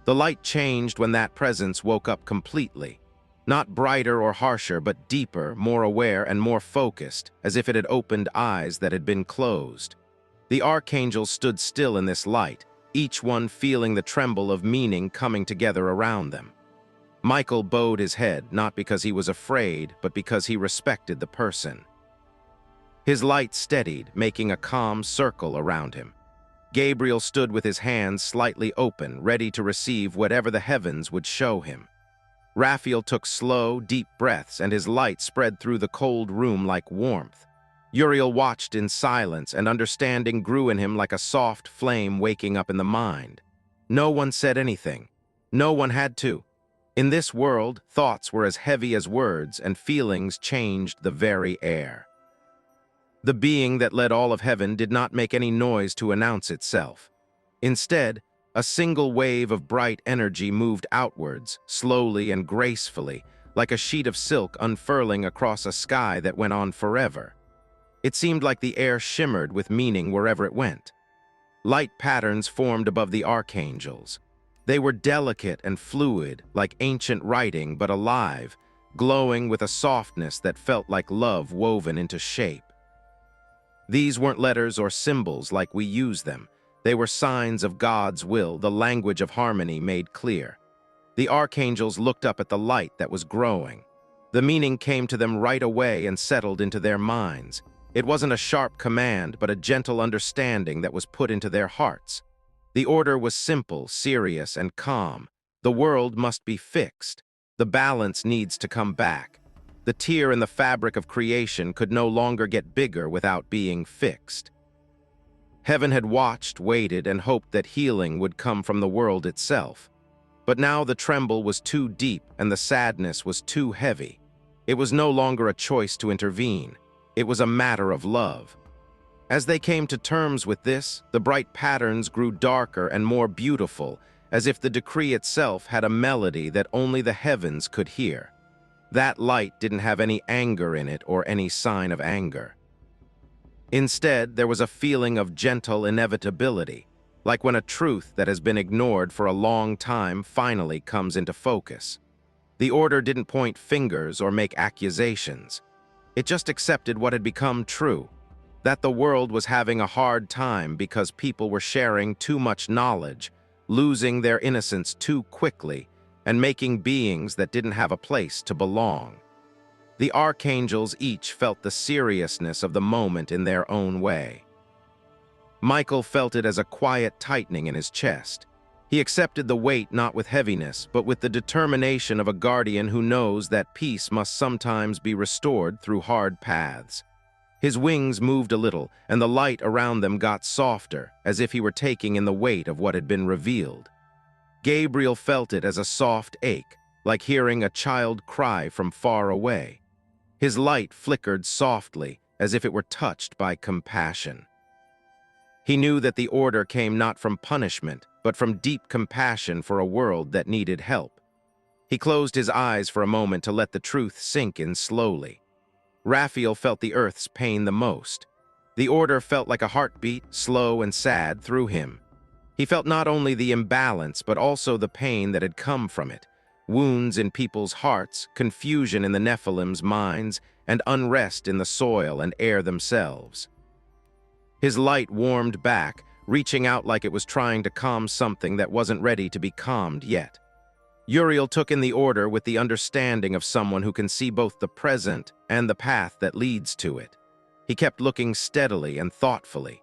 The light changed when that presence woke up completely. Not brighter or harsher, but deeper, more aware, and more focused, as if it had opened eyes that had been closed. The archangels stood still in this light, each one feeling the tremble of meaning coming together around them. Michael bowed his head, not because he was afraid, but because he respected the person. His light steadied, making a calm circle around him. Gabriel stood with his hands slightly open, ready to receive whatever the heavens would show him. Raphael took slow, deep breaths, and his light spread through the cold room like warmth. Uriel watched in silence, and understanding grew in him like a soft flame waking up in the mind. No one said anything. No one had to. In this world, thoughts were as heavy as words, and feelings changed the very air. The being that led all of heaven did not make any noise to announce itself. Instead, a single wave of bright energy moved outwards, slowly and gracefully, like a sheet of silk unfurling across a sky that went on forever. It seemed like the air shimmered with meaning wherever it went. Light patterns formed above the archangels. They were delicate and fluid, like ancient writing but alive, glowing with a softness that felt like love woven into shape. These weren't letters or symbols like we use them. They were signs of God's will, the language of harmony made clear. The archangels looked up at the light that was growing. The meaning came to them right away and settled into their minds. It wasn't a sharp command, but a gentle understanding that was put into their hearts. The order was simple, serious, and calm. The world must be fixed. The balance needs to come back. The tear in the fabric of creation could no longer get bigger without being fixed. Heaven had watched, waited, and hoped that healing would come from the world itself. But now the tremble was too deep and the sadness was too heavy. It was no longer a choice to intervene. It was a matter of love. As they came to terms with this, the bright patterns grew darker and more beautiful, as if the decree itself had a melody that only the heavens could hear. That light didn't have any anger in it or any sign of anger. Instead, there was a feeling of gentle inevitability, like when a truth that has been ignored for a long time finally comes into focus. The order didn't point fingers or make accusations. It just accepted what had become true, that the world was having a hard time because people were sharing too much knowledge, losing their innocence too quickly, and making beings that didn't have a place to belong. The archangels each felt the seriousness of the moment in their own way. Michael felt it as a quiet tightening in his chest. He accepted the weight not with heaviness, but with the determination of a guardian who knows that peace must sometimes be restored through hard paths. His wings moved a little, and the light around them got softer, as if he were taking in the weight of what had been revealed. Gabriel felt it as a soft ache, like hearing a child cry from far away. His light flickered softly, as if it were touched by compassion. He knew that the order came not from punishment, but from deep compassion for a world that needed help. He closed his eyes for a moment to let the truth sink in slowly. Raphael felt the earth's pain the most. The order felt like a heartbeat, slow and sad, through him. He felt not only the imbalance, but also the pain that had come from it. Wounds in people's hearts, confusion in the Nephilim's minds, and unrest in the soil and air themselves. His light warmed back, reaching out like it was trying to calm something that wasn't ready to be calmed yet. Uriel took in the order with the understanding of someone who can see both the present and the path that leads to it. He kept looking steadily and thoughtfully.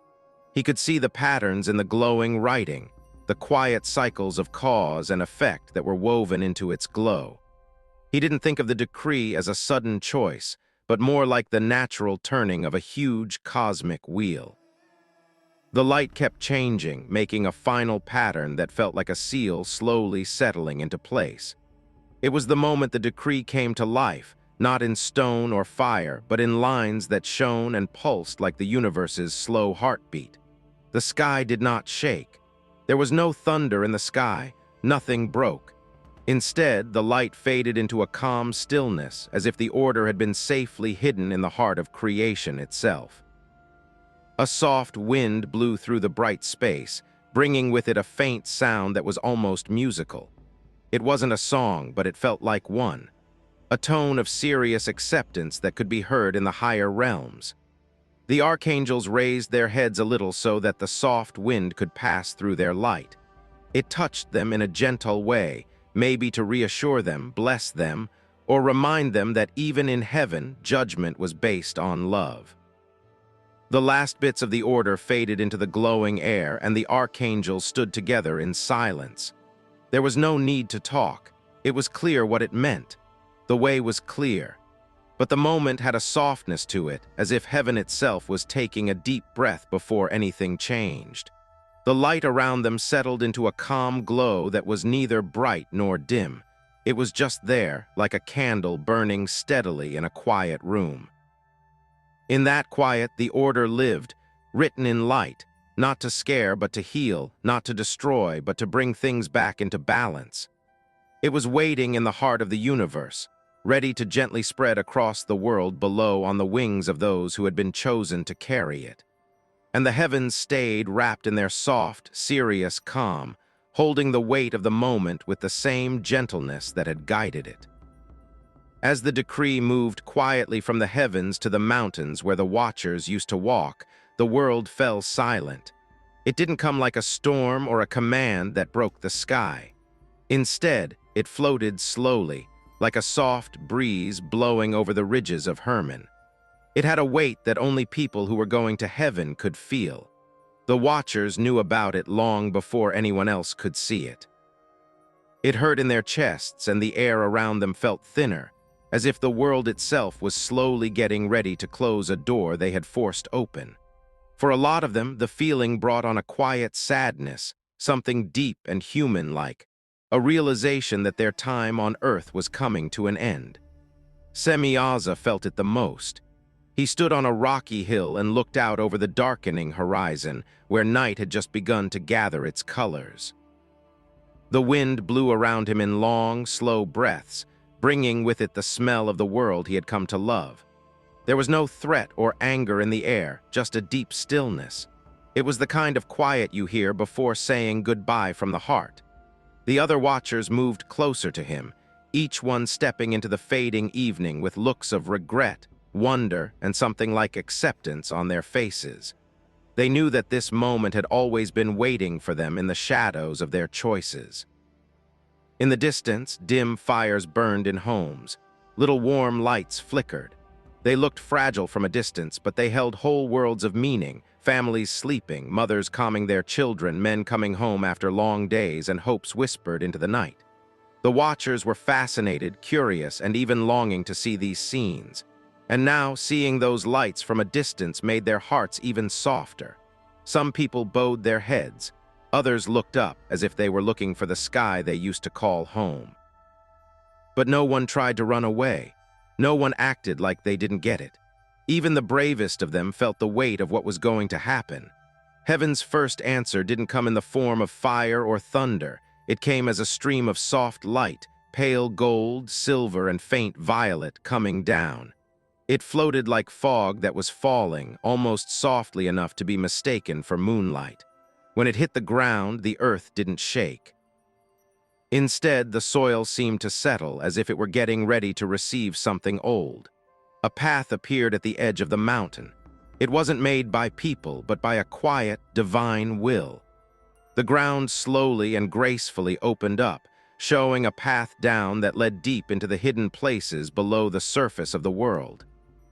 He could see the patterns in the glowing writing, the quiet cycles of cause and effect that were woven into its glow. He didn't think of the decree as a sudden choice, but more like the natural turning of a huge cosmic wheel. The light kept changing, making a final pattern that felt like a seal slowly settling into place. It was the moment the decree came to life, not in stone or fire, but in lines that shone and pulsed like the universe's slow heartbeat. The sky did not shake. There was no thunder in the sky. Nothing broke. Instead, the light faded into a calm stillness, as if the order had been safely hidden in the heart of creation itself. A soft wind blew through the bright space, bringing with it a faint sound that was almost musical. It wasn't a song, but it felt like one. A tone of serious acceptance that could be heard in the higher realms. The archangels raised their heads a little so that the soft wind could pass through their light. It touched them in a gentle way, maybe to reassure them, bless them, or remind them that even in heaven, judgment was based on love. The last bits of the order faded into the glowing air, and the archangels stood together in silence. There was no need to talk. It was clear what it meant. The way was clear. But the moment had a softness to it, as if heaven itself was taking a deep breath before anything changed. The light around them settled into a calm glow that was neither bright nor dim. It was just there, like a candle burning steadily in a quiet room. In that quiet, the order lived, written in light, not to scare but to heal, not to destroy but to bring things back into balance. It was waiting in the heart of the universe, ready to gently spread across the world below on the wings of those who had been chosen to carry it. And the heavens stayed wrapped in their soft, serious calm, holding the weight of the moment with the same gentleness that had guided it. As the decree moved quietly from the heavens to the mountains where the watchers used to walk, the world fell silent. It didn't come like a storm or a command that broke the sky. Instead, it floated slowly, like a soft breeze blowing over the ridges of Hermon. It had a weight that only people who were going to heaven could feel. The watchers knew about it long before anyone else could see it. It hurt in their chests, and the air around them felt thinner, as if the world itself was slowly getting ready to close a door they had forced open. For a lot of them, the feeling brought on a quiet sadness, something deep and human-like, a realization that their time on earth was coming to an end. Semyaza felt it the most. He stood on a rocky hill and looked out over the darkening horizon, where night had just begun to gather its colors. The wind blew around him in long, slow breaths, bringing with it the smell of the world he had come to love. There was no threat or anger in the air, just a deep stillness. It was the kind of quiet you hear before saying goodbye from the heart. The other watchers moved closer to him, each one stepping into the fading evening with looks of regret, wonder, and something like acceptance on their faces. They knew that this moment had always been waiting for them in the shadows of their choices. In the distance, dim fires burned in homes. Little warm lights flickered. They looked fragile from a distance, but they held whole worlds of meaning, families sleeping, mothers calming their children, men coming home after long days, and hopes whispered into the night. The watchers were fascinated, curious, and even longing to see these scenes. And now, seeing those lights from a distance made their hearts even softer. Some people bowed their heads. Others looked up, as if they were looking for the sky they used to call home. But no one tried to run away. No one acted like they didn't get it. Even the bravest of them felt the weight of what was going to happen. Heaven's first answer didn't come in the form of fire or thunder. It came as a stream of soft light, pale gold, silver, and faint violet coming down. It floated like fog that was falling, almost softly enough to be mistaken for moonlight. When it hit the ground, the earth didn't shake. Instead, the soil seemed to settle, as if it were getting ready to receive something old. A path appeared at the edge of the mountain. It wasn't made by people, but by a quiet, divine will. The ground slowly and gracefully opened up, showing a path down that led deep into the hidden places below the surface of the world.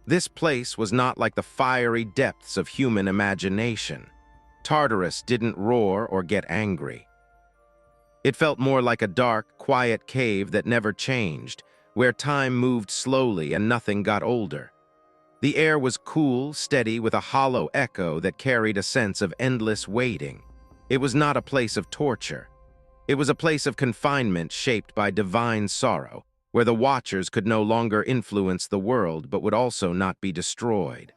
This place was not like the fiery depths of human imagination. Tartarus didn't roar or get angry. It felt more like a dark, quiet cave that never changed, where time moved slowly and nothing got older. The air was cool, steady, with a hollow echo that carried a sense of endless waiting. It was not a place of torture. It was a place of confinement shaped by divine sorrow, where the watchers could no longer influence the world but would also not be destroyed.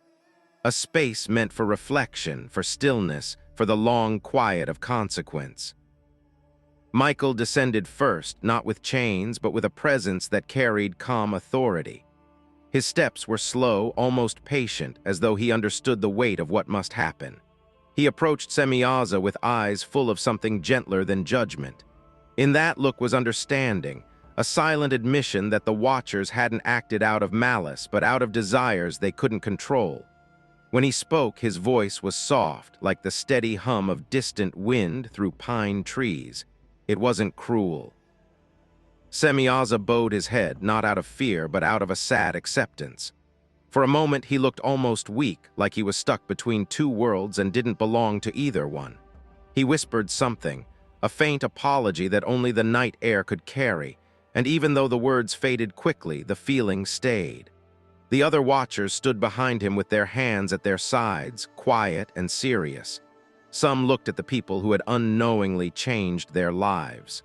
A space meant for reflection, for stillness, for the long quiet of consequence. Michael descended first, not with chains, but with a presence that carried calm authority. His steps were slow, almost patient, as though he understood the weight of what must happen. He approached Semyaza with eyes full of something gentler than judgment. In that look was understanding, a silent admission that the watchers hadn't acted out of malice, but out of desires they couldn't control. When he spoke, his voice was soft, like the steady hum of distant wind through pine trees. It wasn't cruel. Semyaza bowed his head, not out of fear, but out of a sad acceptance. For a moment, he looked almost weak, like he was stuck between two worlds and didn't belong to either one. He whispered something, a faint apology that only the night air could carry, and even though the words faded quickly, the feeling stayed. The other watchers stood behind him with their hands at their sides, quiet and serious. Some looked at the people who had unknowingly changed their lives.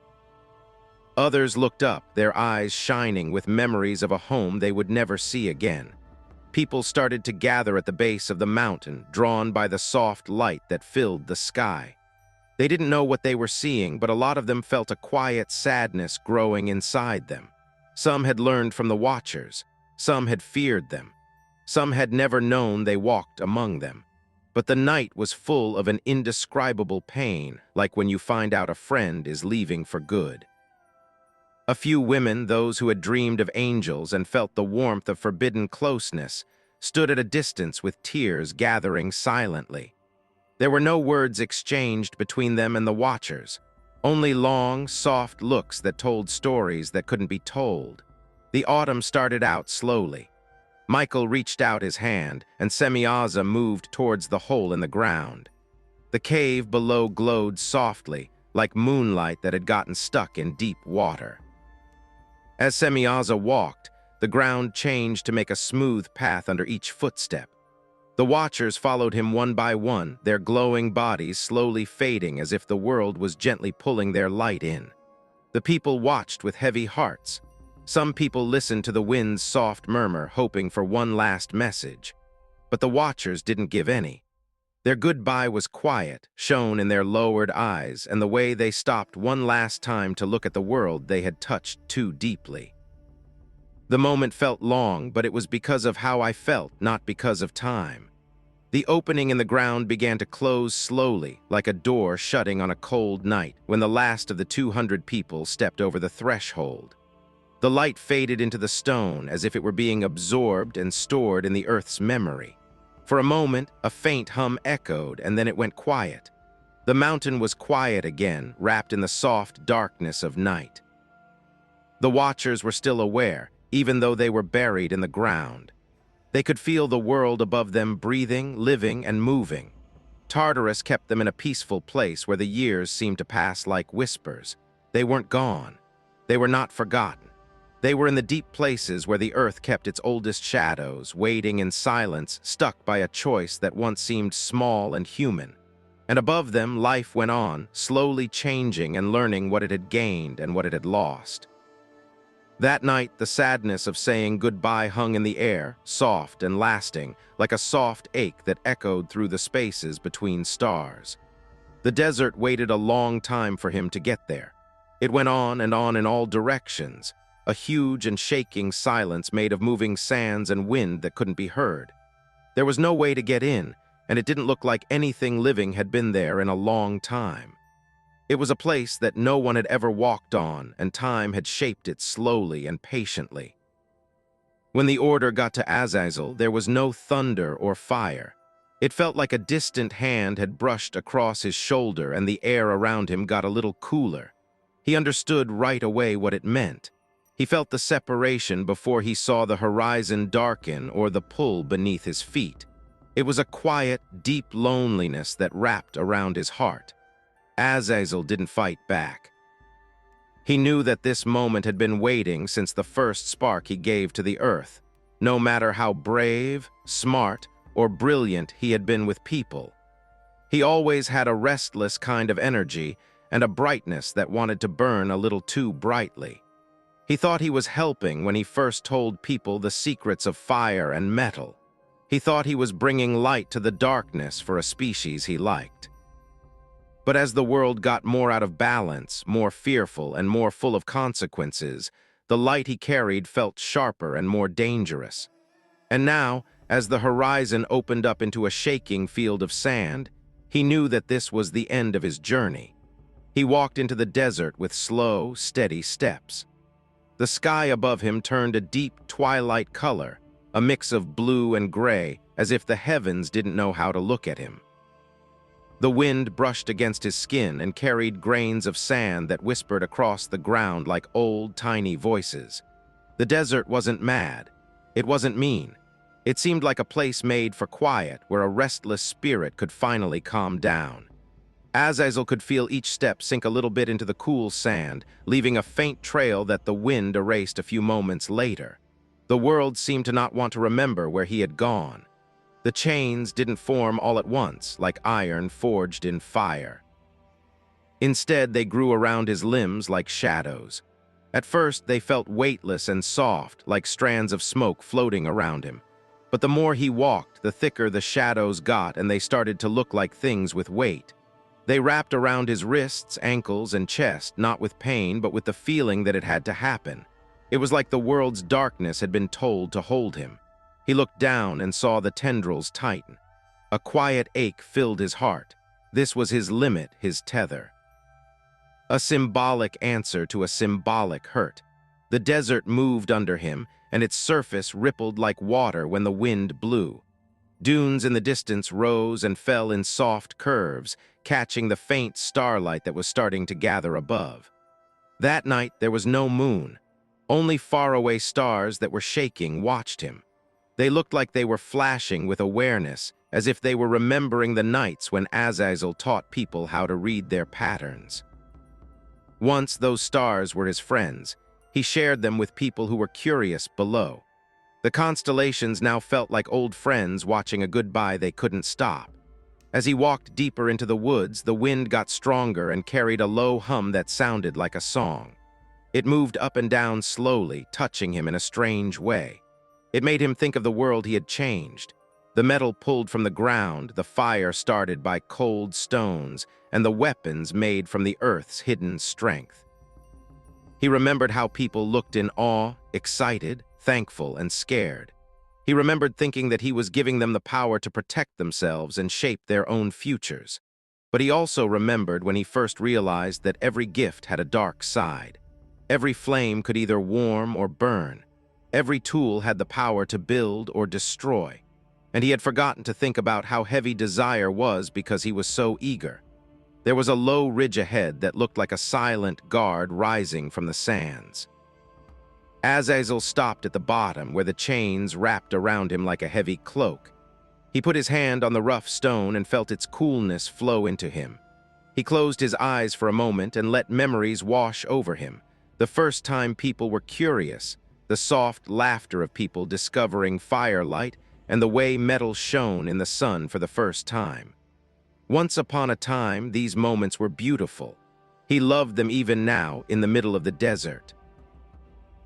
Others looked up, their eyes shining with memories of a home they would never see again. People started to gather at the base of the mountain, drawn by the soft light that filled the sky. They didn't know what they were seeing, but a lot of them felt a quiet sadness growing inside them. Some had learned from the watchers. Some had feared them. Some had never known they walked among them. But the night was full of an indescribable pain, like when you find out a friend is leaving for good. A few women, those who had dreamed of angels and felt the warmth of forbidden closeness, stood at a distance with tears gathering silently. There were no words exchanged between them and the watchers, only long, soft looks that told stories that couldn't be told. The autumn started out slowly. Michael reached out his hand, and Semyaza moved towards the hole in the ground. The cave below glowed softly, like moonlight that had gotten stuck in deep water. As Semyaza walked, the ground changed to make a smooth path under each footstep. The watchers followed him one by one, their glowing bodies slowly fading as if the world was gently pulling their light in. The people watched with heavy hearts. Some people listened to the wind's soft murmur, hoping for one last message. But the watchers didn't give any. Their goodbye was quiet, shown in their lowered eyes and the way they stopped one last time to look at the world they had touched too deeply. The moment felt long, but it was because of how I felt, not because of time. The opening in the ground began to close slowly, like a door shutting on a cold night, when the last of the 200 people stepped over the threshold. The light faded into the stone as if it were being absorbed and stored in the earth's memory. For a moment, a faint hum echoed, and then it went quiet. The mountain was quiet again, wrapped in the soft darkness of night. The watchers were still aware, even though they were buried in the ground. They could feel the world above them breathing, living, and moving. Tartarus kept them in a peaceful place where the years seemed to pass like whispers. They weren't gone. They were not forgotten. They were in the deep places where the earth kept its oldest shadows, waiting in silence, stuck by a choice that once seemed small and human. And above them, life went on, slowly changing and learning what it had gained and what it had lost. That night, the sadness of saying goodbye hung in the air, soft and lasting, like a soft ache that echoed through the spaces between stars. The desert waited a long time for him to get there. It went on in all directions, a huge and shaking silence made of moving sands and wind that couldn't be heard. There was no way to get in, and it didn't look like anything living had been there in a long time. It was a place that no one had ever walked on, and time had shaped it slowly and patiently. When the order got to Azazel, there was no thunder or fire. It felt like a distant hand had brushed across his shoulder, and the air around him got a little cooler. He understood right away what it meant. He felt the separation before he saw the horizon darken or the pull beneath his feet. It was a quiet, deep loneliness that wrapped around his heart. Azazel didn't fight back. He knew that this moment had been waiting since the first spark he gave to the earth, no matter how brave, smart, or brilliant he had been with people. He always had a restless kind of energy and a brightness that wanted to burn a little too brightly. He thought he was helping when he first told people the secrets of fire and metal. He thought he was bringing light to the darkness for a species he liked. But as the world got more out of balance, more fearful, and more full of consequences, the light he carried felt sharper and more dangerous. And now, as the horizon opened up into a shaking field of sand, he knew that this was the end of his journey. He walked into the desert with slow, steady steps. The sky above him turned a deep twilight color, a mix of blue and gray, as if the heavens didn't know how to look at him. The wind brushed against his skin and carried grains of sand that whispered across the ground like old, tiny voices. The desert wasn't mad. It wasn't mean. It seemed like a place made for quiet, where a restless spirit could finally calm down. Azazel could feel each step sink a little bit into the cool sand, leaving a faint trail that the wind erased a few moments later. The world seemed to not want to remember where he had gone. The chains didn't form all at once, like iron forged in fire. Instead, they grew around his limbs like shadows. At first, they felt weightless and soft, like strands of smoke floating around him. But the more he walked, the thicker the shadows got, and they started to look like things with weight. They wrapped around his wrists, ankles, and chest, not with pain, but with the feeling that it had to happen. It was like the world's darkness had been told to hold him. He looked down and saw the tendrils tighten. A quiet ache filled his heart. This was his limit, his tether. A symbolic answer to a symbolic hurt. The desert moved under him, and its surface rippled like water when the wind blew. Dunes in the distance rose and fell in soft curves, catching the faint starlight that was starting to gather above. That night there was no moon. Only faraway stars that were shaking watched him. They looked like they were flashing with awareness, as if they were remembering the nights when Azazel taught people how to read their patterns. Once those stars were his friends. He shared them with people who were curious below. The constellations now felt like old friends watching a goodbye they couldn't stop. As he walked deeper into the woods, the wind got stronger and carried a low hum that sounded like a song. It moved up and down slowly, touching him in a strange way. It made him think of the world he had changed. The metal pulled from the ground, the fire started by cold stones, and the weapons made from the earth's hidden strength. He remembered how people looked in awe, excited, thankful, and scared. He remembered thinking that he was giving them the power to protect themselves and shape their own futures. But he also remembered when he first realized that every gift had a dark side. Every flame could either warm or burn. Every tool had the power to build or destroy. And he had forgotten to think about how heavy desire was because he was so eager. There was a low ridge ahead that looked like a silent guard rising from the sands. Azazel stopped at the bottom, where the chains wrapped around him like a heavy cloak. He put his hand on the rough stone and felt its coolness flow into him. He closed his eyes for a moment and let memories wash over him. The first time people were curious, the soft laughter of people discovering firelight, and the way metal shone in the sun for the first time. Once upon a time, these moments were beautiful. He loved them even now, in the middle of the desert.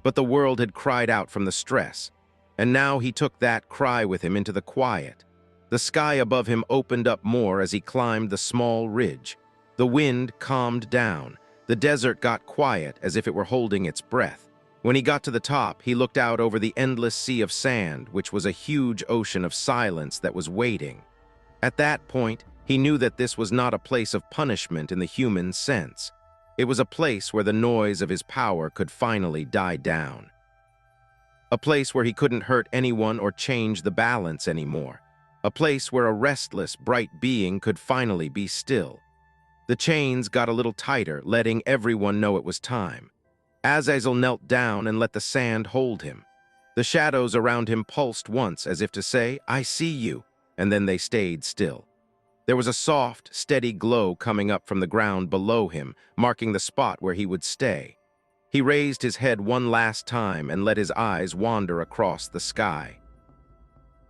But the world had cried out from the stress, and now he took that cry with him into the quiet. The sky above him opened up more as he climbed the small ridge. The wind calmed down. The desert got quiet as if it were holding its breath. When he got to the top, he looked out over the endless sea of sand, which was a huge ocean of silence that was waiting. At that point, he knew that this was not a place of punishment in the human sense. It was a place where the noise of his power could finally die down. A place where he couldn't hurt anyone or change the balance anymore. A place where a restless, bright being could finally be still. The chains got a little tighter, letting everyone know it was time. Azazel knelt down and let the sand hold him. The shadows around him pulsed once, as if to say, "I see you," and then they stayed still. There was a soft, steady glow coming up from the ground below him, marking the spot where he would stay. He raised his head one last time and let his eyes wander across the sky.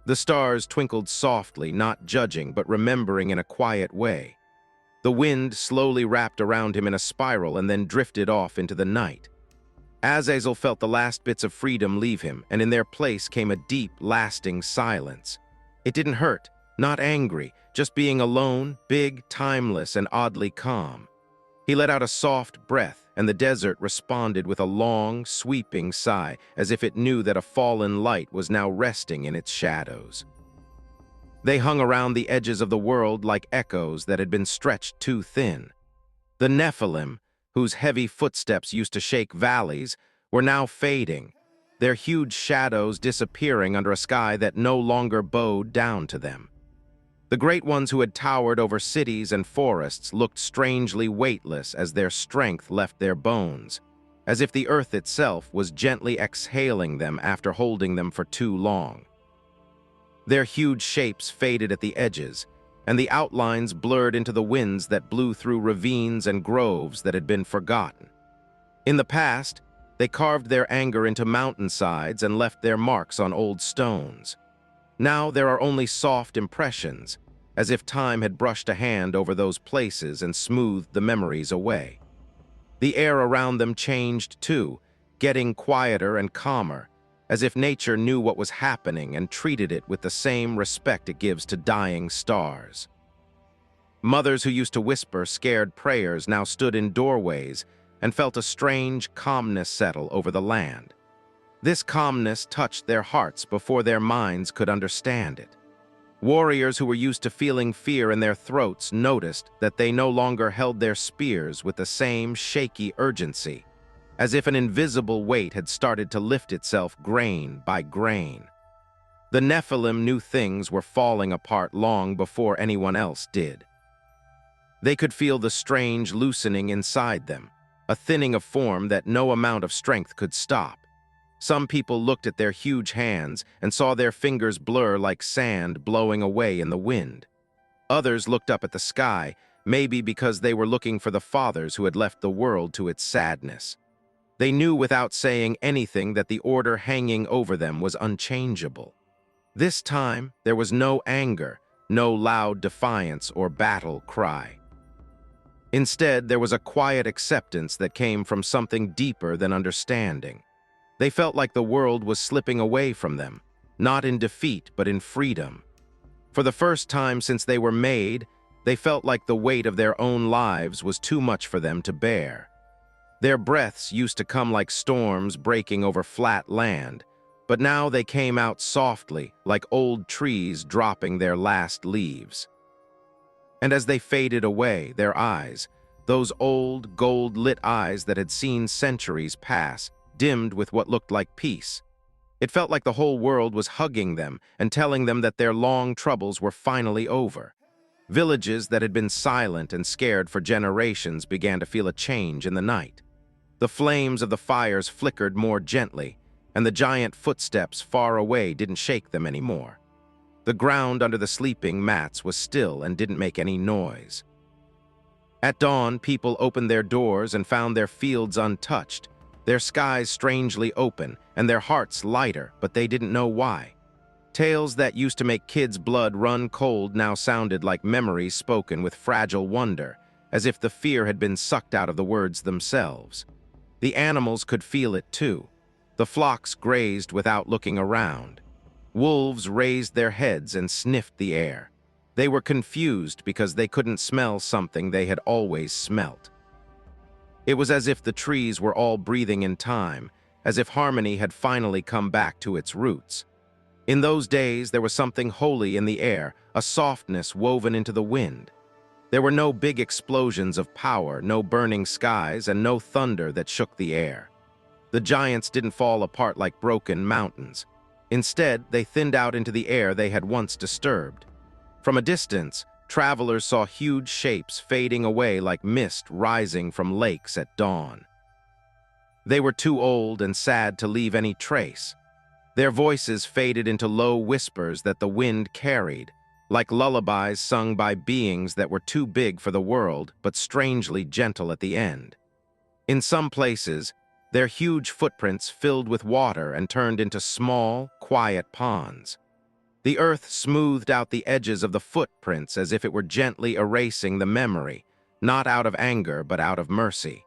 The stars twinkled softly, not judging, but remembering in a quiet way. The wind slowly wrapped around him in a spiral and then drifted off into the night. Azazel felt the last bits of freedom leave him, and in their place came a deep, lasting silence. It didn't hurt, not angry, just being alone, big, timeless, and oddly calm. He let out a soft breath, and the desert responded with a long, sweeping sigh, as if it knew that a fallen light was now resting in its shadows. They hung around the edges of the world like echoes that had been stretched too thin. The Nephilim, whose heavy footsteps used to shake valleys, were now fading, their huge shadows disappearing under a sky that no longer bowed down to them. The great ones who had towered over cities and forests looked strangely weightless as their strength left their bones, as if the earth itself was gently exhaling them after holding them for too long. Their huge shapes faded at the edges, and the outlines blurred into the winds that blew through ravines and groves that had been forgotten. In the past, they carved their anger into mountainsides and left their marks on old stones. Now there are only soft impressions, as if time had brushed a hand over those places and smoothed the memories away. The air around them changed too, getting quieter and calmer, as if nature knew what was happening and treated it with the same respect it gives to dying stars. Mothers who used to whisper scared prayers now stood in doorways and felt a strange calmness settle over the land. This calmness touched their hearts before their minds could understand it. Warriors who were used to feeling fear in their throats noticed that they no longer held their spears with the same shaky urgency, as if an invisible weight had started to lift itself grain by grain. The Nephilim knew things were falling apart long before anyone else did. They could feel the strange loosening inside them, a thinning of form that no amount of strength could stop. Some people looked at their huge hands and saw their fingers blur like sand blowing away in the wind. Others looked up at the sky, maybe because they were looking for the fathers who had left the world to its sadness. They knew without saying anything that the order hanging over them was unchangeable. This time, there was no anger, no loud defiance or battle cry. Instead, there was a quiet acceptance that came from something deeper than understanding. They felt like the world was slipping away from them, not in defeat but in freedom. For the first time since they were made, they felt like the weight of their own lives was too much for them to bear. Their breaths used to come like storms breaking over flat land, but now they came out softly, like old trees dropping their last leaves. And as they faded away, their eyes, those old, gold-lit eyes that had seen centuries pass, dimmed with what looked like peace. It felt like the whole world was hugging them and telling them that their long troubles were finally over. Villages that had been silent and scared for generations began to feel a change in the night. The flames of the fires flickered more gently, and the giant footsteps far away didn't shake them anymore. The ground under the sleeping mats was still and didn't make any noise. At dawn, people opened their doors and found their fields untouched, their skies strangely open, and their hearts lighter, but they didn't know why. Tales that used to make kids' blood run cold now sounded like memories spoken with fragile wonder, as if the fear had been sucked out of the words themselves. The animals could feel it too. The flocks grazed without looking around. Wolves raised their heads and sniffed the air. They were confused because they couldn't smell something they had always smelt. It was as if the trees were all breathing in time, as if harmony had finally come back to its roots. In those days, there was something holy in the air, a softness woven into the wind. There were no big explosions of power, no burning skies, and no thunder that shook the air. The giants didn't fall apart like broken mountains. Instead, they thinned out into the air they had once disturbed. From a distance, travelers saw huge shapes fading away like mist rising from lakes at dawn. They were too old and sad to leave any trace. Their voices faded into low whispers that the wind carried, like lullabies sung by beings that were too big for the world but strangely gentle at the end. In some places, their huge footprints filled with water and turned into small, quiet ponds. The earth smoothed out the edges of the footprints as if it were gently erasing the memory, not out of anger but out of mercy.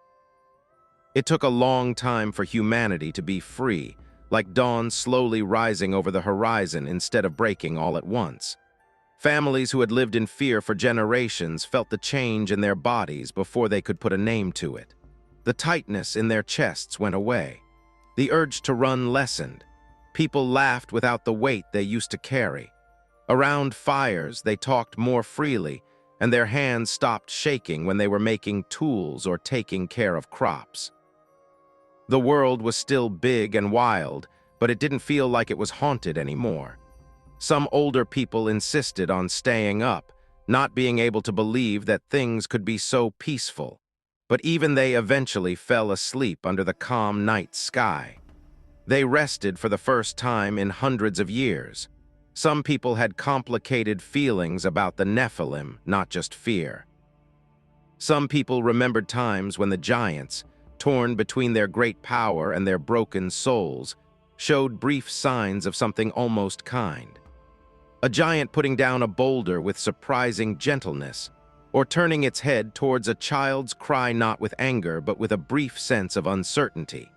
It took a long time for humanity to be free, like dawn slowly rising over the horizon instead of breaking all at once. Families who had lived in fear for generations felt the change in their bodies before they could put a name to it. The tightness in their chests went away. The urge to run lessened. People laughed without the weight they used to carry. Around fires, they talked more freely, and their hands stopped shaking when they were making tools or taking care of crops. The world was still big and wild, but it didn't feel like it was haunted anymore. Some older people insisted on staying up, not being able to believe that things could be so peaceful. But even they eventually fell asleep under the calm night sky. They rested for the first time in hundreds of years. Some people had complicated feelings about the Nephilim, not just fear. Some people remembered times when the giants, torn between their great power and their broken souls, showed brief signs of something almost kind. A giant putting down a boulder with surprising gentleness, or turning its head towards a child's cry not with anger but with a brief sense of uncertainty.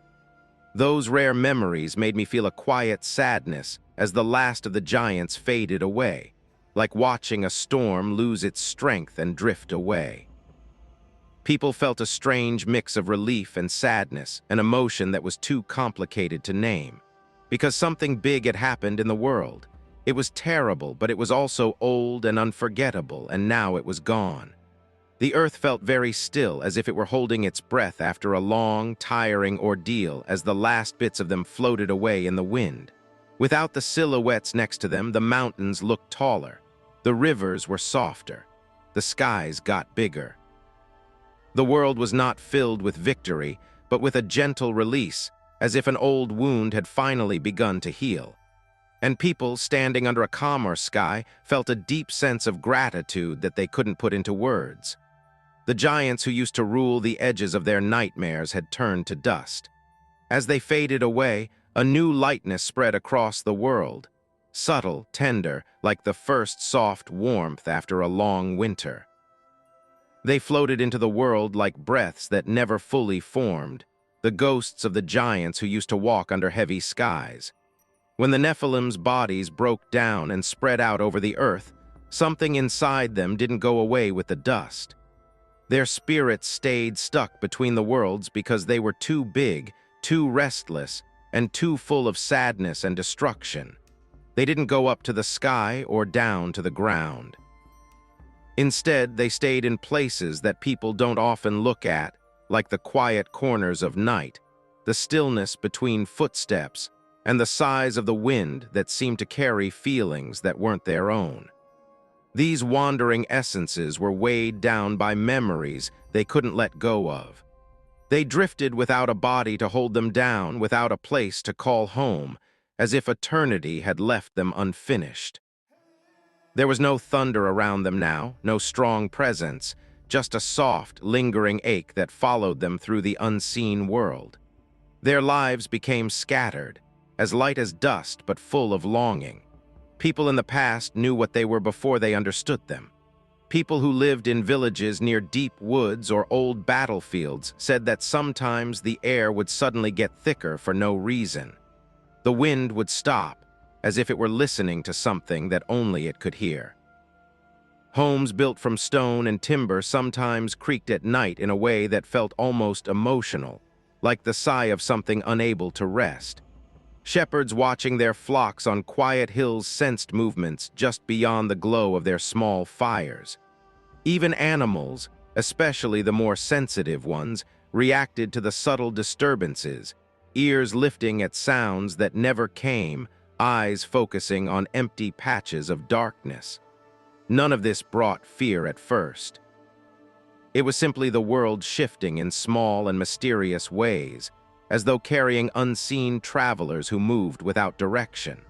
Those rare memories made me feel a quiet sadness as the last of the giants faded away, like watching a storm lose its strength and drift away. People felt a strange mix of relief and sadness, an emotion that was too complicated to name, because something big had happened in the world. It was terrible, but it was also old and unforgettable, and now it was gone. The earth felt very still, as if it were holding its breath after a long, tiring ordeal as the last bits of them floated away in the wind. Without the silhouettes next to them, the mountains looked taller. The rivers were softer. The skies got bigger. The world was not filled with victory, but with a gentle release, as if an old wound had finally begun to heal. And people standing under a calmer sky felt a deep sense of gratitude that they couldn't put into words. The giants who used to rule the edges of their nightmares had turned to dust. As they faded away, a new lightness spread across the world, subtle, tender, like the first soft warmth after a long winter. They floated into the world like breaths that never fully formed, the ghosts of the giants who used to walk under heavy skies. When the Nephilim's bodies broke down and spread out over the earth, something inside them didn't go away with the dust. Their spirits stayed stuck between the worlds because they were too big, too restless, and too full of sadness and destruction. They didn't go up to the sky or down to the ground. Instead, they stayed in places that people don't often look at, like the quiet corners of night, the stillness between footsteps, and the sighs of the wind that seemed to carry feelings that weren't their own. These wandering essences were weighed down by memories they couldn't let go of. They drifted without a body to hold them down, without a place to call home, as if eternity had left them unfinished. There was no thunder around them now, no strong presence, just a soft, lingering ache that followed them through the unseen world. Their lives became scattered, as light as dust but full of longing. People in the past knew what they were before they understood them. People who lived in villages near deep woods or old battlefields said that sometimes the air would suddenly get thicker for no reason. The wind would stop, as if it were listening to something that only it could hear. Homes built from stone and timber sometimes creaked at night in a way that felt almost emotional, like the sigh of something unable to rest. Shepherds watching their flocks on quiet hills sensed movements just beyond the glow of their small fires. Even animals, especially the more sensitive ones, reacted to the subtle disturbances, ears lifting at sounds that never came, eyes focusing on empty patches of darkness. None of this brought fear at first. It was simply the world shifting in small and mysterious ways, as though carrying unseen travelers who moved without direction.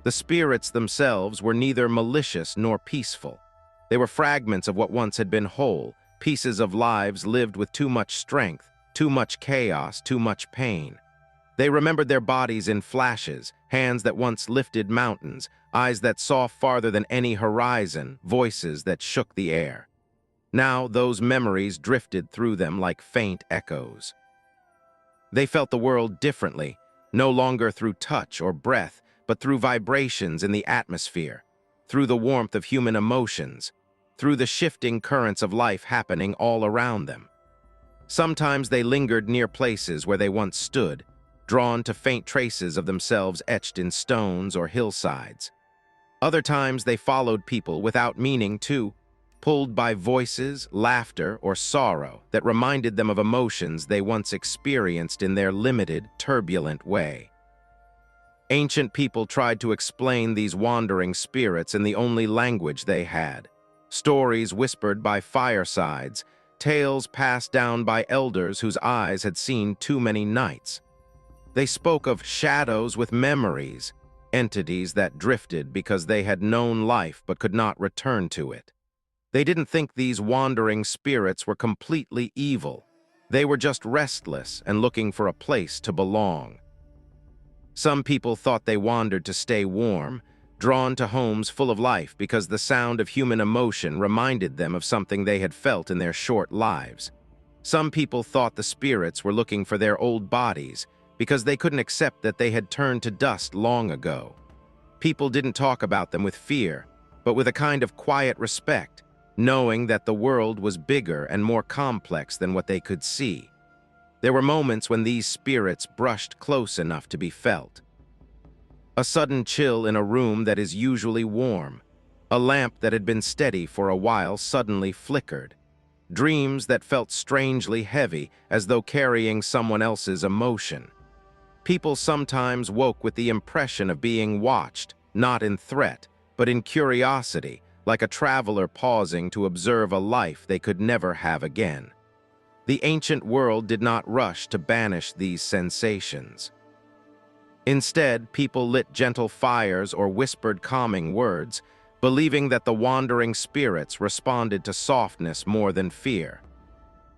The spirits themselves were neither malicious nor peaceful. They were fragments of what once had been whole, pieces of lives lived with too much strength, too much chaos, too much pain. They remembered their bodies in flashes, hands that once lifted mountains, eyes that saw farther than any horizon, voices that shook the air. Now those memories drifted through them like faint echoes. They felt the world differently, no longer through touch or breath, but through vibrations in the atmosphere, through the warmth of human emotions, through the shifting currents of life happening all around them. Sometimes they lingered near places where they once stood, drawn to faint traces of themselves etched in stones or hillsides. Other times they followed people without meaning to, pulled by voices, laughter, or sorrow that reminded them of emotions they once experienced in their limited, turbulent way. Ancient people tried to explain these wandering spirits in the only language they had, stories whispered by firesides, tales passed down by elders whose eyes had seen too many nights. They spoke of shadows with memories, entities that drifted because they had known life but could not return to it. They didn't think these wandering spirits were completely evil. They were just restless and looking for a place to belong. Some people thought they wandered to stay warm, drawn to homes full of life because the sound of human emotion reminded them of something they had felt in their short lives. Some people thought the spirits were looking for their old bodies because they couldn't accept that they had turned to dust long ago. People didn't talk about them with fear, but with a kind of quiet respect, knowing that the world was bigger and more complex than what they could see. There were moments when these spirits brushed close enough to be felt. A sudden chill in a room that is usually warm. A lamp that had been steady for a while suddenly flickered. Dreams that felt strangely heavy, as though carrying someone else's emotion. People sometimes woke with the impression of being watched, not in threat, but in curiosity, like a traveler pausing to observe a life they could never have again. The ancient world did not rush to banish these sensations. Instead, people lit gentle fires or whispered calming words, believing that the wandering spirits responded to softness more than fear.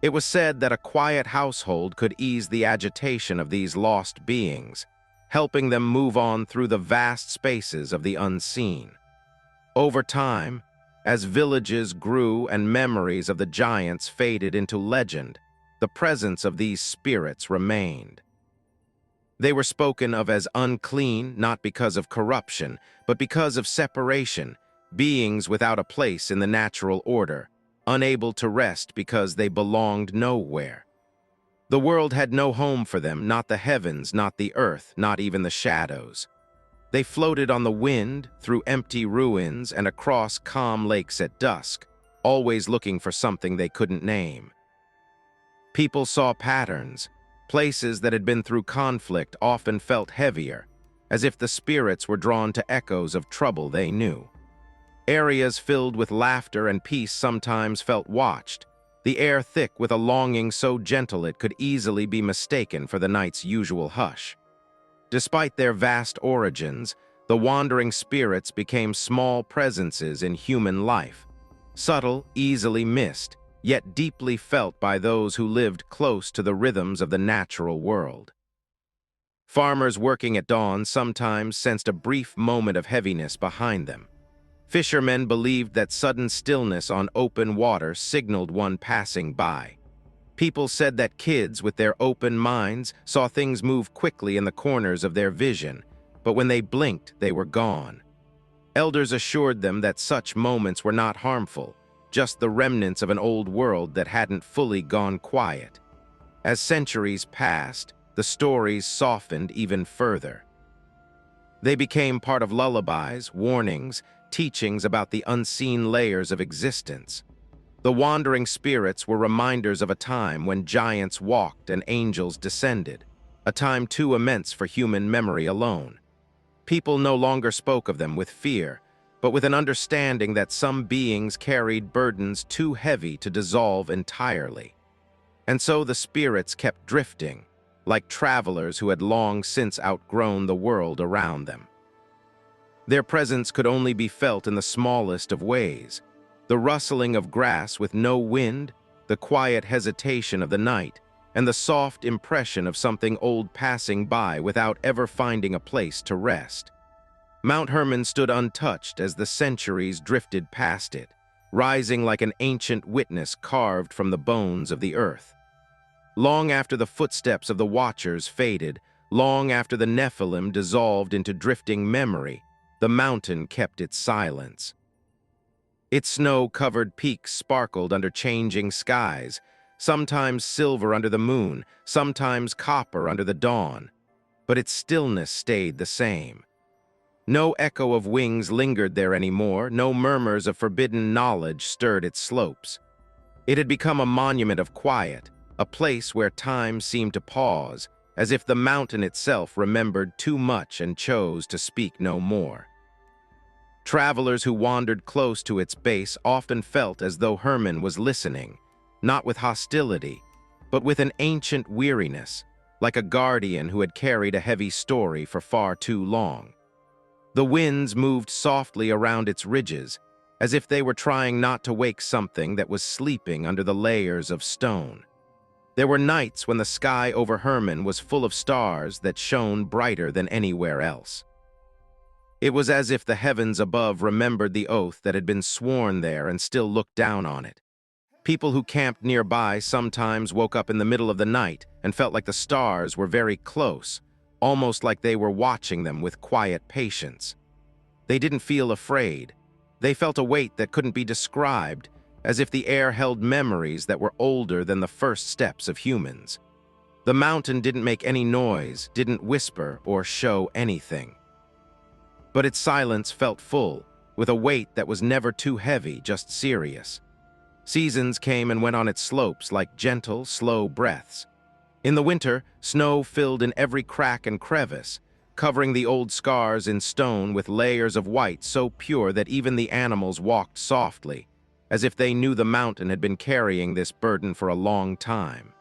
It was said that a quiet household could ease the agitation of these lost beings, helping them move on through the vast spaces of the unseen. Over time, as villages grew and memories of the giants faded into legend, the presence of these spirits remained. They were spoken of as unclean, not because of corruption, but because of separation, beings without a place in the natural order, unable to rest because they belonged nowhere. The world had no home for them, not the heavens, not the earth, not even the shadows. They floated on the wind, through empty ruins and across calm lakes at dusk, always looking for something they couldn't name. People saw patterns. Places that had been through conflict often felt heavier, as if the spirits were drawn to echoes of trouble they knew. Areas filled with laughter and peace sometimes felt watched, the air thick with a longing so gentle it could easily be mistaken for the night's usual hush. Despite their vast origins, the wandering spirits became small presences in human life, subtle, easily missed, yet deeply felt by those who lived close to the rhythms of the natural world. Farmers working at dawn sometimes sensed a brief moment of heaviness behind them. Fishermen believed that sudden stillness on open water signaled one passing by. People said that kids with their open minds saw things move quickly in the corners of their vision, but when they blinked, they were gone. Elders assured them that such moments were not harmful, just the remnants of an old world that hadn't fully gone quiet. As centuries passed, the stories softened even further. They became part of lullabies, warnings, teachings about the unseen layers of existence. The wandering spirits were reminders of a time when giants walked and angels descended, a time too immense for human memory alone. People no longer spoke of them with fear, but with an understanding that some beings carried burdens too heavy to dissolve entirely. And so the spirits kept drifting, like travelers who had long since outgrown the world around them. Their presence could only be felt in the smallest of ways: the rustling of grass with no wind, the quiet hesitation of the night, and the soft impression of something old passing by without ever finding a place to rest. Mount Hermon stood untouched as the centuries drifted past it, rising like an ancient witness carved from the bones of the earth. Long after the footsteps of the watchers faded, long after the Nephilim dissolved into drifting memory, the mountain kept its silence. Its snow-covered peaks sparkled under changing skies, sometimes silver under the moon, sometimes copper under the dawn, but its stillness stayed the same. No echo of wings lingered there anymore, no murmurs of forbidden knowledge stirred its slopes. It had become a monument of quiet, a place where time seemed to pause, as if the mountain itself remembered too much and chose to speak no more. Travelers who wandered close to its base often felt as though Hermon was listening, not with hostility, but with an ancient weariness, like a guardian who had carried a heavy story for far too long. The winds moved softly around its ridges, as if they were trying not to wake something that was sleeping under the layers of stone. There were nights when the sky over Hermon was full of stars that shone brighter than anywhere else. It was as if the heavens above remembered the oath that had been sworn there and still looked down on it. People who camped nearby sometimes woke up in the middle of the night and felt like the stars were very close, almost like they were watching them with quiet patience. They didn't feel afraid. They felt a weight that couldn't be described, as if the air held memories that were older than the first steps of humans. The mountain didn't make any noise, didn't whisper or show anything. But its silence felt full, with a weight that was never too heavy, just serious. Seasons came and went on its slopes like gentle, slow breaths. In the winter, snow filled in every crack and crevice, covering the old scars in stone with layers of white so pure that even the animals walked softly, as if they knew the mountain had been carrying this burden for a long time.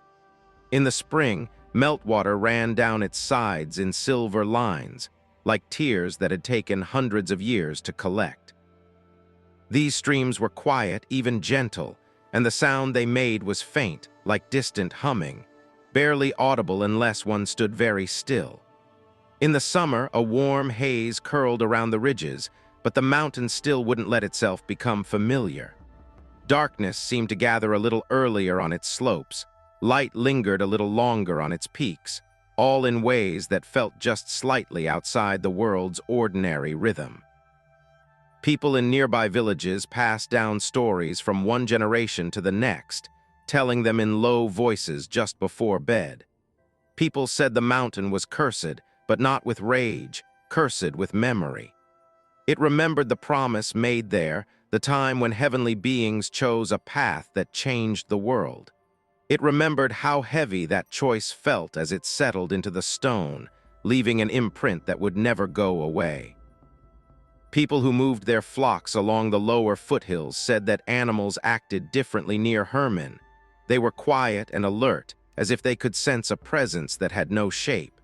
In the spring, meltwater ran down its sides in silver lines, like tears that had taken hundreds of years to collect. These streams were quiet, even gentle, and the sound they made was faint, like distant humming, barely audible unless one stood very still. In the summer, a warm haze curled around the ridges, but the mountain still wouldn't let itself become familiar. Darkness seemed to gather a little earlier on its slopes. Light lingered a little longer on its peaks, all in ways that felt just slightly outside the world's ordinary rhythm. People in nearby villages passed down stories from one generation to the next, telling them in low voices just before bed. People said the mountain was cursed, but not with rage, cursed with memory. It remembered the promise made there, the time when heavenly beings chose a path that changed the world. It remembered how heavy that choice felt as it settled into the stone, leaving an imprint that would never go away. People who moved their flocks along the lower foothills said that animals acted differently near Hermon. They were quiet and alert, as if they could sense a presence that had no shape.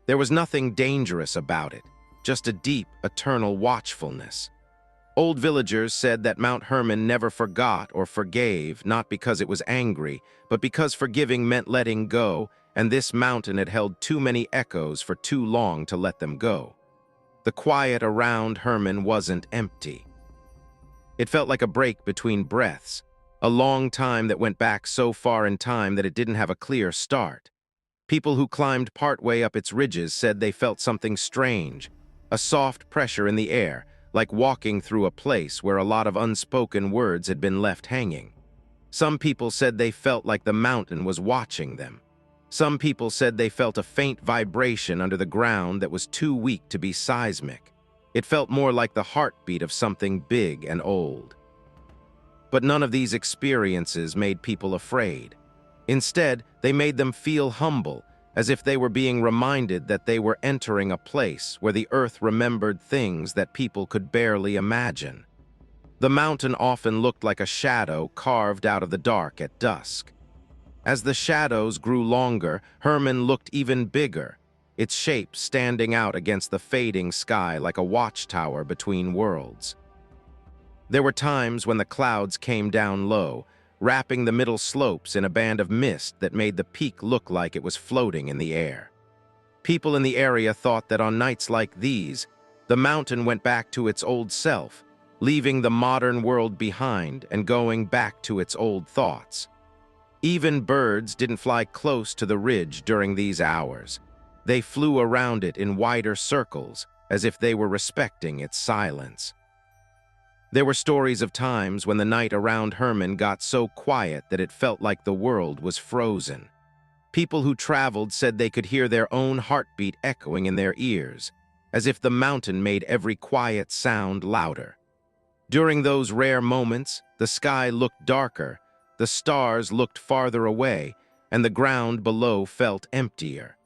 There was nothing dangerous about it, just a deep, eternal watchfulness. Old villagers said that Mount Hermon never forgot or forgave, not because it was angry, but because forgiving meant letting go, and this mountain had held too many echoes for too long to let them go. The quiet around Hermon wasn't empty. It felt like a break between breaths, a long time that went back so far in time that it didn't have a clear start. People who climbed partway up its ridges said they felt something strange, a soft pressure in the air, like walking through a place where a lot of unspoken words had been left hanging. Some people said they felt like the mountain was watching them. Some people said they felt a faint vibration under the ground that was too weak to be seismic. It felt more like the heartbeat of something big and old. But none of these experiences made people afraid. Instead, they made them feel humble, as if they were being reminded that they were entering a place where the earth remembered things that people could barely imagine. The mountain often looked like a shadow carved out of the dark at dusk. As the shadows grew longer, Hermon looked even bigger, its shape standing out against the fading sky like a watchtower between worlds. There were times when the clouds came down low, wrapping the middle slopes in a band of mist that made the peak look like it was floating in the air. People in the area thought that on nights like these, the mountain went back to its old self, leaving the modern world behind and going back to its old thoughts. Even birds didn't fly close to the ridge during these hours. They flew around it in wider circles, as if they were respecting its silence. There were stories of times when the night around Hermon got so quiet that it felt like the world was frozen. People who traveled said they could hear their own heartbeat echoing in their ears, as if the mountain made every quiet sound louder. During those rare moments, the sky looked darker, the stars looked farther away, and the ground below felt emptier.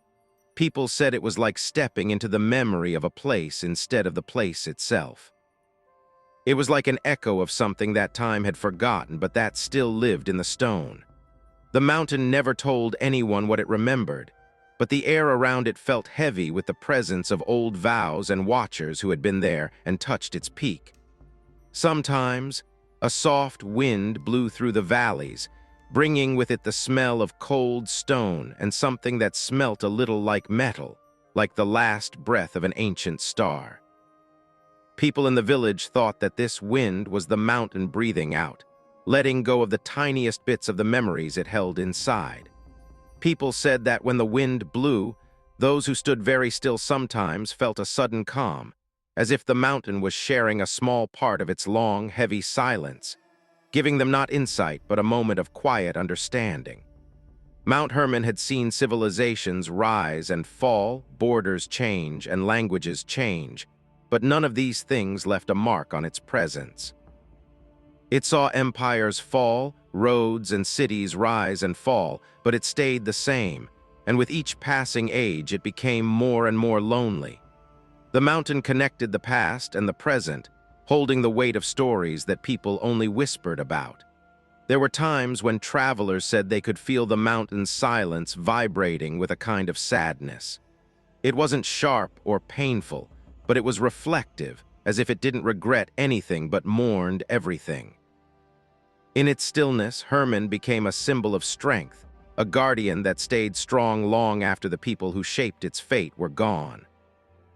People said it was like stepping into the memory of a place instead of the place itself. It was like an echo of something that time had forgotten, but that still lived in the stone. The mountain never told anyone what it remembered, but the air around it felt heavy with the presence of old vows and watchers who had been there and touched its peak. Sometimes, a soft wind blew through the valleys, bringing with it the smell of cold stone and something that smelt a little like metal, like the last breath of an ancient star. People in the village thought that this wind was the mountain breathing out, letting go of the tiniest bits of the memories it held inside. People said that when the wind blew, those who stood very still sometimes felt a sudden calm, as if the mountain was sharing a small part of its long, heavy silence, giving them not insight but a moment of quiet understanding. Mount Hermon had seen civilizations rise and fall, borders change, and languages change, but none of these things left a mark on its presence. It saw empires fall, roads and cities rise and fall, but it stayed the same, and with each passing age it became more and more lonely. The mountain connected the past and the present, holding the weight of stories that people only whispered about. There were times when travelers said they could feel the mountain's silence vibrating with a kind of sadness. It wasn't sharp or painful, but it was reflective, as if it didn't regret anything but mourned everything. In its stillness, Hermon became a symbol of strength, a guardian that stayed strong long after the people who shaped its fate were gone.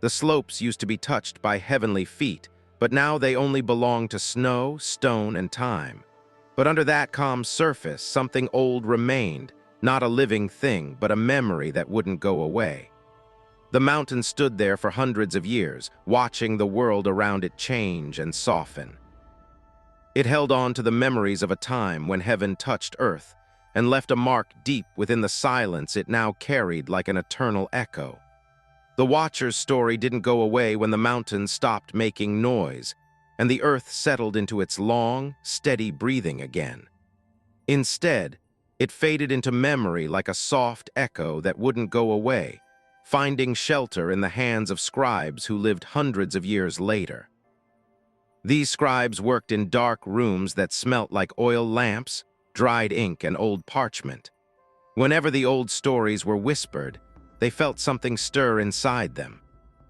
The slopes used to be touched by heavenly feet, but now they only belong to snow, stone, and time. But under that calm surface, something old remained, not a living thing, but a memory that wouldn't go away. The mountain stood there for hundreds of years, watching the world around it change and soften. It held on to the memories of a time when heaven touched earth and left a mark deep within the silence it now carried like an eternal echo. The Watcher's story didn't go away when the mountain stopped making noise, and the earth settled into its long, steady breathing again. Instead, it faded into memory like a soft echo that wouldn't go away, finding shelter in the hands of scribes who lived hundreds of years later. These scribes worked in dark rooms that smelt like oil lamps, dried ink, and old parchment. Whenever the old stories were whispered, they felt something stir inside them.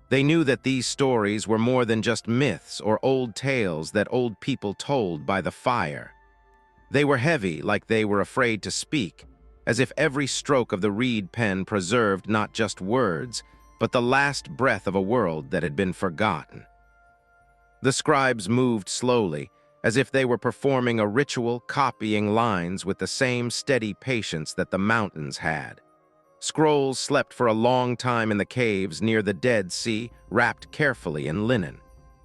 They knew that these stories were more than just myths or old tales that old people told by the fire. They were heavy, like they were afraid to speak, as if every stroke of the reed pen preserved not just words, but the last breath of a world that had been forgotten. The scribes moved slowly, as if they were performing a ritual, copying lines with the same steady patience that the mountains had. Scrolls slept for a long time in the caves near the Dead Sea, wrapped carefully in linen.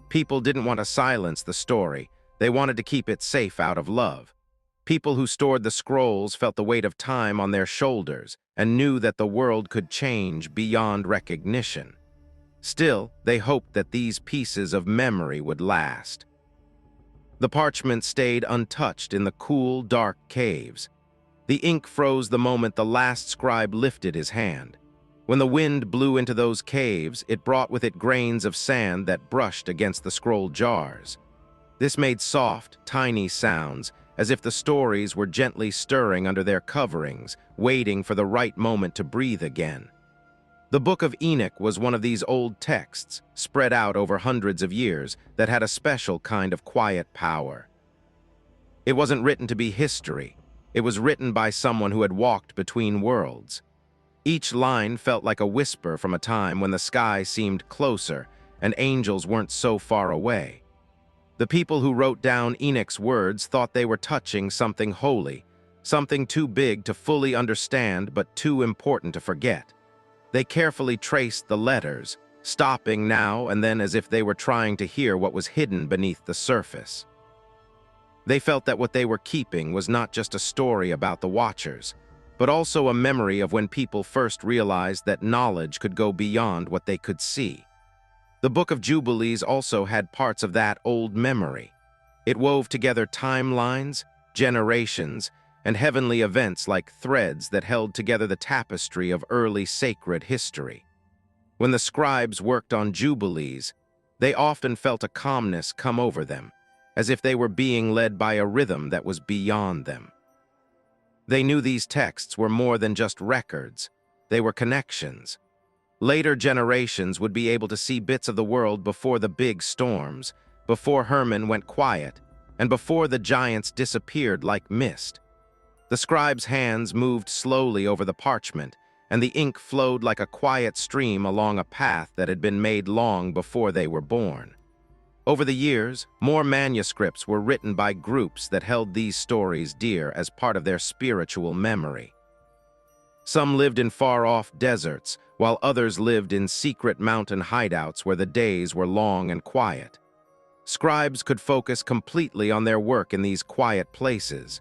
People didn't want to silence the story. They wanted to keep it safe out of love. People who stored the scrolls felt the weight of time on their shoulders and knew that the world could change beyond recognition. Still, they hoped that these pieces of memory would last. The parchment stayed untouched in the cool, dark caves. The ink froze the moment the last scribe lifted his hand. When the wind blew into those caves, it brought with it grains of sand that brushed against the scroll jars. This made soft, tiny sounds, as if the stories were gently stirring under their coverings, waiting for the right moment to breathe again. The Book of Enoch was one of these old texts, spread out over hundreds of years, that had a special kind of quiet power. It wasn't written to be history. It was written by someone who had walked between worlds. Each line felt like a whisper from a time when the sky seemed closer and angels weren't so far away. The people who wrote down Enoch's words thought they were touching something holy, something too big to fully understand but too important to forget. They carefully traced the letters, stopping now and then as if they were trying to hear what was hidden beneath the surface. They felt that what they were keeping was not just a story about the Watchers, but also a memory of when people first realized that knowledge could go beyond what they could see. The Book of Jubilees also had parts of that old memory. It wove together timelines, generations, and heavenly events like threads that held together the tapestry of early sacred history. When the scribes worked on Jubilees, they often felt a calmness come over them, as if they were being led by a rhythm that was beyond them. They knew these texts were more than just records. They were connections. Later generations would be able to see bits of the world before the big storms, before Hermon went quiet, and before the giants disappeared like mist. The scribes' hands moved slowly over the parchment, and the ink flowed like a quiet stream along a path that had been made long before they were born. Over the years, more manuscripts were written by groups that held these stories dear as part of their spiritual memory. Some lived in far-off deserts, while others lived in secret mountain hideouts where the days were long and quiet. Scribes could focus completely on their work in these quiet places.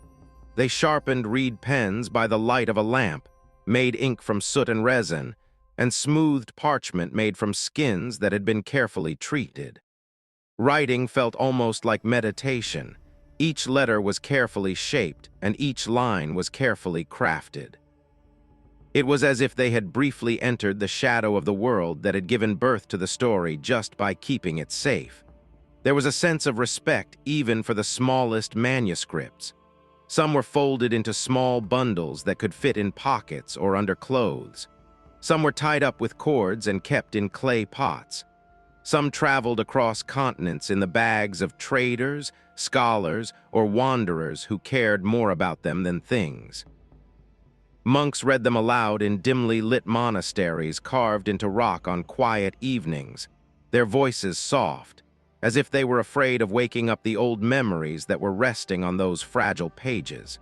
They sharpened reed pens by the light of a lamp, made ink from soot and resin, and smoothed parchment made from skins that had been carefully treated. Writing felt almost like meditation. Each letter was carefully shaped, and each line was carefully crafted. It was as if they had briefly entered the shadow of the world that had given birth to the story just by keeping it safe. There was a sense of respect even for the smallest manuscripts. Some were folded into small bundles that could fit in pockets or under clothes. Some were tied up with cords and kept in clay pots. Some traveled across continents in the bags of traders, scholars, or wanderers who cared more about them than things. Monks read them aloud in dimly lit monasteries carved into rock on quiet evenings, their voices soft, as if they were afraid of waking up the old memories that were resting on those fragile pages.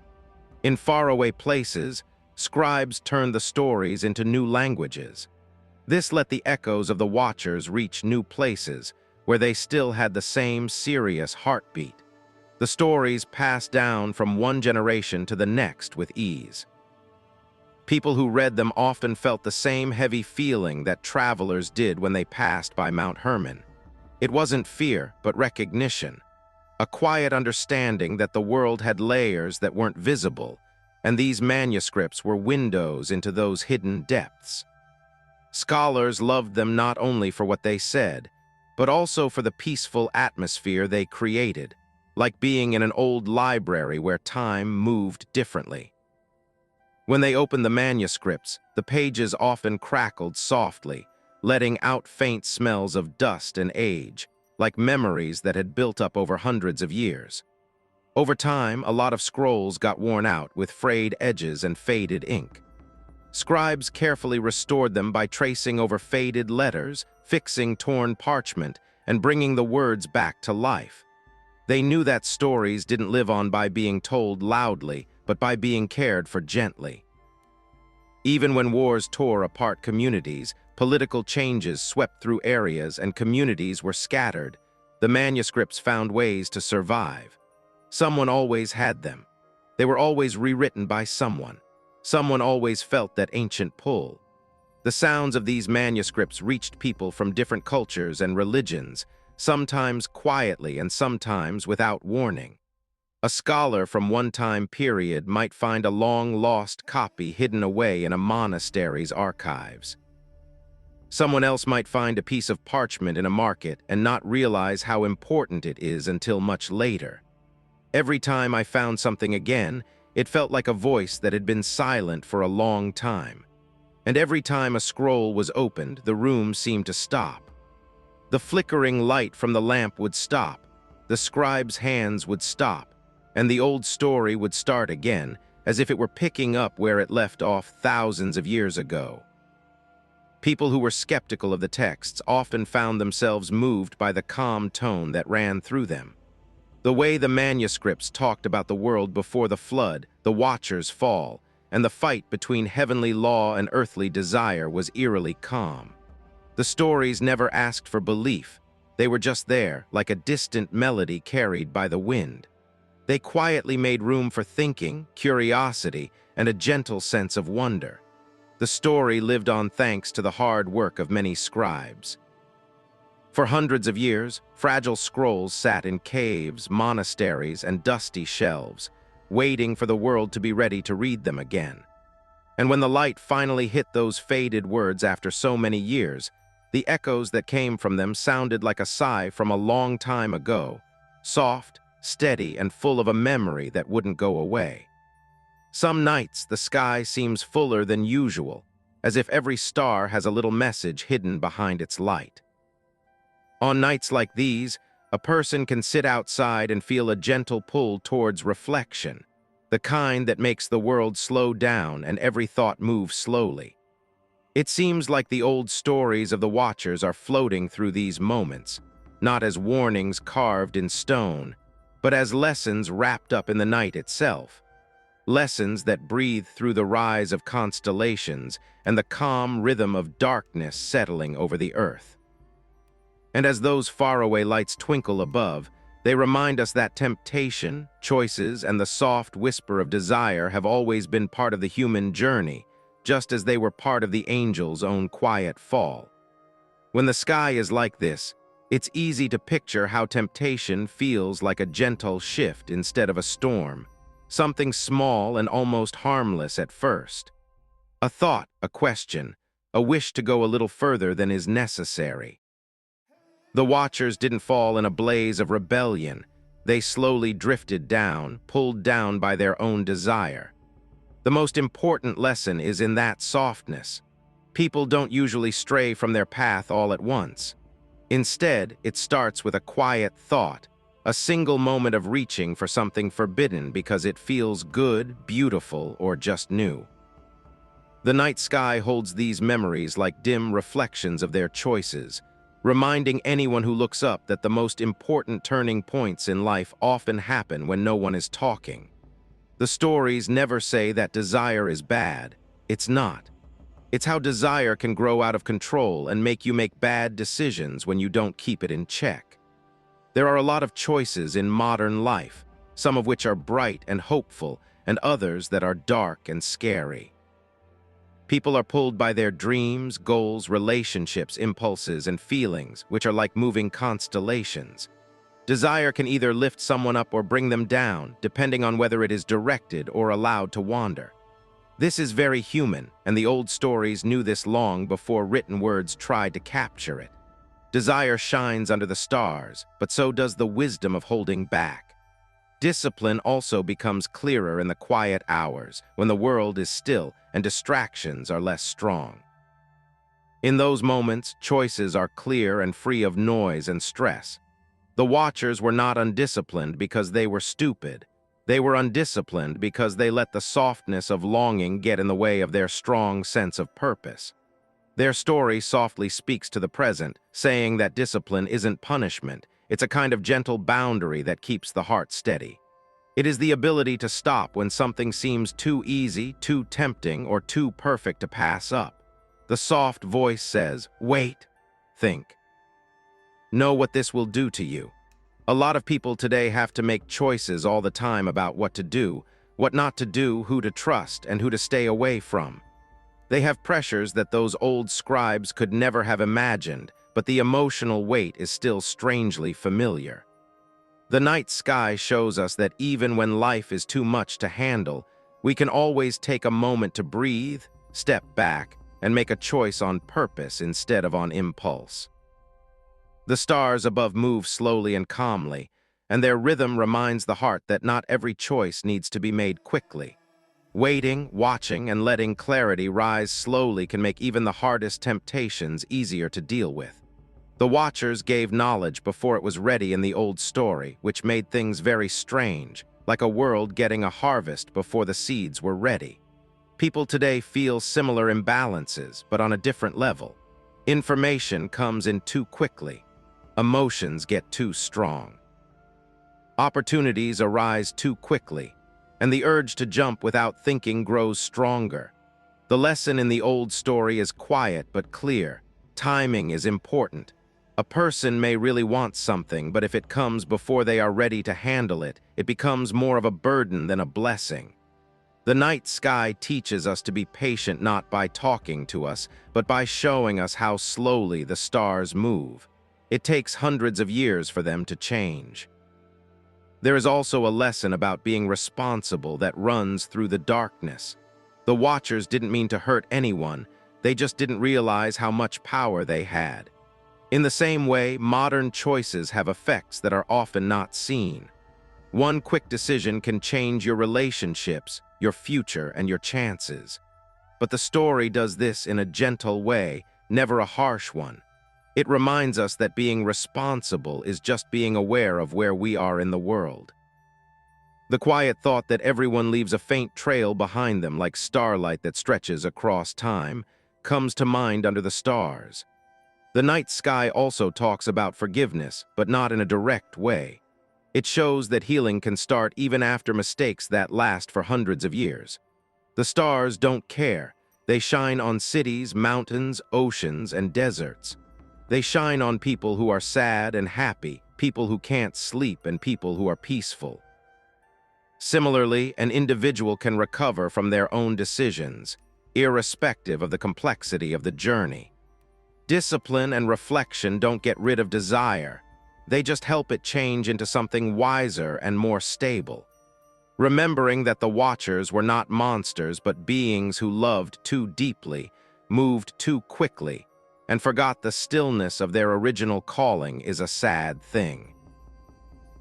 In faraway places, scribes turned the stories into new languages. This let the echoes of the watchers reach new places where they still had the same serious heartbeat. The stories passed down from one generation to the next with ease. People who read them often felt the same heavy feeling that travelers did when they passed by Mount Hermon. It wasn't fear, but recognition, a quiet understanding that the world had layers that weren't visible, and these manuscripts were windows into those hidden depths. Scholars loved them not only for what they said, but also for the peaceful atmosphere they created, like being in an old library where time moved differently. When they opened the manuscripts, the pages often crackled softly, letting out faint smells of dust and age, like memories that had built up over hundreds of years. Over time, a lot of scrolls got worn out with frayed edges and faded ink. Scribes carefully restored them by tracing over faded letters, fixing torn parchment, and bringing the words back to life. They knew that stories didn't live on by being told loudly, but by being cared for gently. Even when wars tore apart communities, political changes swept through areas, and communities were scattered, the manuscripts found ways to survive. Someone always had them. They were always rewritten by someone. Someone always felt that ancient pull. The sounds of these manuscripts reached people from different cultures and religions, sometimes quietly and sometimes without warning. A scholar from one time period might find a long-lost copy hidden away in a monastery's archives. Someone else might find a piece of parchment in a market and not realize how important it is until much later. Every time I found something again, it felt like a voice that had been silent for a long time. And every time a scroll was opened, the room seemed to stop. The flickering light from the lamp would stop, the scribe's hands would stop, and the old story would start again, as if it were picking up where it left off thousands of years ago. People who were skeptical of the texts often found themselves moved by the calm tone that ran through them. The way the manuscripts talked about the world before the flood, the Watcher's fall, and the fight between heavenly law and earthly desire was eerily calm. The stories never asked for belief. They were just there, like a distant melody carried by the wind. They quietly made room for thinking, curiosity, and a gentle sense of wonder. The story lived on thanks to the hard work of many scribes. For hundreds of years, fragile scrolls sat in caves, monasteries, and dusty shelves, waiting for the world to be ready to read them again. And when the light finally hit those faded words after so many years, the echoes that came from them sounded like a sigh from a long time ago, soft, steady, and full of a memory that wouldn't go away. Some nights the sky seems fuller than usual, as if every star has a little message hidden behind its light. On nights like these, a person can sit outside and feel a gentle pull towards reflection, the kind that makes the world slow down and every thought move slowly. It seems like the old stories of the Watchers are floating through these moments, not as warnings carved in stone, but as lessons wrapped up in the night itself. Lessons that breathe through the rise of constellations and the calm rhythm of darkness settling over the earth. And as those faraway lights twinkle above, they remind us that temptation, choices, and the soft whisper of desire have always been part of the human journey, just as they were part of the angel's own quiet fall. When the sky is like this, it's easy to picture how temptation feels like a gentle shift instead of a storm, something small and almost harmless at first. A thought, a question, a wish to go a little further than is necessary. The watchers didn't fall in a blaze of rebellion. They slowly drifted down, pulled down by their own desire. The most important lesson is in that softness. People don't usually stray from their path all at once. Instead, it starts with a quiet thought, a single moment of reaching for something forbidden because it feels good, beautiful, or just new. The night sky holds these memories like dim reflections of their choices, reminding anyone who looks up that the most important turning points in life often happen when no one is talking. The stories never say that desire is bad. It's not. It's how desire can grow out of control and make you make bad decisions when you don't keep it in check. There are a lot of choices in modern life, some of which are bright and hopeful, and others that are dark and scary. People are pulled by their dreams, goals, relationships, impulses, and feelings, which are like moving constellations. Desire can either lift someone up or bring them down, depending on whether it is directed or allowed to wander. This is very human, and the old stories knew this long before written words tried to capture it. Desire shines under the stars, but so does the wisdom of holding back. Discipline also becomes clearer in the quiet hours, when the world is still and distractions are less strong. In those moments, choices are clear and free of noise and stress. The watchers were not undisciplined because they were stupid. They were undisciplined because they let the softness of longing get in the way of their strong sense of purpose. Their story softly speaks to the present, saying that discipline isn't punishment. It's a kind of gentle boundary that keeps the heart steady. It is the ability to stop when something seems too easy, too tempting, or too perfect to pass up. The soft voice says, "Wait, think. Know what this will do to you." A lot of people today have to make choices all the time about what to do, what not to do, who to trust, and who to stay away from. They have pressures that those old scribes could never have imagined, but the emotional weight is still strangely familiar. The night sky shows us that even when life is too much to handle, we can always take a moment to breathe, step back, and make a choice on purpose instead of on impulse. The stars above move slowly and calmly, and their rhythm reminds the heart that not every choice needs to be made quickly. Waiting, watching, and letting clarity rise slowly can make even the hardest temptations easier to deal with. The watchers gave knowledge before it was ready in the old story, which made things very strange, like a world getting a harvest before the seeds were ready. People today feel similar imbalances, but on a different level. Information comes in too quickly. Emotions get too strong. Opportunities arise too quickly, and the urge to jump without thinking grows stronger. The lesson in the old story is quiet but clear. Timing is important. A person may really want something, but if it comes before they are ready to handle it, it becomes more of a burden than a blessing. The night sky teaches us to be patient not by talking to us, but by showing us how slowly the stars move. It takes hundreds of years for them to change. There is also a lesson about being responsible that runs through the darkness. The watchers didn't mean to hurt anyone, they just didn't realize how much power they had. In the same way, modern choices have effects that are often not seen. One quick decision can change your relationships, your future, and your chances. But the story does this in a gentle way, never a harsh one. It reminds us that being responsible is just being aware of where we are in the world. The quiet thought that everyone leaves a faint trail behind them like starlight that stretches across time comes to mind under the stars. The night sky also talks about forgiveness, but not in a direct way. It shows that healing can start even after mistakes that last for hundreds of years. The stars don't care. They shine on cities, mountains, oceans, and deserts. They shine on people who are sad and happy, people who can't sleep, and people who are peaceful. Similarly, an individual can recover from their own decisions. irrespective of the complexity of the journey. Discipline and reflection don't get rid of desire. They just help it change into something wiser and more stable. Remembering that the Watchers were not monsters but beings who loved too deeply, moved too quickly, and forgot the stillness of their original calling is a sad thing.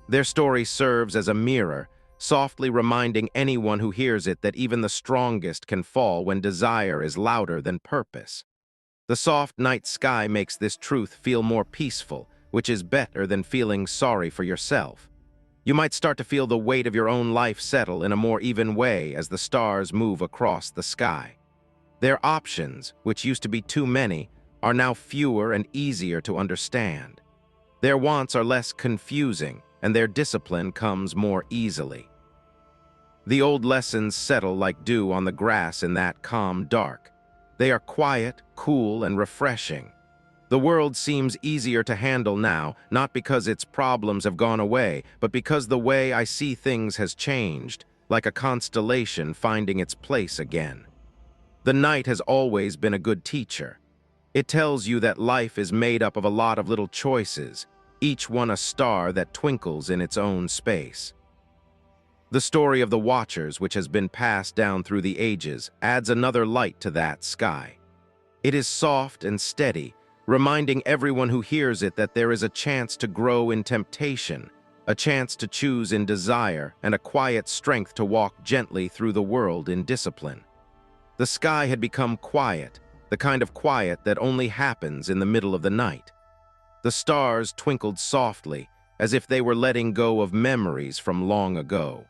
Their story serves as a mirror, softly reminding anyone who hears it that even the strongest can fall when desire is louder than purpose. The soft night sky makes this truth feel more peaceful, which is better than feeling sorry for yourself. You might start to feel the weight of your own life settle in a more even way as the stars move across the sky. Their options, which used to be too many, are now fewer and easier to understand. Their wants are less confusing, and their discipline comes more easily. The old lessons settle like dew on the grass in that calm dark. They are quiet, cool, and refreshing. The world seems easier to handle now, not because its problems have gone away, but because the way I see things has changed, like a constellation finding its place again. The night has always been a good teacher. It tells you that life is made up of a lot of little choices, each one a star that twinkles in its own space. The story of the Watchers, which has been passed down through the ages, adds another light to that sky. It is soft and steady, reminding everyone who hears it that there is a chance to grow in temptation, a chance to choose in desire, and a quiet strength to walk gently through the world in discipline. The sky had become quiet, the kind of quiet that only happens in the middle of the night. The stars twinkled softly, as if they were letting go of memories from long ago.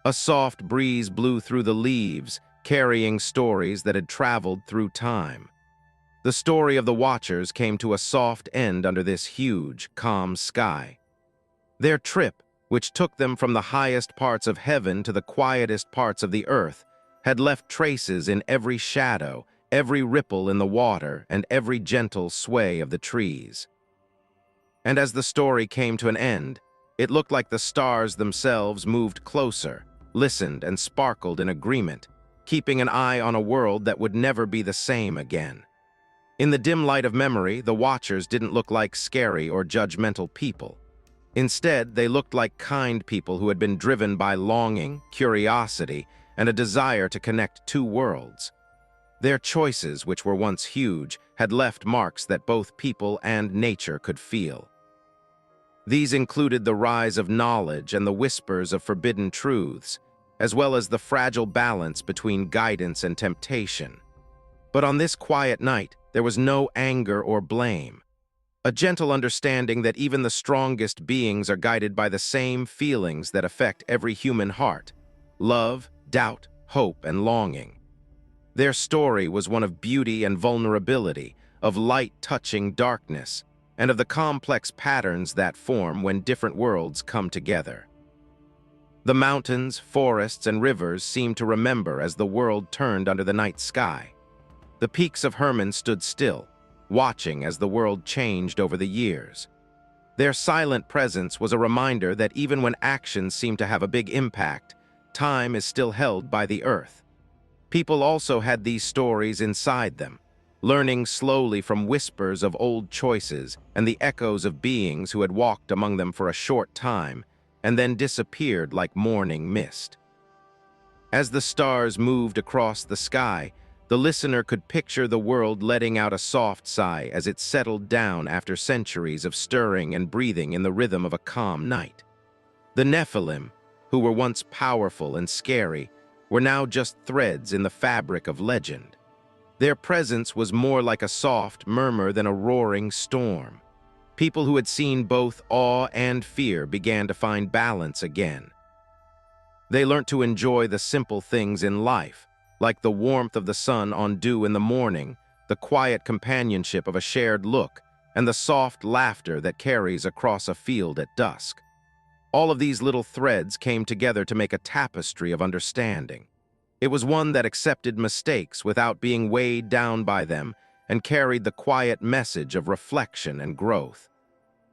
A soft breeze blew through the leaves, carrying stories that had traveled through time. The story of the Watchers came to a soft end under this huge, calm sky. Their trip, which took them from the highest parts of heaven to the quietest parts of the earth, had left traces in every shadow, every ripple in the water, and every gentle sway of the trees. And as the story came to an end, it looked like the stars themselves moved closer, listened, and sparkled in agreement, keeping an eye on a world that would never be the same again. In the dim light of memory, the Watchers didn't look like scary or judgmental people. Instead, they looked like kind people who had been driven by longing, curiosity, and a desire to connect two worlds. Their choices, which were once huge, had left marks that both people and nature could feel. These included the rise of knowledge and the whispers of forbidden truths, as well as the fragile balance between guidance and temptation. But on this quiet night, there was no anger or blame. A gentle understanding that even the strongest beings are guided by the same feelings that affect every human heart: love, doubt, hope, and longing. Their story was one of beauty and vulnerability, of light touching darkness, and of the complex patterns that form when different worlds come together. The mountains, forests, and rivers seemed to remember as the world turned under the night sky. The Peaks of Hermon stood still, watching as the world changed over the years. Their silent presence was a reminder that even when actions seem to have a big impact, time is still held by the earth. People also had these stories inside them, learning slowly from whispers of old choices and the echoes of beings who had walked among them for a short time and then disappeared like morning mist. As the stars moved across the sky, the listener could picture the world letting out a soft sigh as it settled down after centuries of stirring and breathing in the rhythm of a calm night. The Nephilim, who were once powerful and scary, were now just threads in the fabric of legend. Their presence was more like a soft murmur than a roaring storm. People who had seen both awe and fear began to find balance again. They learnt to enjoy the simple things in life, like the warmth of the sun on dew in the morning, the quiet companionship of a shared look, and the soft laughter that carries across a field at dusk. All of these little threads came together to make a tapestry of understanding. It was one that accepted mistakes without being weighed down by them and carried the quiet message of reflection and growth.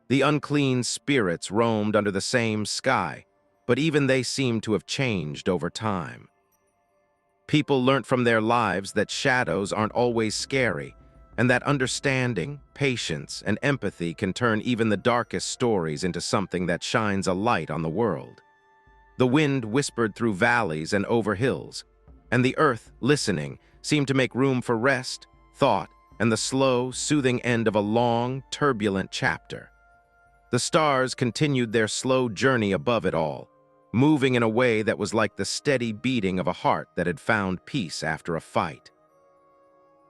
The unclean spirits roamed under the same sky, but even they seemed to have changed over time. People learnt from their lives that shadows aren't always scary, and that understanding, patience, and empathy can turn even the darkest stories into something that shines a light on the world. The wind whispered through valleys and over hills, and the earth, listening, seemed to make room for rest, thought, and the slow, soothing end of a long, turbulent chapter. The stars continued their slow journey above it all, moving in a way that was like the steady beating of a heart that had found peace after a fight.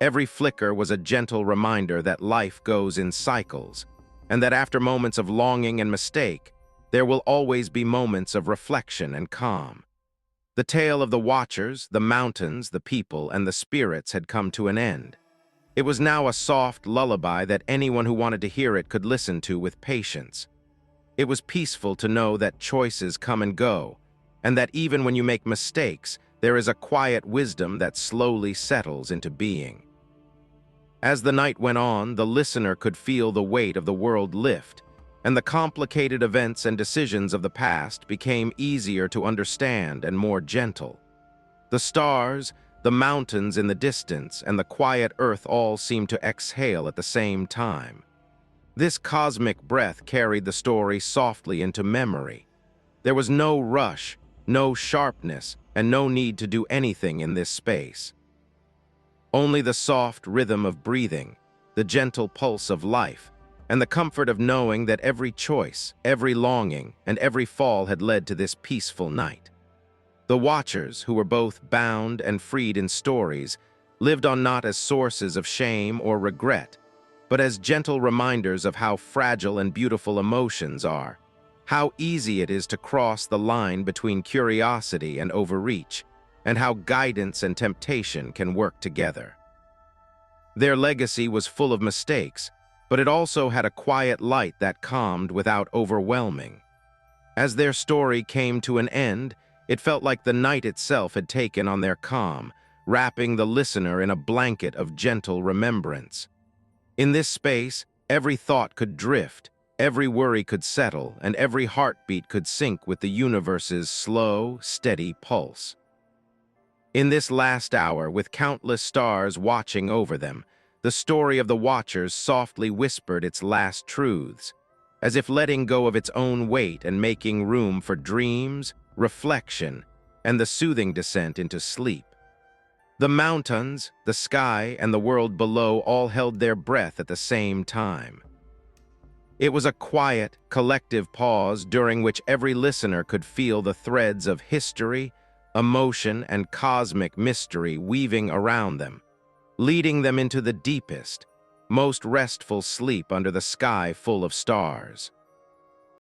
Every flicker was a gentle reminder that life goes in cycles, and that after moments of longing and mistake, there will always be moments of reflection and calm. The tale of the watchers, the mountains, the people, and the spirits had come to an end. It was now a soft lullaby that anyone who wanted to hear it could listen to with patience. It was peaceful to know that choices come and go, and that even when you make mistakes, there is a quiet wisdom that slowly settles into being. As the night went on, the listener could feel the weight of the world lift, and the complicated events and decisions of the past became easier to understand and more gentle. The stars, the mountains in the distance, and the quiet earth all seemed to exhale at the same time. This cosmic breath carried the story softly into memory. There was no rush, no sharpness, and no need to do anything in this space. Only the soft rhythm of breathing, the gentle pulse of life, and the comfort of knowing that every choice, every longing, and every fall had led to this peaceful night. The watchers, who were both bound and freed in stories, lived on not as sources of shame or regret, but as gentle reminders of how fragile and beautiful emotions are, how easy it is to cross the line between curiosity and overreach, and how guidance and temptation can work together. Their legacy was full of mistakes, but it also had a quiet light that calmed without overwhelming. As their story came to an end, it felt like the night itself had taken on their calm, wrapping the listener in a blanket of gentle remembrance. In this space, every thought could drift, every worry could settle, and every heartbeat could sync with the universe's slow, steady pulse. In this last hour, with countless stars watching over them, the story of the watchers softly whispered its last truths, as if letting go of its own weight and making room for dreams, reflection, and the soothing descent into sleep. The mountains, the sky, and the world below all held their breath at the same time. It was a quiet, collective pause during which every listener could feel the threads of history, emotion, and cosmic mystery weaving around them, leading them into the deepest, most restful sleep under the sky full of stars.